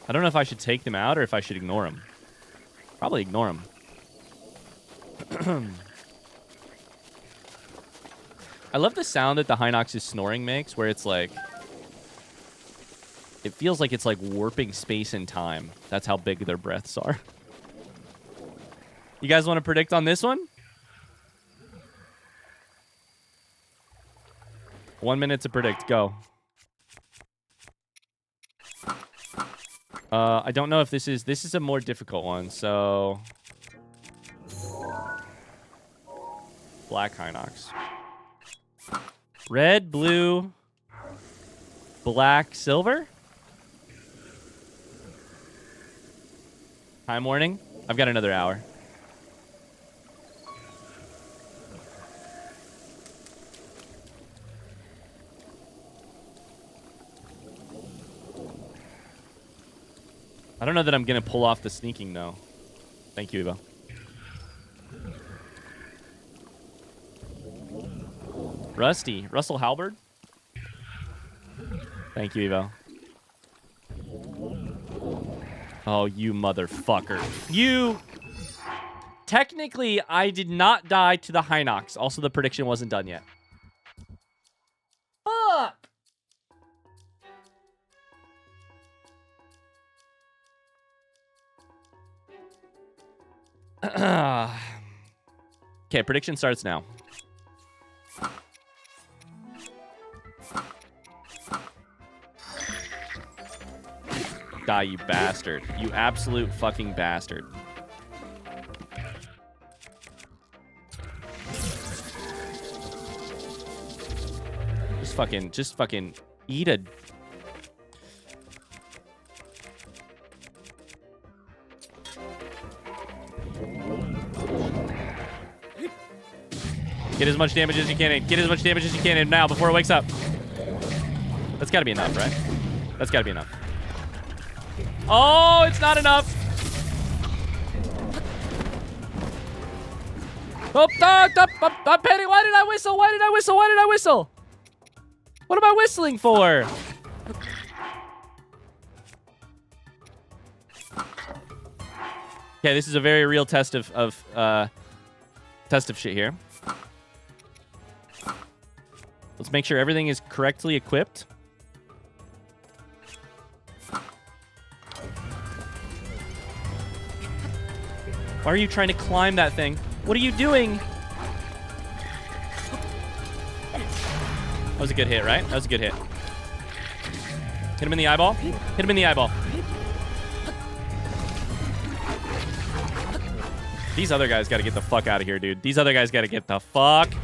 I don't know if I should take them out or if I should ignore them. Probably ignore them. I love the sound that the Hinox's snoring makes, where it's like... It feels like it's like warping space and time. That's how big their breaths are. You guys want to predict on this one? 1 minute to predict. Go. I don't know if this is a more difficult one, so... Black Hinox. Red, blue, black, silver? Time warning? I've got another hour. I don't know that I'm going to pull off the sneaking, though. Thank you, Evo. Rusty. Russell Halberd? Thank you, Evo. Oh, you motherfucker. You... Technically, I did not die to the Hinox. Also, the prediction wasn't done yet. Fuck! Okay, prediction starts now. Die, you bastard. You absolute fucking bastard. Just fucking eat a... Get as much damage as you can in. Get as much damage as you can in now before it wakes up. That's gotta be enough, right? That's gotta be enough. Oh, it's not enough. Oh, I'm panicking. Why did I whistle? Why did I whistle? Why did I whistle? What am I whistling for? Okay, this is a very real test of shit here. Let's make sure everything is correctly equipped. Why are you trying to climb that thing? What are you doing? That was a good hit, right? That was a good hit. Hit him in the eyeball. Hit him in the eyeball. These other guys got to get the fuck out of here, dude. These other guys got to get the fuck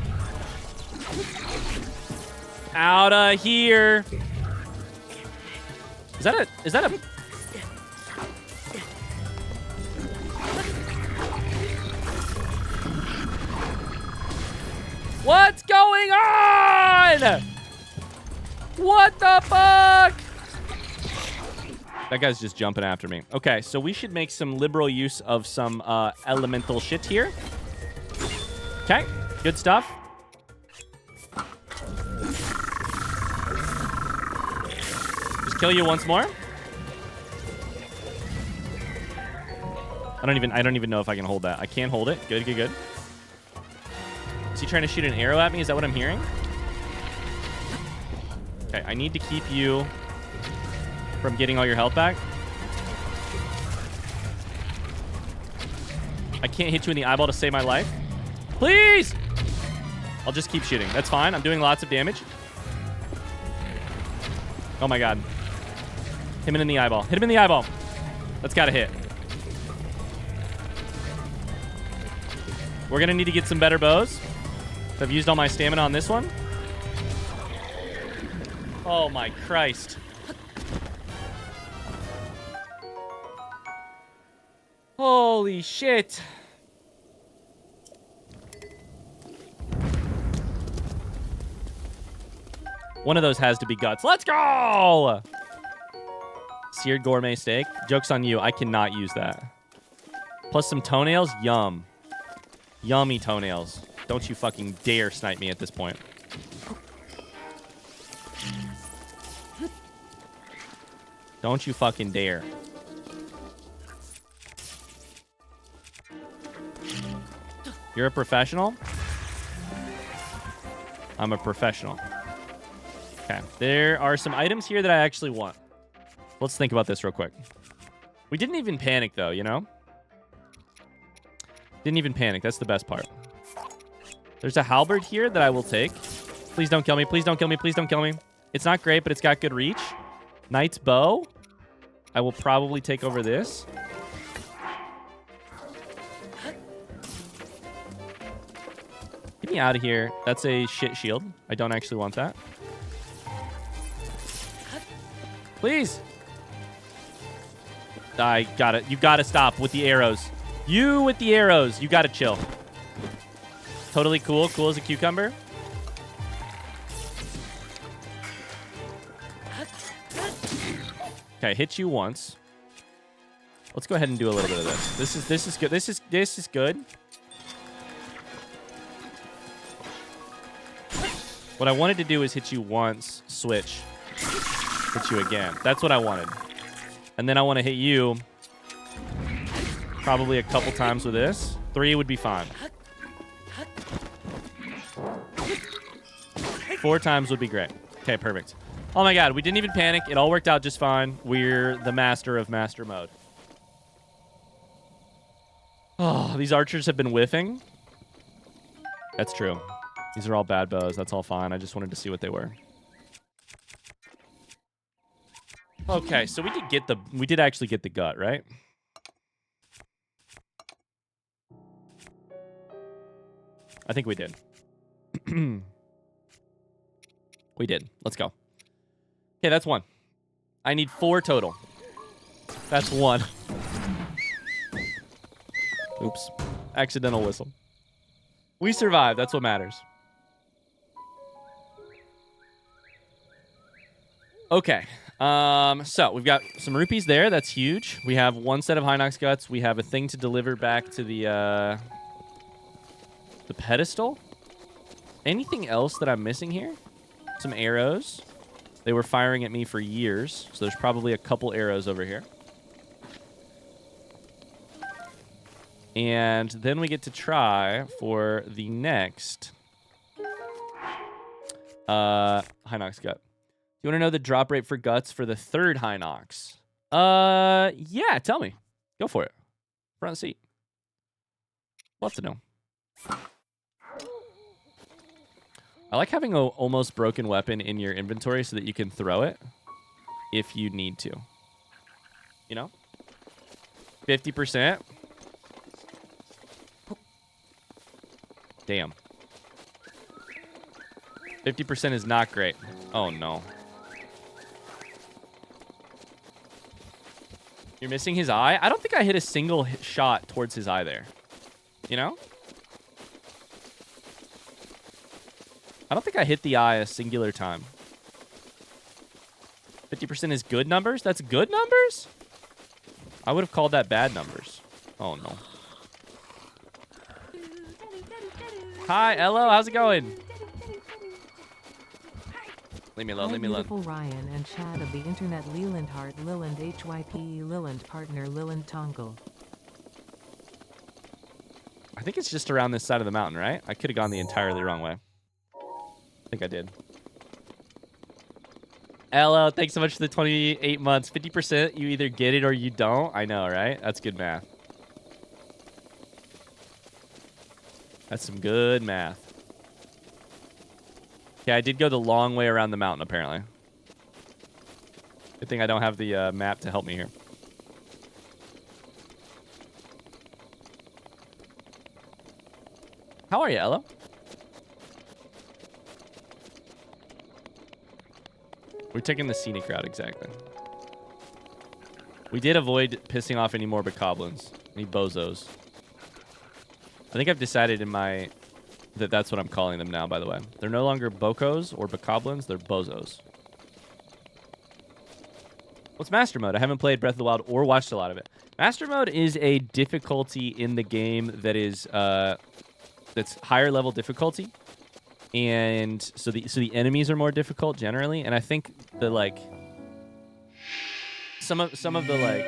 out of here. Is that a... What's going on? What the fuck? That guy's just jumping after me. Okay, so we should make some liberal use of some elemental shit here. Okay, good stuff. Just kill you once more. I don't even know if I can hold that. I can't hold it. Good, good, good. Is he trying to shoot an arrow at me? Is that what I'm hearing? Okay, I need to keep you from getting all your health back. I can't hit you in the eyeball to save my life. Please! I'll just keep shooting. That's fine. I'm doing lots of damage. Oh my god. Hit him in the eyeball. Hit him in the eyeball. That's gotta hit. We're gonna need to get some better bows. I've used all my stamina on this one. Oh my Christ. Holy shit. One of those has to be guts. Let's go! Seared gourmet steak. Joke's on you. I cannot use that. Plus some toenails. Yum. Yummy toenails. Don't you fucking dare snipe me at this point. Don't you fucking dare. You're a professional? I'm a professional. Okay. There are some items here that I actually want. Let's think about this real quick. We didn't even panic, though, you know? Didn't even panic. That's the best part. There's a halberd here that I will take. Please don't kill me. Please don't kill me. Please don't kill me. It's not great, but it's got good reach. Knight's bow. I will probably take over this. Get me out of here. That's a shit shield. I don't actually want that. Please. I got it. You got to stop with the arrows. You with the arrows. You got to chill. Totally cool. Cool as a cucumber. Okay, hit you once. Let's go ahead and do a little bit of this. This is good. This is good. What I wanted to do is hit you once, switch, hit you again. That's what I wanted. And then I want to hit you probably a couple times with this. 3 would be fine. 4 times would be great. Okay, perfect. Oh my god, we didn't even panic. It all worked out just fine. We're the master of master mode. Oh, these archers have been whiffing. That's true. These are all bad bows. That's all fine. I just wanted to see what they were. Okay, so we did actually get the gut, right? I think we did. We did. Let's go. Okay, that's 1. I need 4 total. That's 1. Oops. Accidental whistle. We survived. That's what matters. Okay. So we've got some rupees there. That's huge. We have 1 set of Hinox guts. We have a thing to deliver back to the pedestal. Anything else that I'm missing here? Some arrows. They were firing at me for years, so there's probably a couple arrows over here. And then we get to try for the next Hinox gut. You want to know the drop rate for guts for the 3rd Hinox? Yeah, tell me. Go for it. Front seat. Love to know. I like having a almost broken weapon in your inventory so that you can throw it if you need to. You know? 50%. Damn. 50% is not great. Oh, no. You're missing his eye? I don't think I hit a single shot towards his eye there. You know? I don't think I hit the eye a singular time. 50% is good numbers? That's good numbers? I would have called that bad numbers. Oh, no. Hi, Ello. How's it going? Leave me alone. Hi, Leave me alone. beautiful Ryan and Chad of the internet. Leland Hart, Leland HYP, Leland partner, Leland Tongle. I think it's just around this side of the mountain, right? I could have gone the entirely wrong way. I think I did. Ello, thanks so much for the 28 months. 50%, you either get it or you don't. I know, right? That's good math. That's some good math. Okay, I did go the long way around the mountain, apparently. Good thing I don't have the map to help me here. How are you, Ella? We're taking the scenic route, exactly. We did avoid pissing off any more bokoblins. Any bozos. I think I've decided in my... that's what I'm calling them now, by the way. They're no longer bokos or bokoblins, they're bozos. What's Master Mode? I haven't played Breath of the Wild or watched a lot of it. Master Mode is a difficulty in the game that is... that's higher level difficulty. And so the enemies are more difficult generally, and I think the like some of the like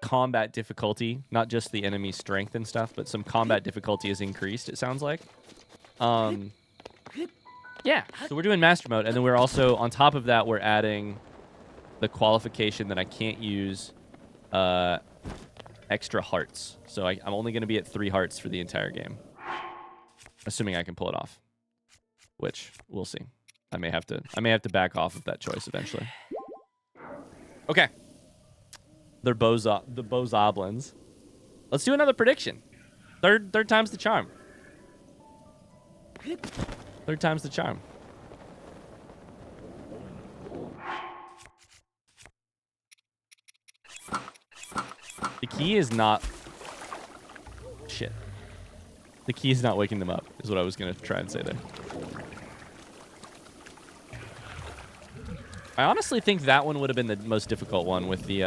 combat difficulty, not just the enemy strength and stuff, but some combat difficulty is increased, it sounds like. Yeah, so we're doing Master Mode, and then we're also on top of that we're adding the qualification that I can't use extra hearts. So I'm only going to be at 3 hearts for the entire game. Assuming I can pull it off. Which we'll see. I may have to back off of that choice eventually. Okay. They're the bozoblins. Let's do another prediction. Third time's the charm. Third time's the charm. The key is not... Shit. The key is not waking them up, is what I was going to try and say there. I honestly think that one would have been the most difficult one with the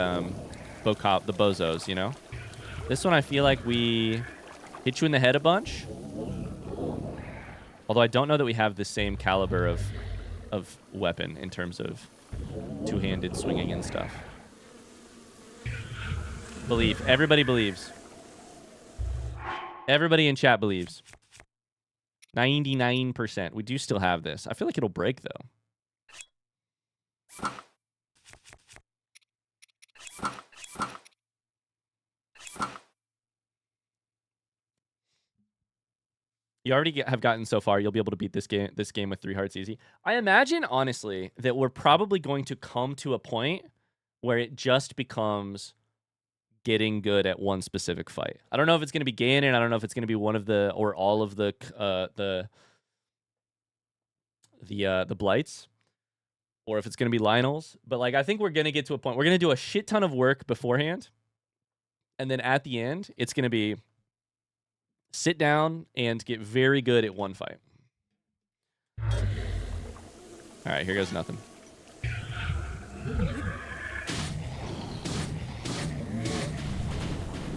bozos, you know? This one I feel like we hit you in the head a bunch. Although I don't know that we have the same caliber of weapon in terms of two-handed swinging and stuff. Believe. Everybody believes. Everybody in chat believes. 99%. We do still have this. I feel like it'll break, though. You already have gotten so far. You'll be able to beat this game with 3 hearts easy. I imagine, honestly, that we're probably going to come to a point where it just becomes getting good at one specific fight. I don't know if it's going to be Ganon. I don't know if it's going to be one of the or all of the blights, or if it's going to be Lionel's. But like, I think we're going to get to a point. We're going to do a shit ton of work beforehand, and then at the end, it's going to be sit down and get very good at one fight. All right, here goes nothing.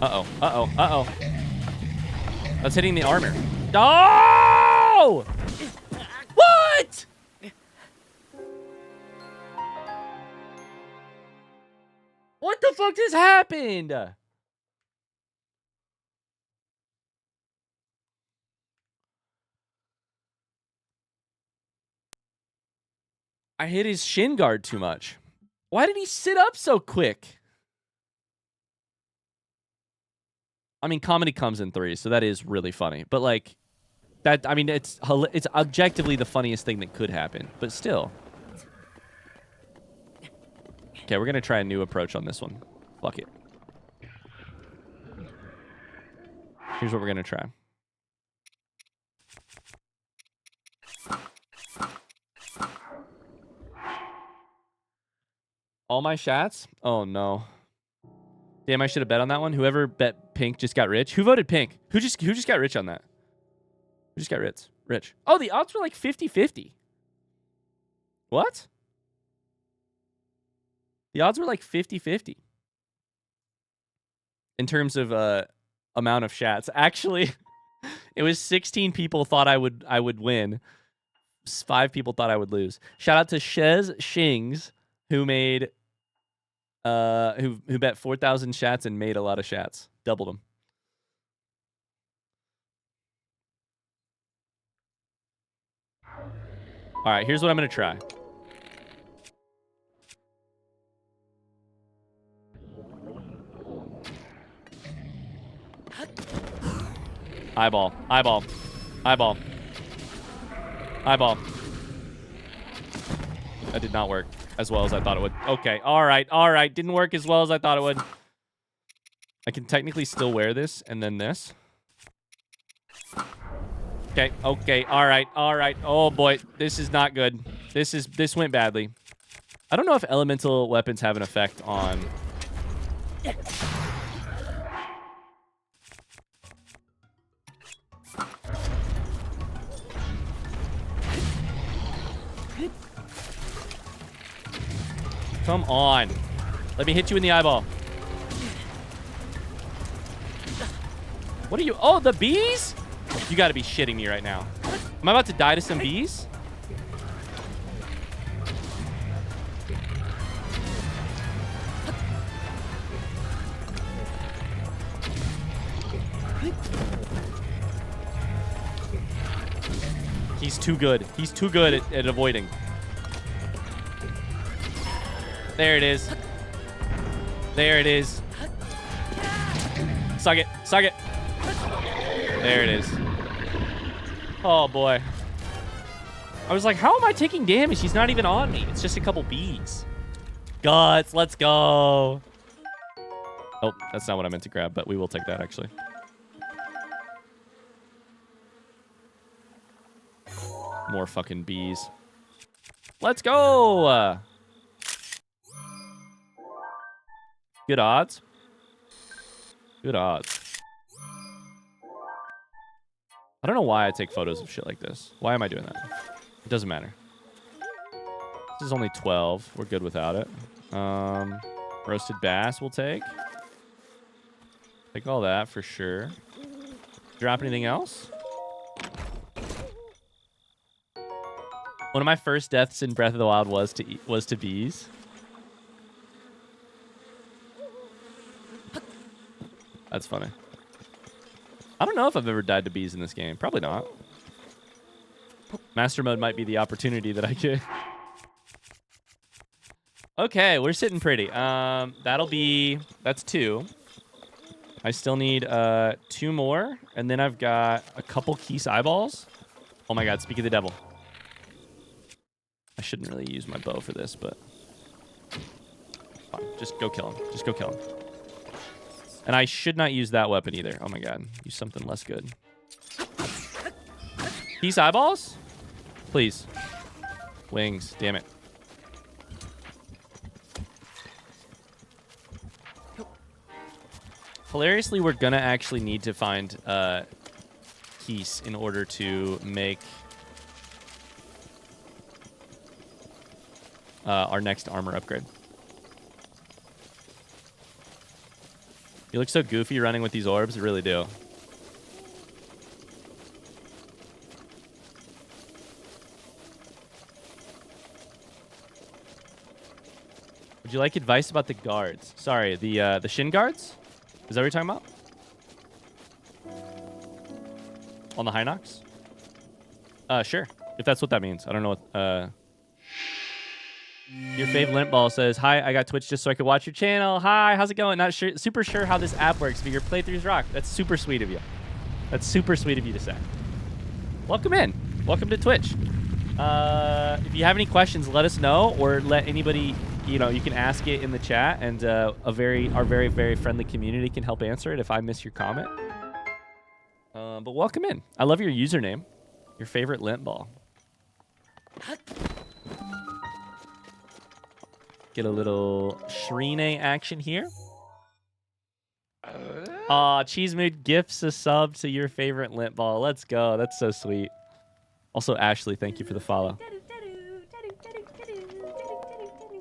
Uh-oh, uh-oh, uh-oh. That's hitting the armor. Oh! What? What the fuck just happened? I hit his shin guard too much. Why did he sit up so quick? I mean, comedy comes in threes, so that is really funny. But like, that, I mean, it's objectively the funniest thing that could happen. But still. Okay, we're gonna try a new approach on this one. Fuck it. Here's what we're gonna try. All my shots? Oh no. Damn, I should have bet on that one. Whoever bet pink just got rich. Who voted pink? Who just got rich on that? Who just got rich? Oh, the odds were like 50-50. What? The odds were like 50-50. In terms of amount of shots. Actually, it was 16 people thought I would win. 5 people thought I would lose. Shout out to Shez Shings, who made who bet 4,000 shots and made a lot of shots. Doubled them. All right, here's what I'm going to try. Eyeball. Eyeball. Eyeball. Eyeball. That did not work as well as I thought it would. Okay. All right. All right. Didn't work as well as I thought it would. I can technically still wear this and then this. Okay. Okay. All right. All right. Oh boy. This is not good. This went badly. I don't know if elemental weapons have an effect on... Come on. Let me hit you in the eyeball. What are you? Oh, the bees? You got to be shitting me right now. Am I about to die to some bees? He's too good. He's too good at avoiding. There it is. There it is. Suck it. Suck it. There it is. Oh, boy. I was like, how am I taking damage? He's not even on me. It's just a couple bees. Guts. Let's go. Oh, that's not what I meant to grab, but we will take that, actually. More fucking bees. Let's go. Good odds. Good odds. I don't know why I take photos of shit like this. Why am I doing that? It doesn't matter. This is only 12. We're good without it. Roasted bass we'll take. Take all that for sure. Drop anything else? One of my first deaths in Breath of the Wild was to bees. That's funny. I don't know if I've ever died to bees in this game. Probably not. Master mode might be the opportunity that I get. Okay, we're sitting pretty. That's 2. I still need 2 more, and then I've got a couple Keese eyeballs. Oh my god, speak of the devil. I shouldn't really use my bow for this, but fine. Just go kill him. Just go kill him. And I should not use that weapon either. Oh my god. Use something less good. Keese eyeballs? Please. Wings. Damn it. Hilariously, we're gonna actually need to find Keese in order to make our next armor upgrade. You look so goofy running with these orbs. You really do. Would you like advice about the guards? Sorry, the shin guards? Is that what you're talking about? On the Hinox? Sure. If that's what that means. I don't know what... Your fave lint ball says, "Hi, I got Twitch just so I could watch your channel. Hi, how's it going? Not sure, super sure how this app works, but your playthroughs rock." That's super sweet of you. That's super sweet of you to say. Welcome in. Welcome to Twitch. If you have any questions, let us know, or let anybody, you can ask it in the chat, and our very, very friendly community can help answer it if I miss your comment. But welcome in. I love your username. Your favorite lint ball. Get a little Shrine action here. Cheese Mood gifts a sub to your favorite lint ball. Let's go. That's so sweet. Also, Ashley, thank you for the follow.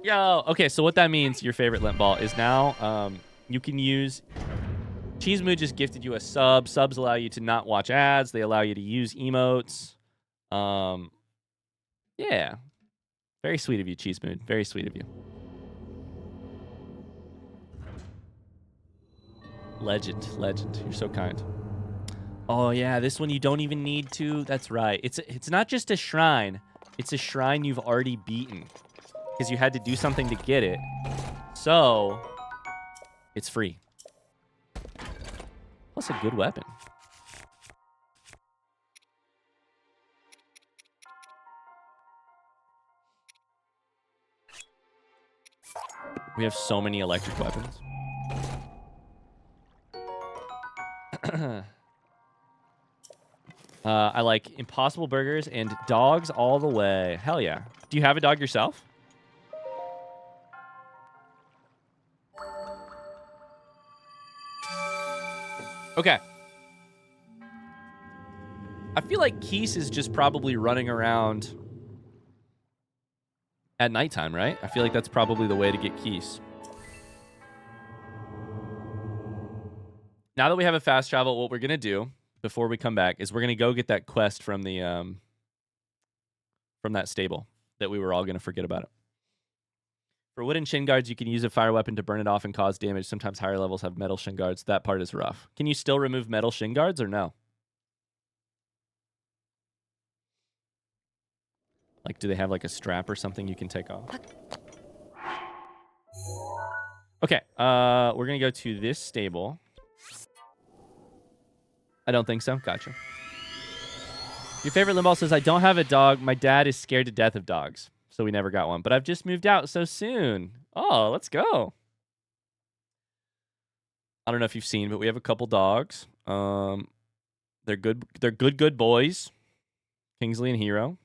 Yo, okay, so what that means, your favorite lint ball, is now you can use... Cheese Mood just gifted you a sub. Subs allow you to not watch ads. They allow you to use emotes. Yeah. Very sweet of you, Cheese Mood. Very sweet of you. Legend. You're so kind. Oh, yeah, this one you don't even need to. That's right. It's not just a shrine. It's a shrine you've already beaten. Because you had to do something to get it. So, it's free. Plus a good weapon. We have so many electric weapons. I like Impossible Burgers and dogs all the way. Hell yeah. Do you have a dog yourself? Okay. I feel like Keese is just probably running around at nighttime, right? I feel like that's probably the way to get Keese. Now that we have a fast travel, what we're going to do before we come back is we're going to go get that quest from the from that stable that we were all going to forget about it. For wooden shin guards, you can use a fire weapon to burn it off and cause damage. Sometimes higher levels have metal shin guards. That part is rough. Can you still remove metal shin guards or no? Like, do they have like a strap or something you can take off? Okay, we're going to go to this stable. I don't think so. Gotcha. Your favorite limball says, "I don't have a dog. My dad is scared to death of dogs, so we never got one. But I've just moved out so soon." Oh, let's go. I don't know if you've seen, but we have a couple dogs. They're good. They're good boys. Kingsley and Hero.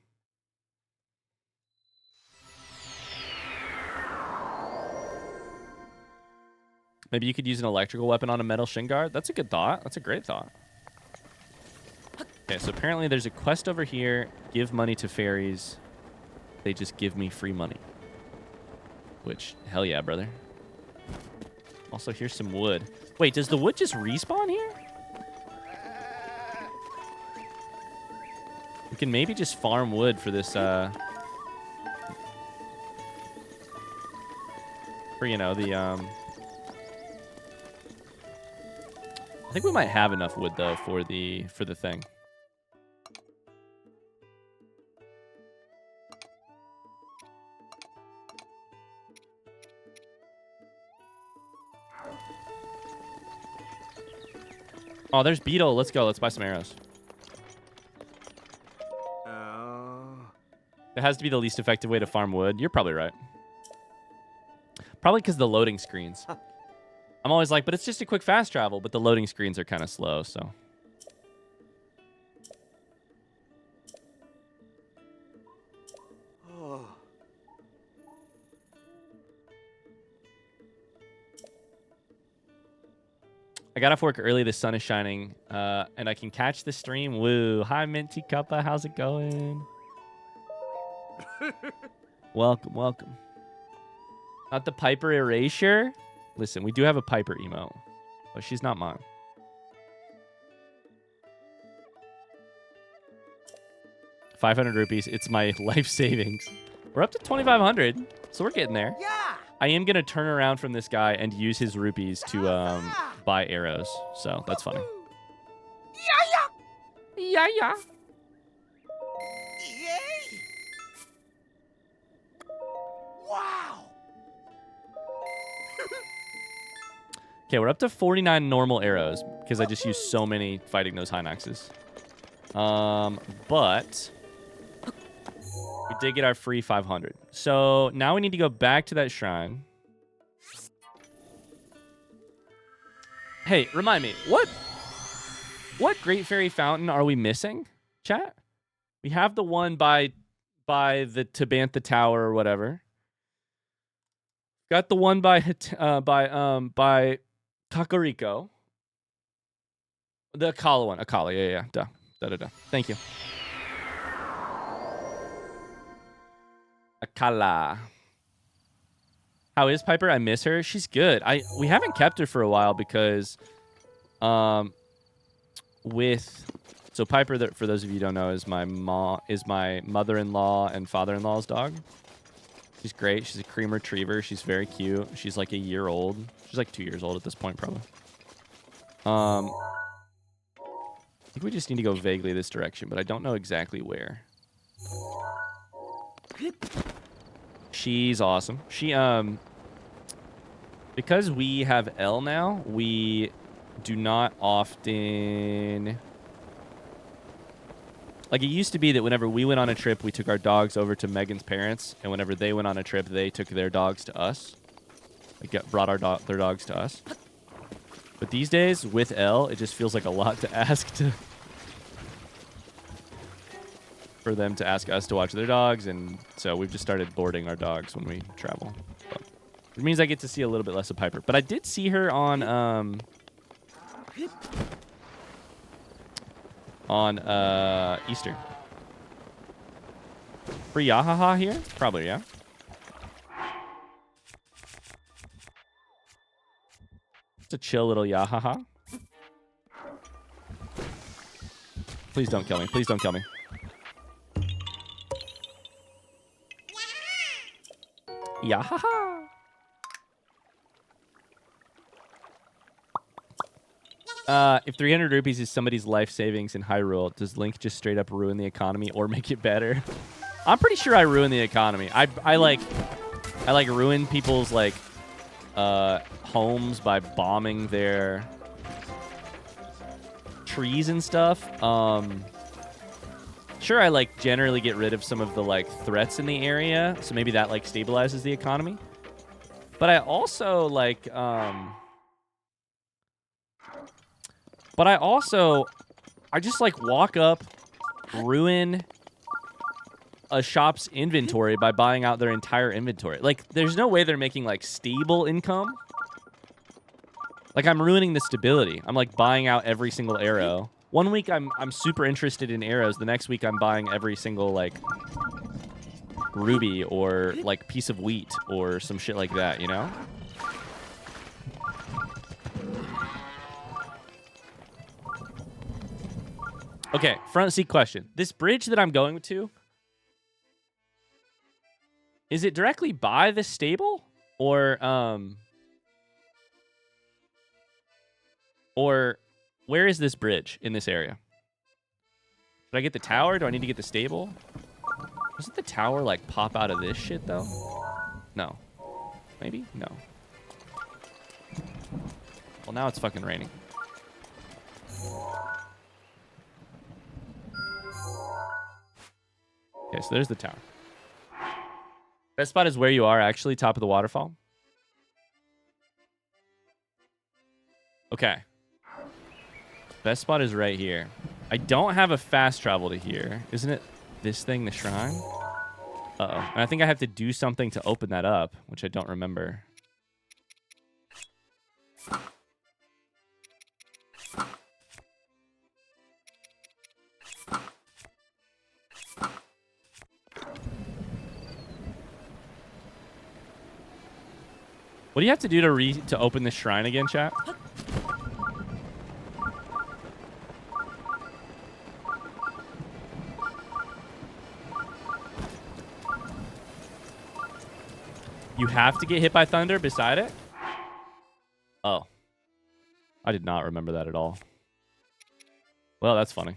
Maybe you could use an electrical weapon on a metal shin guard. That's a good thought. That's a great thought. Okay, so apparently there's a quest over here. Give money to fairies. They just give me free money. Which, hell yeah, brother. Also, here's some wood. Wait, does the wood just respawn here? We can maybe just farm wood for this, for, the, I think we might have enough wood, though, for the thing. Oh, there's Beetle. Let's go. Let's buy some arrows. It has to be the least effective way to farm wood. You're probably right. Probably because the loading screens. I'm always like, but it's just a quick fast travel. But the loading screens are kind of slow, so. I got off work early. The sun is shining, and I can catch the stream. Woo! Hi, Minty Cuppa. How's it going? Welcome, welcome. Not the Piper Erasure. Listen, we do have a Piper emote, but she's not mine. $500. It's my life savings. We're up to 2,500, so we're getting there. Yeah. I am gonna turn around from this guy and use his rupees to buy arrows. So that's funny. Yeah. Okay, we're up to 49 normal arrows because I just used so many fighting those Hinoxes. But we did get our free 500. So now we need to go back to that shrine. Hey, remind me, what Great Fairy Fountain are we missing, chat? We have the one by the Tabantha Tower or whatever. Got the one by Kakariko. The Akala one. Akala, yeah. Duh. Thank you. Akala. How is Piper? I miss her. She's good. We haven't kept her for a while because so Piper, for those of you who don't know, is my mother-in-law and father-in-law's dog. She's great. She's a cream retriever. She's very cute. She's like a year old. She's like 2 years old at this point, probably. I think we just need to go vaguely this direction, but I don't know exactly where. She's awesome. She because we have L now, we do not often. Like, it used to be that whenever we went on a trip, we took our dogs over to Megan's parents, and whenever they went on a trip, they took their dogs to us. Like, brought their dogs to us. But these days, with L, it just feels like a lot to ask for them to ask us to watch their dogs, and so we've just started boarding our dogs when we travel. But it means I get to see a little bit less of Piper. But I did see her on Easter. Free Yahaha here? Probably, yeah. It's a chill little Yahaha. Please don't kill me. Please don't kill me. Yahaha. If 300 rupees is somebody's life savings in Hyrule, does Link just straight up ruin the economy or make it better? I'm pretty sure I ruin the economy. I like ruin people's like homes by bombing their trees and stuff. Sure, I like generally get rid of some of the like threats in the area, so maybe that like stabilizes the economy. But I also like I just like walk up, ruin a shop's inventory by buying out their entire inventory. Like, there's no way they're making like stable income. Like, I'm ruining the stability. I'm like buying out every single arrow. One week I'm super interested in arrows. The next week I'm buying every single like ruby or like piece of wheat or some shit like that, you know? Okay, front seat question. This bridge that I'm going to, is it directly by the stable? Or where is this bridge in this area? Should I get the tower? Do I need to get the stable? Doesn't the tower, like, pop out of this shit, though? No. Maybe? No. Well, now it's fucking raining. Okay, so there's the tower. Best spot is where you are, actually, top of the waterfall. Okay. Best spot is right here. I don't have a fast travel to here. Isn't it this thing, the shrine? Uh-oh. And I think I have to do something to open that up, which I don't remember. What do you have to do to open this shrine again, chat? You have to get hit by thunder beside it? Oh. I did not remember that at all. Well, that's funny.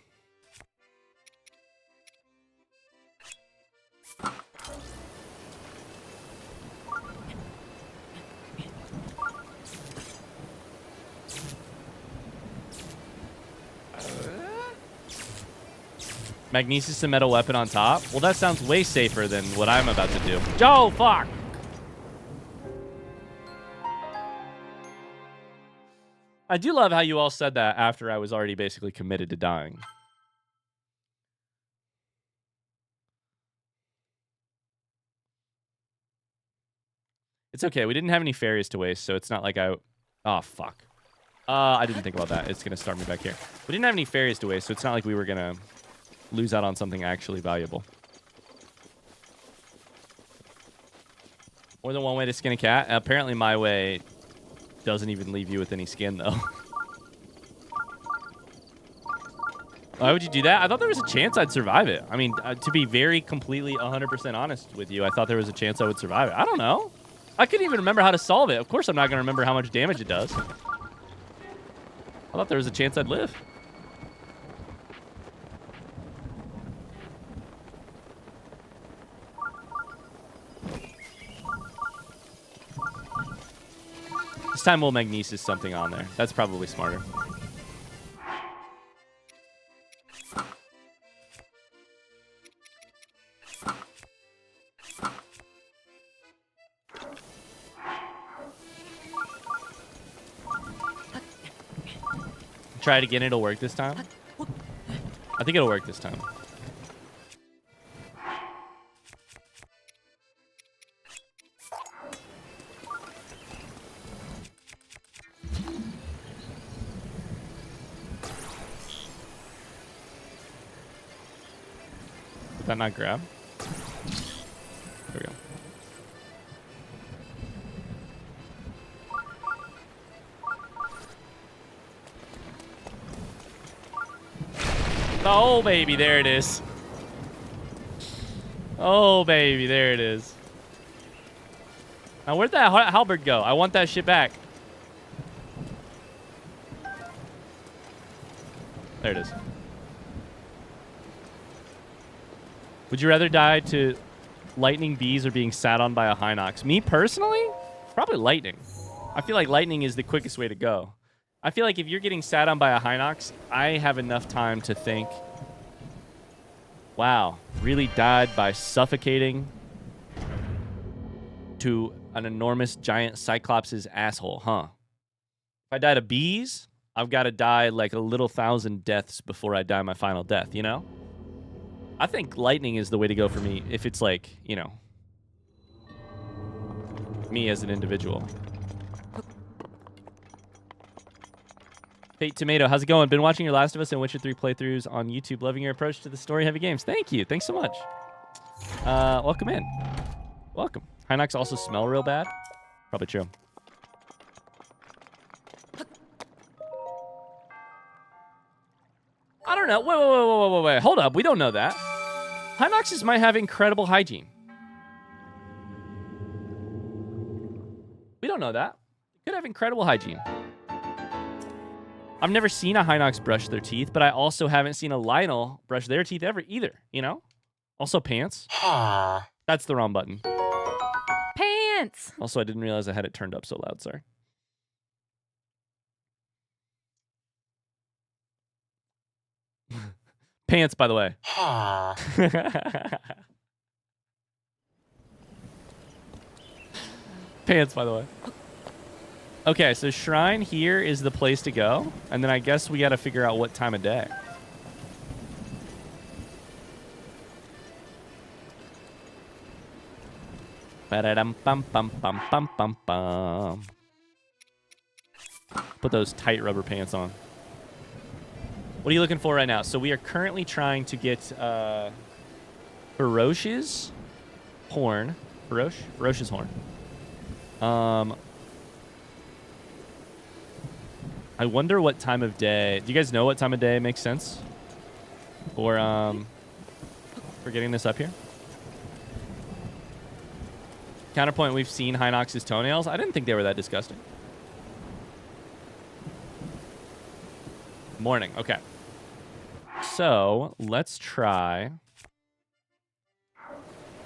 Magnesis and metal weapon on top? Well, that sounds way safer than what I'm about to do. Joe, fuck! I do love how you all said that after I was already basically committed to dying. It's okay. We didn't have any fairies to waste, so it's not like I... Oh, fuck. I didn't think about that. It's going to start me back here. We didn't have any fairies to waste, so it's not like we were going to lose out on something actually valuable. More than one way to skin a cat? Apparently my way doesn't even leave you with any skin, though. Why would you do that? I thought there was a chance I'd survive it. I mean, to be very completely 100% honest with you, I thought there was a chance I would survive it. I don't know. I couldn't even remember how to solve it. Of course I'm not going to remember how much damage it does. I thought there was a chance I'd live. This time we'll magnesis something on there. That's probably smarter. Try it again, it'll work this time. I think it'll work this time. Did that not grab? There we go. Oh, baby, there it is. Oh, baby, there it is. Now, where'd that halberd go? I want that shit back. There it is. Would you rather die to lightning bees or being sat on by a Hinox? Me, personally? Probably lightning. I feel like lightning is the quickest way to go. I feel like if you're getting sat on by a Hinox, I have enough time to think, wow, really died by suffocating to an enormous giant Cyclops' asshole, huh? If I died of bees, I've got to die like a little 1,000 deaths before I die my final death, you know? I think lightning is the way to go for me if it's like, you know, me as an individual. Fate Tomato, how's it going? Been watching your Last of Us and Witcher 3 playthroughs on YouTube. Loving your approach to the story-heavy games. Thank you. Thanks so much. Welcome in. Welcome. Hinox also smell real bad? Probably true. I don't know. Wait. Hold up. We don't know that. Hinoxes might have incredible hygiene. We don't know that. Could have incredible hygiene. I've never seen a Hinox brush their teeth, but I also haven't seen a Lionel brush their teeth ever either, you know? Also pants. That's the wrong button. Pants! Also, I didn't realize I had it turned up so loud, sorry. Pants, by the way. Pants, by the way. Okay, so shrine here is the place to go. And then I guess we got to figure out what time of day. Ba-da-dum-bum-bum-bum-bum-bum-bum. Put those tight rubber pants on. What are you looking for right now? So we are currently trying to get Ferocious horn. Ferocious horn. I wonder what time of day. Do you guys know what time of day makes sense? For getting this up here? Counterpoint, we've seen Hinox's toenails. I didn't think they were that disgusting. Morning, okay. So, let's try.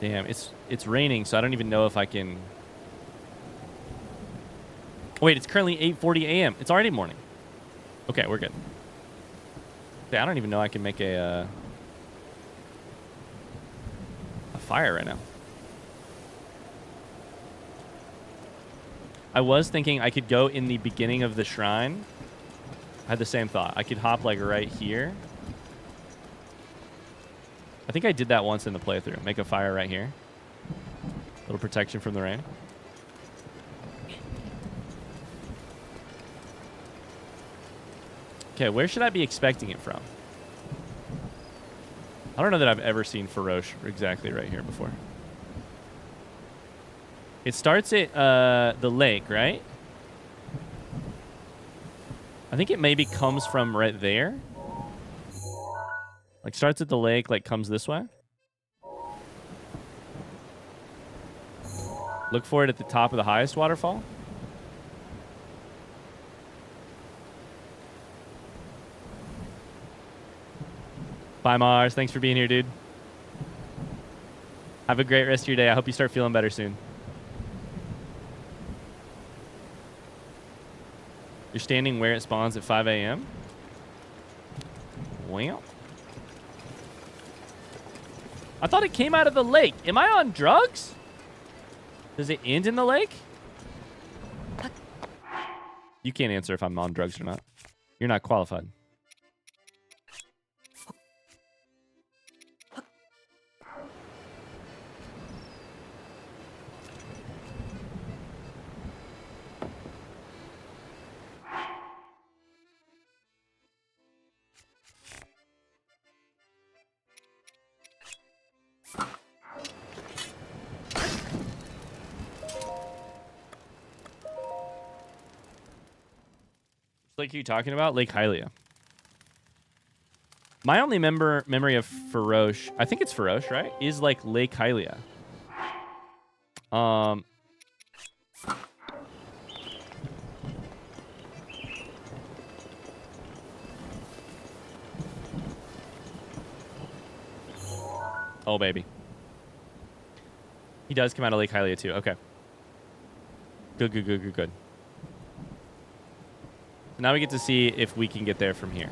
Damn, it's raining, so I don't even know if I can. Wait, it's currently 8:40 a.m. It's already morning. Okay, we're good. Okay, I don't even know I can make a fire right now. I was thinking I could go in the beginning of the shrine. I had the same thought. I could hop like right here. I think I did that once in the playthrough. Make a fire right here. A little protection from the rain. Okay, where should I be expecting it from? I don't know that I've ever seen Faroche exactly right here before. It starts at the lake, right? I think it maybe comes from right there. Like starts at the lake, like comes this way. Look for it at the top of the highest waterfall. Bye, Mars. Thanks for being here, dude. Have a great rest of your day. I hope you start feeling better soon. You're standing where it spawns at 5 a.m.? Well. I thought it came out of the lake. Am I on drugs? Does it end in the lake? You can't answer if I'm on drugs or not. You're not qualified. Lake are you talking about? Lake Hylia. My only memory of Faroche, I think it's Faroche, right? Is like Lake Hylia. Oh, baby. He does come out of Lake Hylia too. Okay. Good, good, good, good, good. Now we get to see if we can get there from here.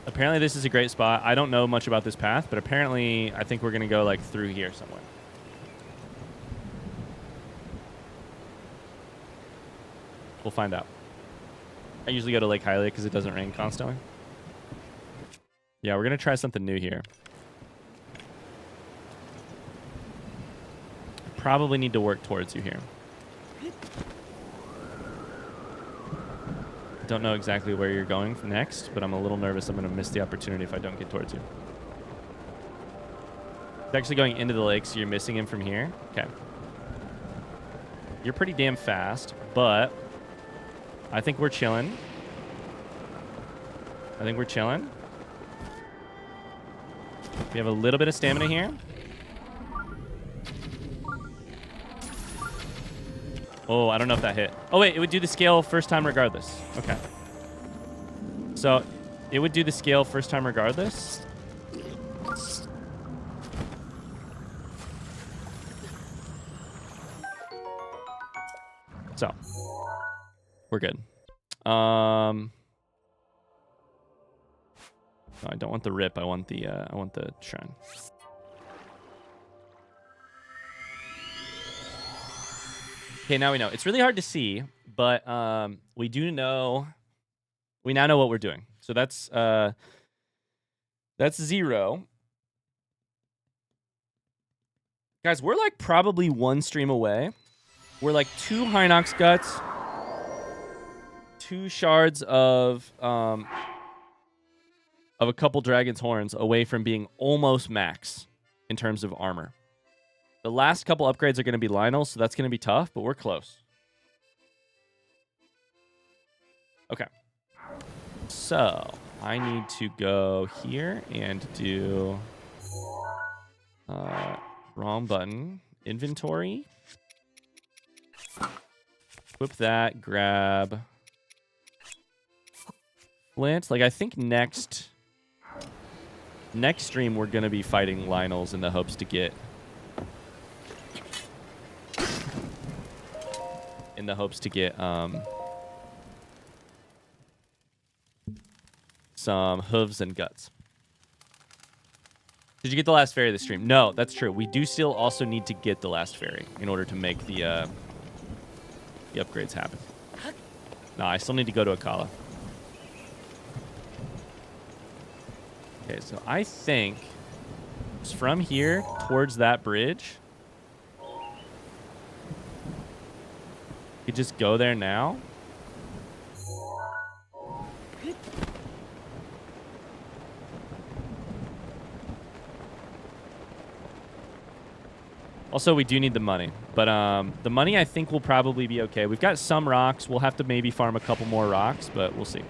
Apparently this is a great spot. I don't know much about this path, but apparently I think we're going to go like through here somewhere. We'll find out. I usually go to Lake Hylia because it doesn't rain constantly. Yeah, we're going to try something new here. Probably need to work towards you here. Don't know exactly where you're going next, but I'm a little nervous I'm going to miss the opportunity if I don't get towards you. He's actually going into the lake, so you're missing him from here. Okay. You're pretty damn fast, but I think we're chilling. I think we're chilling. We have a little bit of stamina here. Oh, I don't know if that hit. Oh, wait, it would do the scale first time regardless. Okay. So, it would do the scale first time regardless. So, we're good. No, I don't want the rip. I want the shrine. Okay, now we know. It's really hard to see, but we do know. We now know what we're doing. So that's 0. Guys, we're like probably 1 stream away. We're like 2 Hinox guts, 2 shards of a couple dragon's horns away from being almost max in terms of armor. The last couple upgrades are going to be Lionels, so that's going to be tough, but we're close. Okay. So, I need to go here and do wrong button. Inventory. Equip that. Grab flint. Like, I think next stream we're going to be fighting Lionels in the hopes to get some hooves and guts. Did you get the last fairy of the stream? No, that's true. We do still also need to get the last fairy in order to make the upgrades happen. No, I still need to go to Akala. Okay, so I think it's from here towards that bridge. You just go there now. Also, we do need the money. But the money, I think, will probably be okay. We've got some rocks. We'll have to maybe farm a couple more rocks, but we'll see.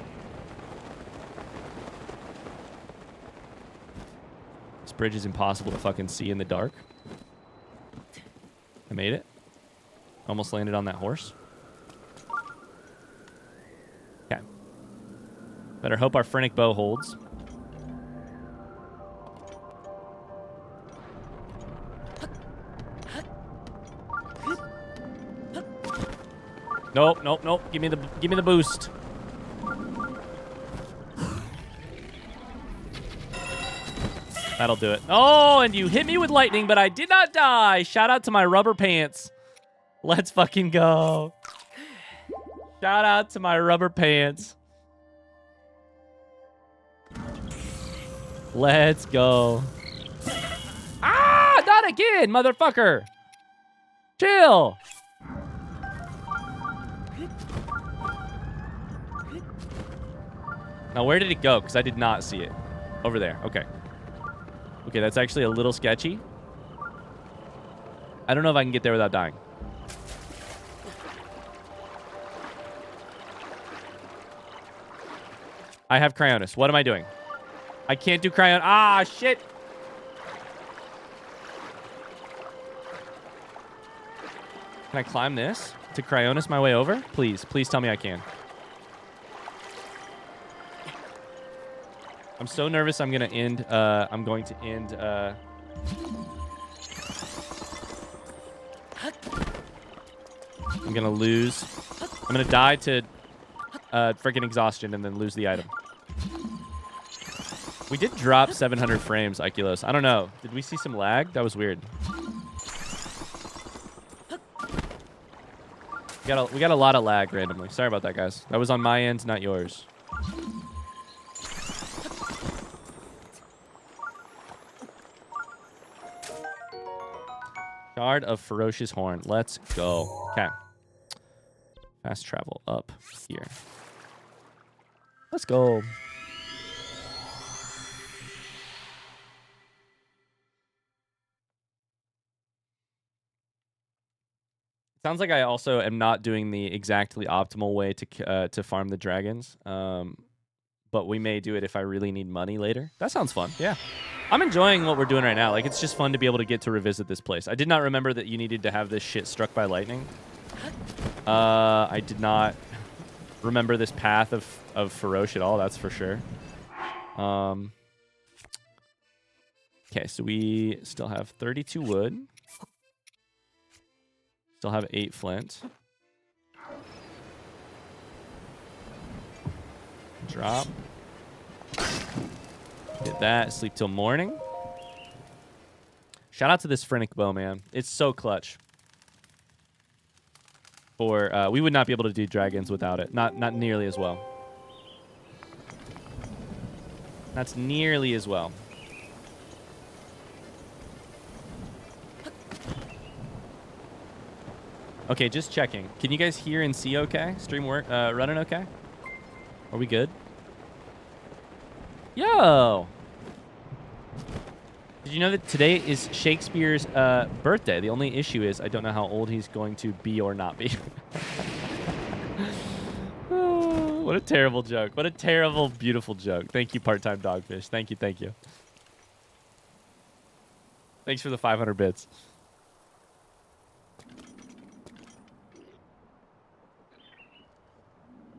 This bridge is impossible to fucking see in the dark. I made it. Almost landed on that horse. Okay. Better hope our Phrenic bow holds. Nope, nope, nope. Give me the boost. That'll do it. Oh, and you hit me with lightning, but I did not die. Shout out to my rubber pants. Let's fucking go. Shout out to my rubber pants. Let's go. Ah, not again, motherfucker. Chill. Now, where did it go? Because I did not see it. Over there. Okay. Okay, that's actually a little sketchy. I don't know if I can get there without dying. I have Cryonis. What am I doing? I can't do Cryon. Ah, shit. Can I climb this to Cryonis my way over? Please. Please tell me I can. I'm so nervous I'm going to end... I'm going to lose... I'm going to die to freaking exhaustion and then lose the item. We did drop 700 frames, Ikelos. I don't know. Did we see some lag? That was weird. We got a lot of lag randomly. Sorry about that, guys. That was on my end, not yours. Shard of Ferocious Horn. Let's go. Okay. Fast travel up here. Let's go. Sounds like I also am not doing the exactly optimal way to farm the dragons. But we may do it if I really need money later. That sounds fun. Yeah. I'm enjoying what we're doing right now. Like, it's just fun to be able to get to revisit this place. I did not remember that you needed to have this shit struck by lightning. I did not remember this path of Feroce at all, that's for sure. Okay, so we still have 32 wood. Still have 8 flint. Drop. Did that. Sleep till morning. Shout out to this Phrenic bow, man. It's so clutch. For we would not be able to do dragons without it. Not nearly as well. That's nearly as well. Okay, just checking. Can you guys hear and see okay? Stream work running okay? Are we good? Yo! Did you know that today is Shakespeare's birthday? The only issue is I don't know how old he's going to be or not be. Oh, what a terrible joke. What a terrible, beautiful joke. Thank you, part-time dogfish. Thank you, thank you. Thanks for the 500 bits.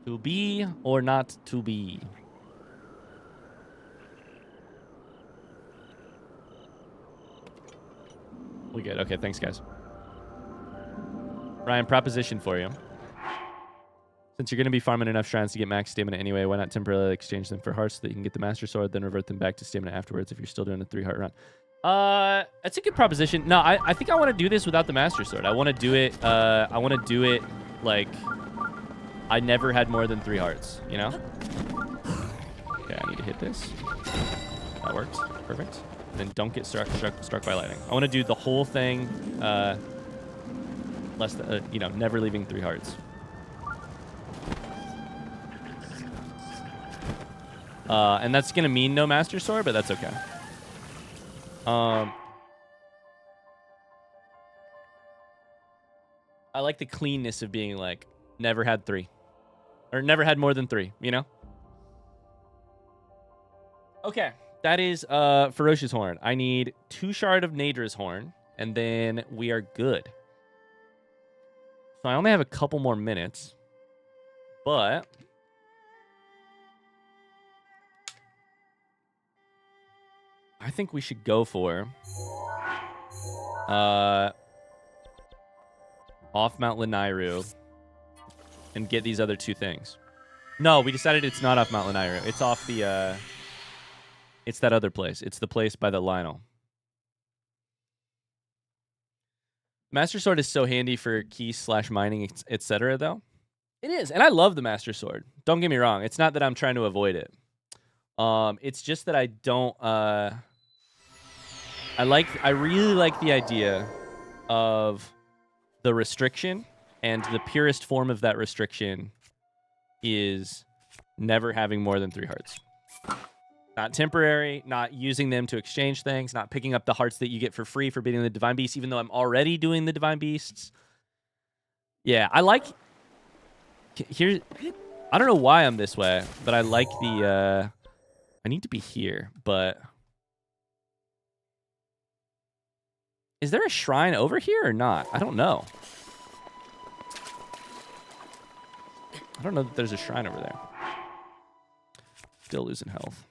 To be or not to be? We good. Okay, thanks, guys. Ryan, proposition for you. Since you're going to be farming enough shrines to get max stamina anyway, why not temporarily exchange them for hearts so that you can get the Master Sword, then revert them back to stamina afterwards if you're still doing a 3-heart run? That's a good proposition. No, I think I want to do this without the Master Sword. I want to do it. I want to do it like I never had more than 3 hearts. You know? Okay, I need to hit this. That works. Perfect. Then don't get struck by lightning. I want to do the whole thing. Less than, you know, never leaving 3 hearts. And that's gonna mean no Master Sword, but that's okay. I like the cleanness of being like never had 3, or never had more than 3. You know. Okay, that is Ferocious Horn. I need 2 Shard of Nadra's Horn, and then we are good. So I only have a couple more minutes, but I think we should go for off Mount Lanayru and get these other 2 things. No, we decided it's not off Mount Lanayru. It's off the it's that other place. It's the place by the Lionel. Master Sword is so handy for keys / mining, etc. though. It is, and I love the Master Sword. Don't get me wrong. It's not that I'm trying to avoid it. It's just that I don't I really like the idea of the restriction, and the purest form of that restriction is never having more than 3 hearts. Not temporary, not using them to exchange things, not picking up the hearts that you get for free for beating the Divine Beasts, even though I'm already doing the Divine Beasts. Yeah, I like... Here, I don't know why I'm this way, but I like the... I need to be here, but... Is there a shrine over here or not? I don't know. I don't know that there's a shrine over there. Still losing health.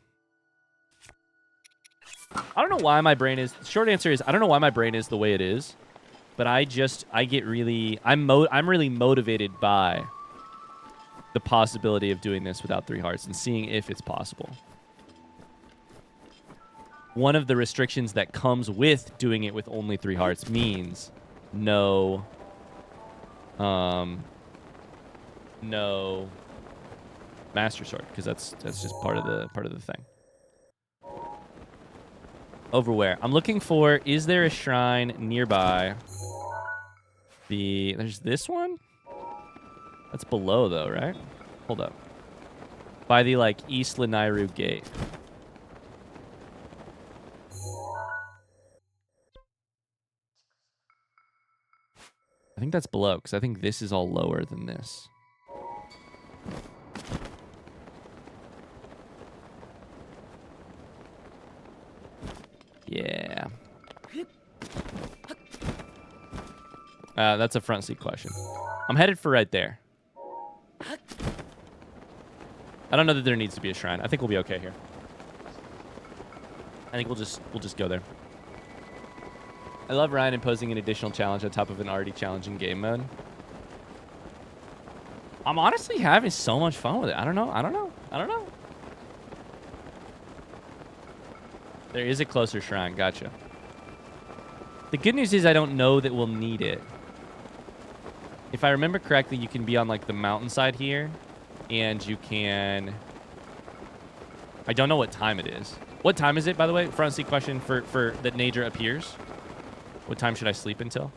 I don't know why my brain is... Short answer is, I don't know why my brain is the way it is. But I get really... I'm really motivated by the possibility of doing this without 3 hearts and seeing if it's possible. One of the restrictions that comes with doing it with only 3 hearts means no... no Master Sword, because that's just part of the thing. Over where? I'm looking for, is there a shrine nearby? There's this one? That's below, though, right? Hold up. By the, like, East Lanayru gate. I think that's below, because I think this is all lower than this. Yeah. That's a front seat question. I'm headed for right there. I don't know that there needs to be a shrine. I think we'll be okay here. I think we'll just go there. I love Ryan imposing an additional challenge on top of an already challenging game mode. I'm honestly having so much fun with it. I don't know. There is a closer shrine. Gotcha. The good news is I don't know that we'll need it. If I remember correctly, you can be on, like, the mountainside here, and you can... I don't know what time it is. What time is it, by the way? Front seat question for that Nadra appears. What time should I sleep until?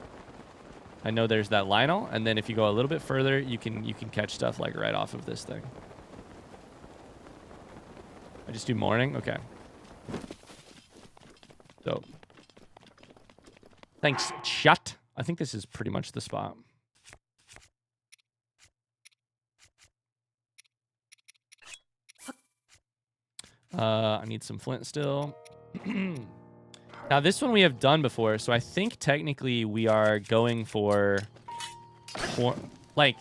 I know there's that Lionel, and then if you go a little bit further, you can catch stuff, like, right off of this thing. I just do morning? Okay. Dope. Thanks, chat. I think this is pretty much the spot. I need some flint still. Now, this one we have done before, so I think technically we are going for... Like,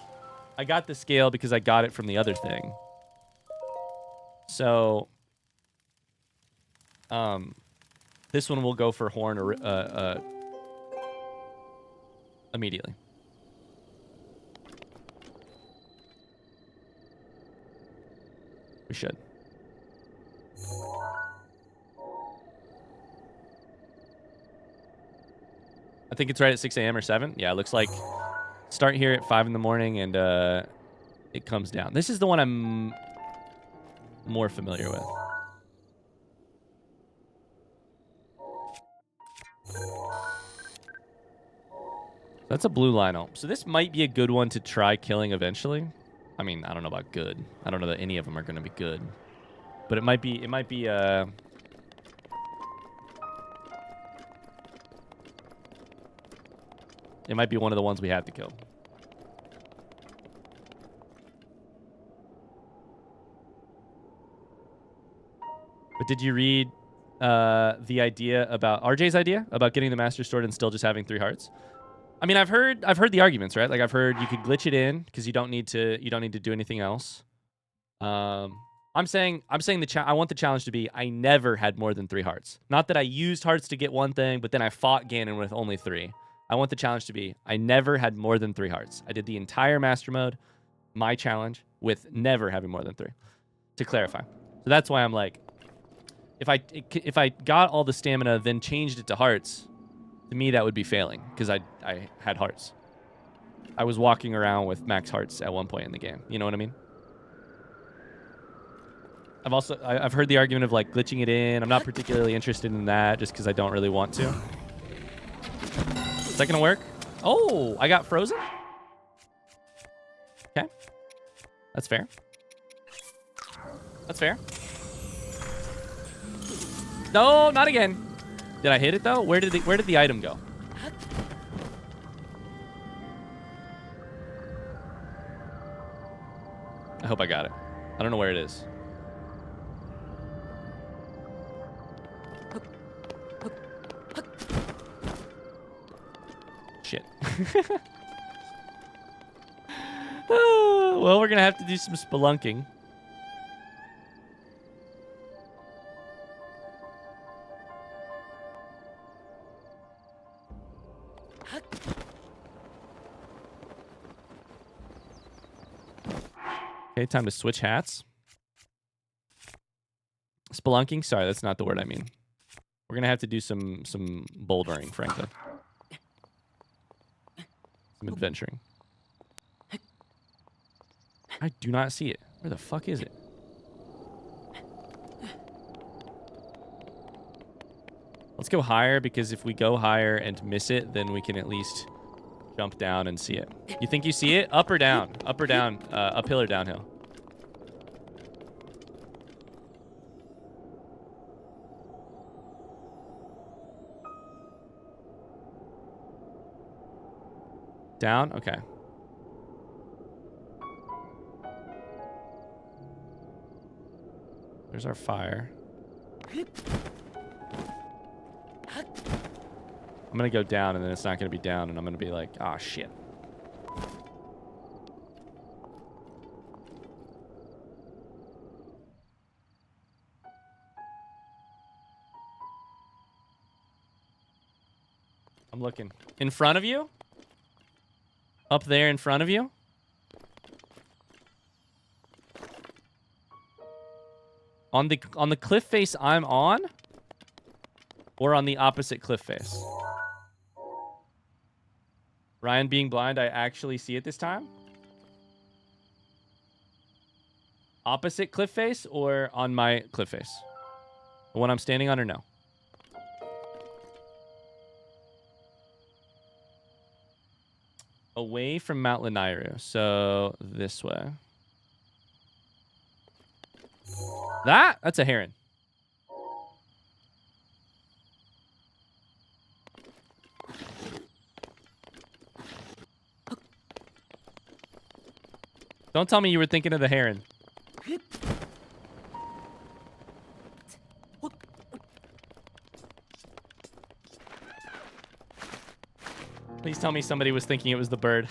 I got the scale because I got it from the other thing. So... this one will go for horn immediately. We should. I think it's right at 6 a.m. or 7. Yeah, it looks like start here at 5 in the morning and it comes down. This is the one I'm more familiar with. That's a blue Lionel. So this might be a good one to try killing eventually. I mean, I don't know about good. I don't know that any of them are going to be good. But it might be it might be one of the ones we have to kill. But did you read the idea about RJ's idea about getting the Master Sword and still just having 3 hearts? I mean, I've heard the arguments, right? Like I've heard you could glitch it in because you don't need to do anything else. I'm saying I want the challenge to be I never had more than 3 hearts. Not that I used hearts to get one thing, but then I fought Ganon with only 3. I want the challenge to be I never had more than 3 hearts. I did the entire Master Mode, my challenge, with never having more than 3. To clarify. So that's why I'm like, if I got all the stamina, then changed it to hearts, to me that would be failing because I had hearts. I was walking around with max hearts at one point in the game. You know what I mean? I've heard the argument of like glitching it in. I'm not particularly interested in that just because I don't really want to. Is that gonna work? Oh, I got frozen? Okay. That's fair. That's fair. No, not again. Did I hit it though? Where did the item go? I hope I got it. I don't know where it is. Shit. Well, we're gonna have to do some spelunking. Okay, time to switch hats. Spelunking? Sorry, that's not the word I mean. We're gonna have to do some bouldering, frankly. Some adventuring. I do not see it. Where the fuck is it? Let's go higher, because if we go higher and miss it, then we can at least jump down and see it. You think you see it? Up or down? Up or down? Uphill or downhill? Down? Okay. There's our fire. I'm gonna go down, and then it's not gonna be down, and I'm gonna be like, ah, shit. I'm looking. In front of you? Up there in front of you? On the cliff face I'm on? Or on the opposite cliff face? Ryan being blind, I actually see it this time? Opposite cliff face or on my cliff face? The one I'm standing on or no? Away from Mount Lanairu. So this way. That's a heron. Don't tell me you were thinking of the heron. Please tell me somebody was thinking it was the bird.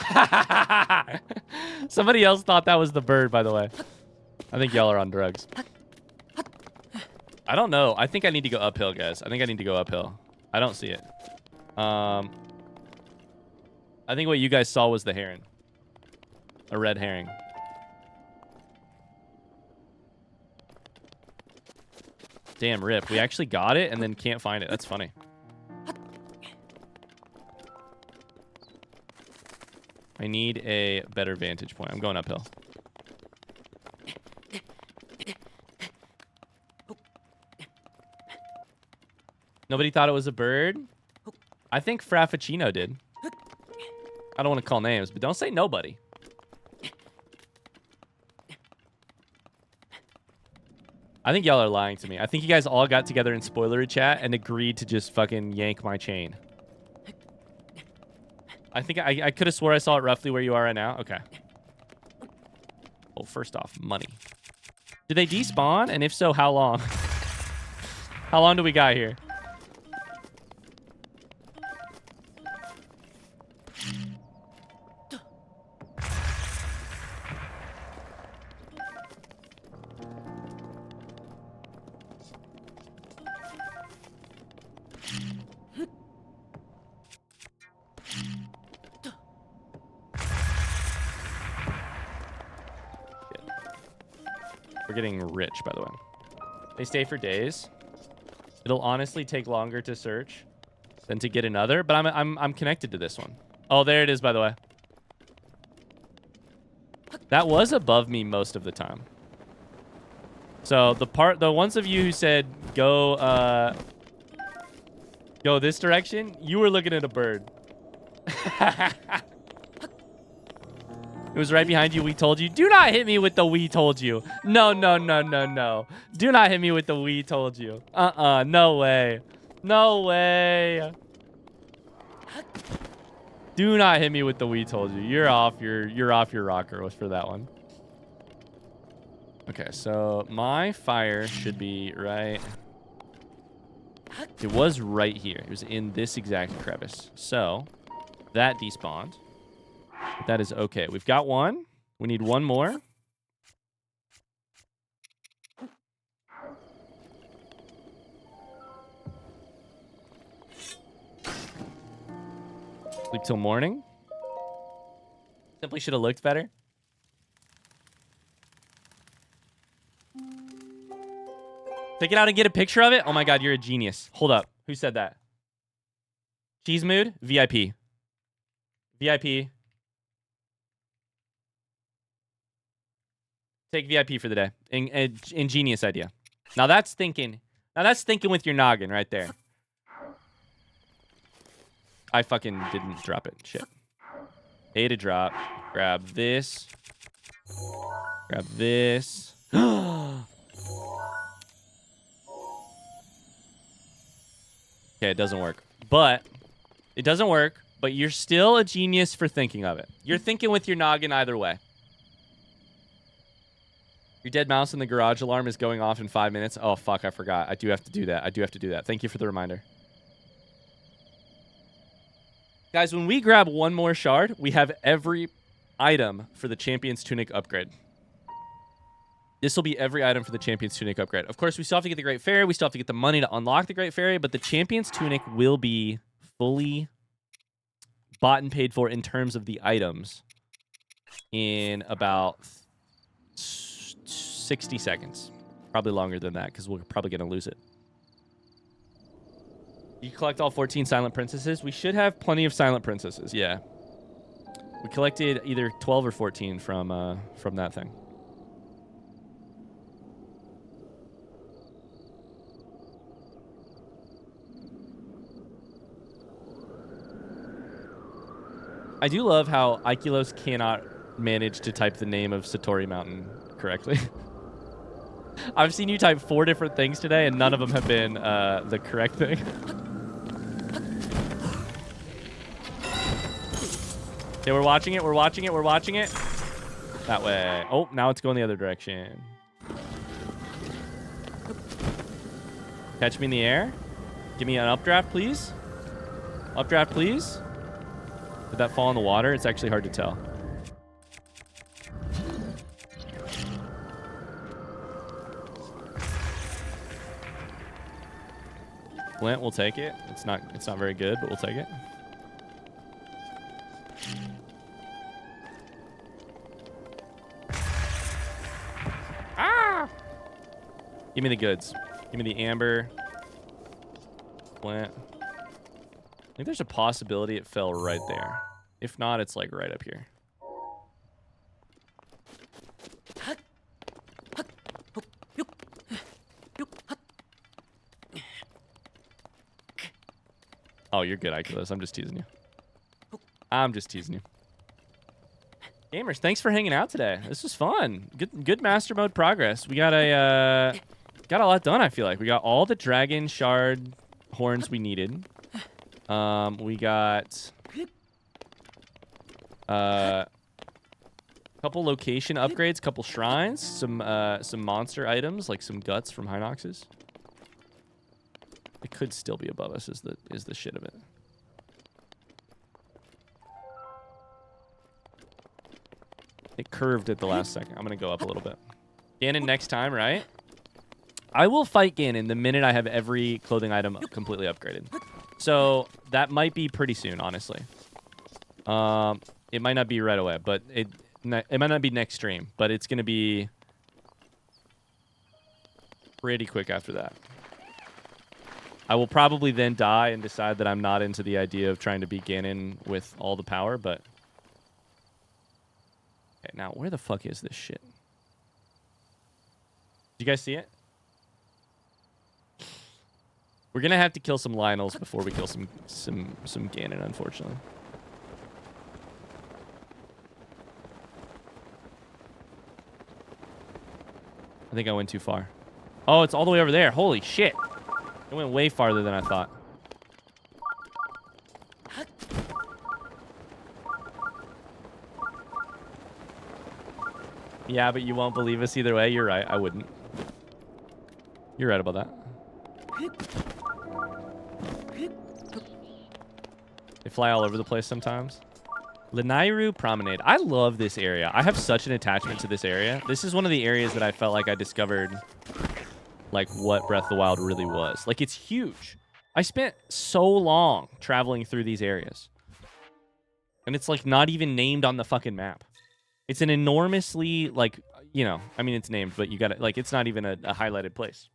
Somebody else thought that was the bird, by the way. I think y'all are on drugs. I don't know. I think I need to go uphill, guys. I think I need to go uphill. I don't see it. I think what you guys saw was the heron. A red herring. Damn, rip. We actually got it and then can't find it. That's funny. I need a better vantage point. I'm going uphill. Nobody thought it was a bird? I think Frappuccino did. I don't want to call names, but don't say nobody. I think y'all are lying to me. I think you guys all got together in spoilery chat and agreed to just fucking yank my chain. I think I could have swore I saw it roughly where you are right now. Okay. Well, first off, money. Did they despawn? And if so, how long? How long do we got here? We're getting rich, by the way. They stay for days. It'll honestly take longer to search than to get another, but I'm connected to this one. Oh, there it is, by the way. That was above me most of the time. So the ones of you who said go this direction, you were looking at a bird. It was right behind you. We told you. Do not hit me with the we told you. No, no, no, no, no. Do not hit me with the we told you. No way. No way. Do not hit me with the we told you. You're off your rocker for that one. Okay, so my fire should be right. It was right here. It was in this exact crevice. So that despawned. That is okay. We've got one. We need one more. Sleep till morning. Simply should have looked better. Take it out and get a picture of it. Oh my God, you're a genius. Hold up. Who said that? Cheese mood? VIP. VIP. Take VIP for the day. Ingenious idea. Now that's thinking. Now that's thinking with your noggin right there. I fucking didn't drop it. Shit. A to drop. Grab this. Grab this. Okay, it doesn't work. But it doesn't work. But you're still a genius for thinking of it. You're thinking with your noggin either way. Your dead mouse in the garage alarm is going off in 5 minutes. Oh, fuck, I forgot. I do have to do that. I do have to do that. Thank you for the reminder. Guys, when we grab one more shard, we have every item for the Champion's Tunic upgrade. This will be every item for the Champion's Tunic upgrade. Of course, we still have to get the Great Fairy. We still have to get the money to unlock the Great Fairy, but the Champion's Tunic will be fully bought and paid for in terms of the items in about 60 seconds. Probably longer than that because we're probably going to lose it. You collect all 14 Silent Princesses. We should have plenty of Silent Princesses. Yeah. We collected either 12 or 14 from that thing. I do love how Ikelos cannot manage to type the name of Satori Mountain correctly. I've seen you type 4 different things today, and none of them have been the correct thing. Okay, we're watching it. We're watching it. We're watching it. That way. Oh, now it's going the other direction. Catch me in the air. Give me an updraft, please. Updraft, please. Did that fall in the water? It's actually hard to tell. Flint, we'll take it. It's not very good, but we'll take it. Ah! Give me the goods. Give me the amber. Flint. I think there's a possibility it fell right there. If not, it's like right up here. you're good, Iculus. I'm just teasing you. I'm just teasing you. Gamers, thanks for hanging out today. This was fun. Good master mode progress. We got a lot done, I feel like. We got all the dragon shard horns we needed. We got couple location upgrades, couple shrines, some monster items like some guts from Hinoxes. It could still be above us is the shit of it. It curved at the last second. I'm gonna go up a little bit. Ganon next time, right? I will fight Ganon the minute I have every clothing item completely upgraded. So that might be pretty soon, honestly. It might not be right away, but it might not be next stream, but it's gonna be pretty quick after that. I will probably then die and decide that I'm not into the idea of trying to beat Ganon with all the power, but... Okay, now, where the fuck is this shit? Did you guys see it? We're gonna have to kill some Lionels before we kill some Ganon, unfortunately. I think I went too far. Oh, it's all the way over there. Holy shit. It went way farther than I thought. Yeah, but you won't believe us either way. You're right. I wouldn't. You're right about that. They fly all over the place sometimes. Lanairu Promenade. I love this area. I have such an attachment to this area. This is one of the areas that I felt like I discovered like what Breath of the Wild really was. Like, it's huge. I spent so long traveling through these areas. And it's like not even named on the fucking map. It's an enormously, like, you know, I mean, it's named, but you gotta, like, it's not even a highlighted place.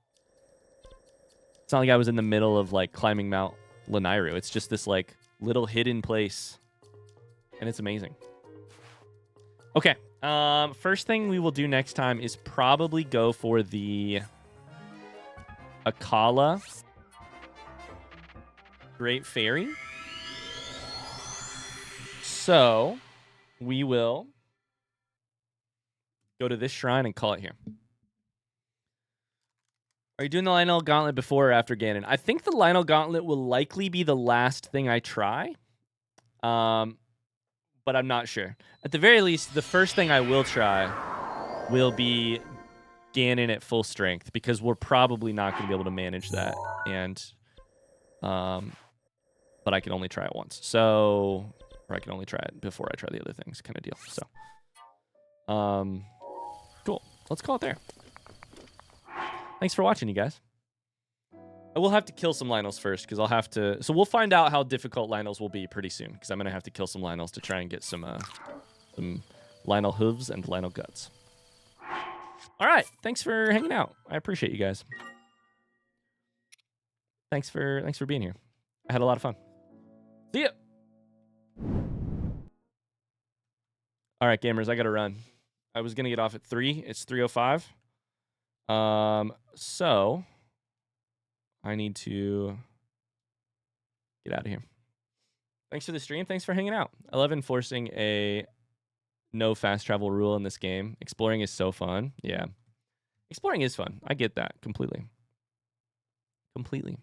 It's not like I was in the middle of, like, climbing Mount Lanairu. It's just this, like, little hidden place. And it's amazing. Okay. First thing we will do next time is probably go for the Akala Great Fairy. So, we will go to this shrine and call it here. Are you doing the Lionel Gauntlet before or after Ganon? I think the Lionel Gauntlet will likely be the last thing I try. But I'm not sure. At the very least, the first thing I will try will be Ganon at full strength, because we're probably not going to be able to manage that. And, but I can only try it once. So, or I can only try it before I try the other things, kind of deal. So, cool. Let's call it there. Thanks for watching, you guys. I will have to kill some Lionels first, because I'll have to... So we'll find out how difficult Lionels will be pretty soon, because I'm going to have to kill some Lionels to try and get some Lionel hooves and Lionel guts. All right. Thanks for hanging out. I appreciate you guys. Thanks for being here. I had a lot of fun. See ya. All right, gamers, I got to run. I was going to get off at 3. It's 3:05. So... I need to get out of here. Thanks for the stream. Thanks for hanging out. I love enforcing a no fast travel rule in this game. Exploring is so fun. Yeah. Exploring is fun. I get that completely. Completely.